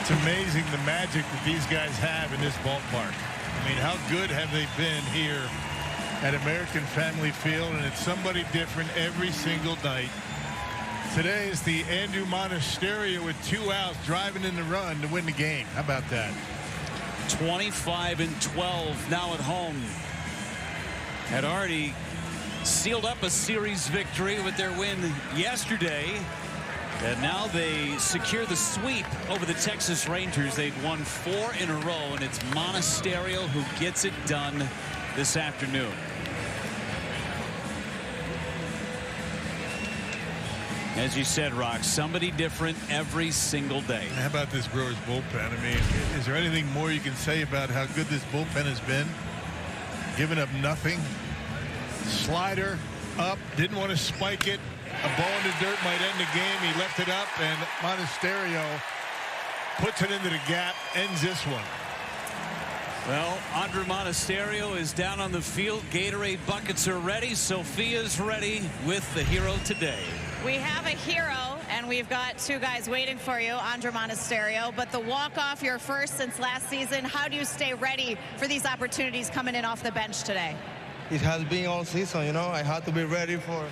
It's amazing the magic that these guys have in this ballpark. I mean, how good have they been here at American Family Field, and it's somebody different every single night. Today is the Andrew Monasterio with 2 outs driving in the run to win the game. How about that? 25-12 now at home. Had already sealed up a series victory with their win yesterday. And now they secure the sweep over the Texas Rangers. They've won 4 in a row, and it's Monasterio who gets it done this afternoon. As you said, Rock, somebody different every single day. How about this Brewers bullpen? I mean, is there anything more you can say about how good this bullpen has been? Giving up nothing. Slider up, didn't want to spike it. A ball in the dirt might end the game. He left it up, and Monasterio puts it into the gap, ends this one. Well, Andrew Monasterio is down on the field. Gatorade buckets are ready. Sophia's ready with the hero today. We have a hero, and we've got 2 guys waiting for you, Andrew Monasterio. But the walk-off, your first since last season. How do you stay ready for these opportunities coming in off the bench today? It has been all season, you know. I had to be ready for.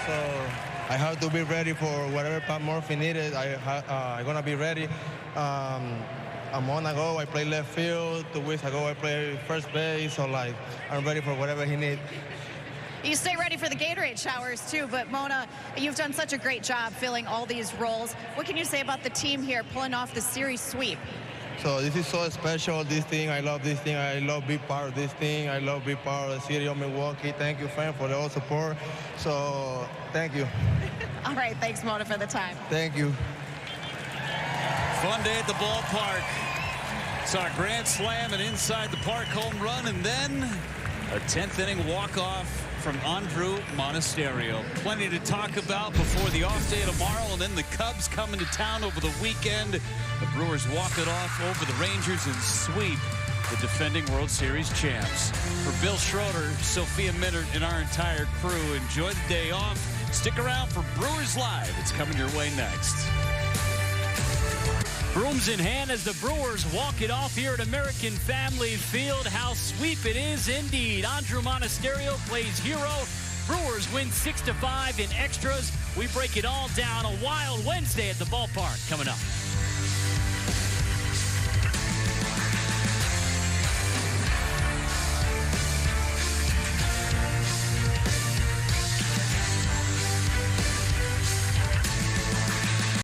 So I have to be ready for whatever Pat Murphy needed. I'm gonna be ready. A month ago, I played left field. 2 weeks ago, I played first base. So, like, I'm ready for whatever he needs. You stay ready for the Gatorade showers, too. But, Mona, you've done such a great job filling all these roles. What can you say about the team here pulling off the series sweep? So this is so special, this thing. I love this thing. I love being part of this thing. I love being part of the city of Milwaukee. Thank you, fans, for the all support. So, thank you. All right, thanks, Mona, for the time. Thank you. Fun day at the ballpark. Saw a grand slam and inside the park home run, and then a 10th inning walk-off from Andrew Monasterio. Plenty to talk about before the off day tomorrow, and then the Cubs coming to town over the weekend. The Brewers walk it off over the Rangers and sweep the defending World Series champs. For Bill Schroeder, Sophia Minard, and our entire crew, enjoy the day off. Stick around for Brewers Live. It's coming your way next. Brooms in hand as the Brewers walk it off here at American Family Field. How sweep it is indeed. Andrew Monasterio plays hero. Brewers win 6-5 in extras. We break it all down. A wild Wednesday at the ballpark coming up.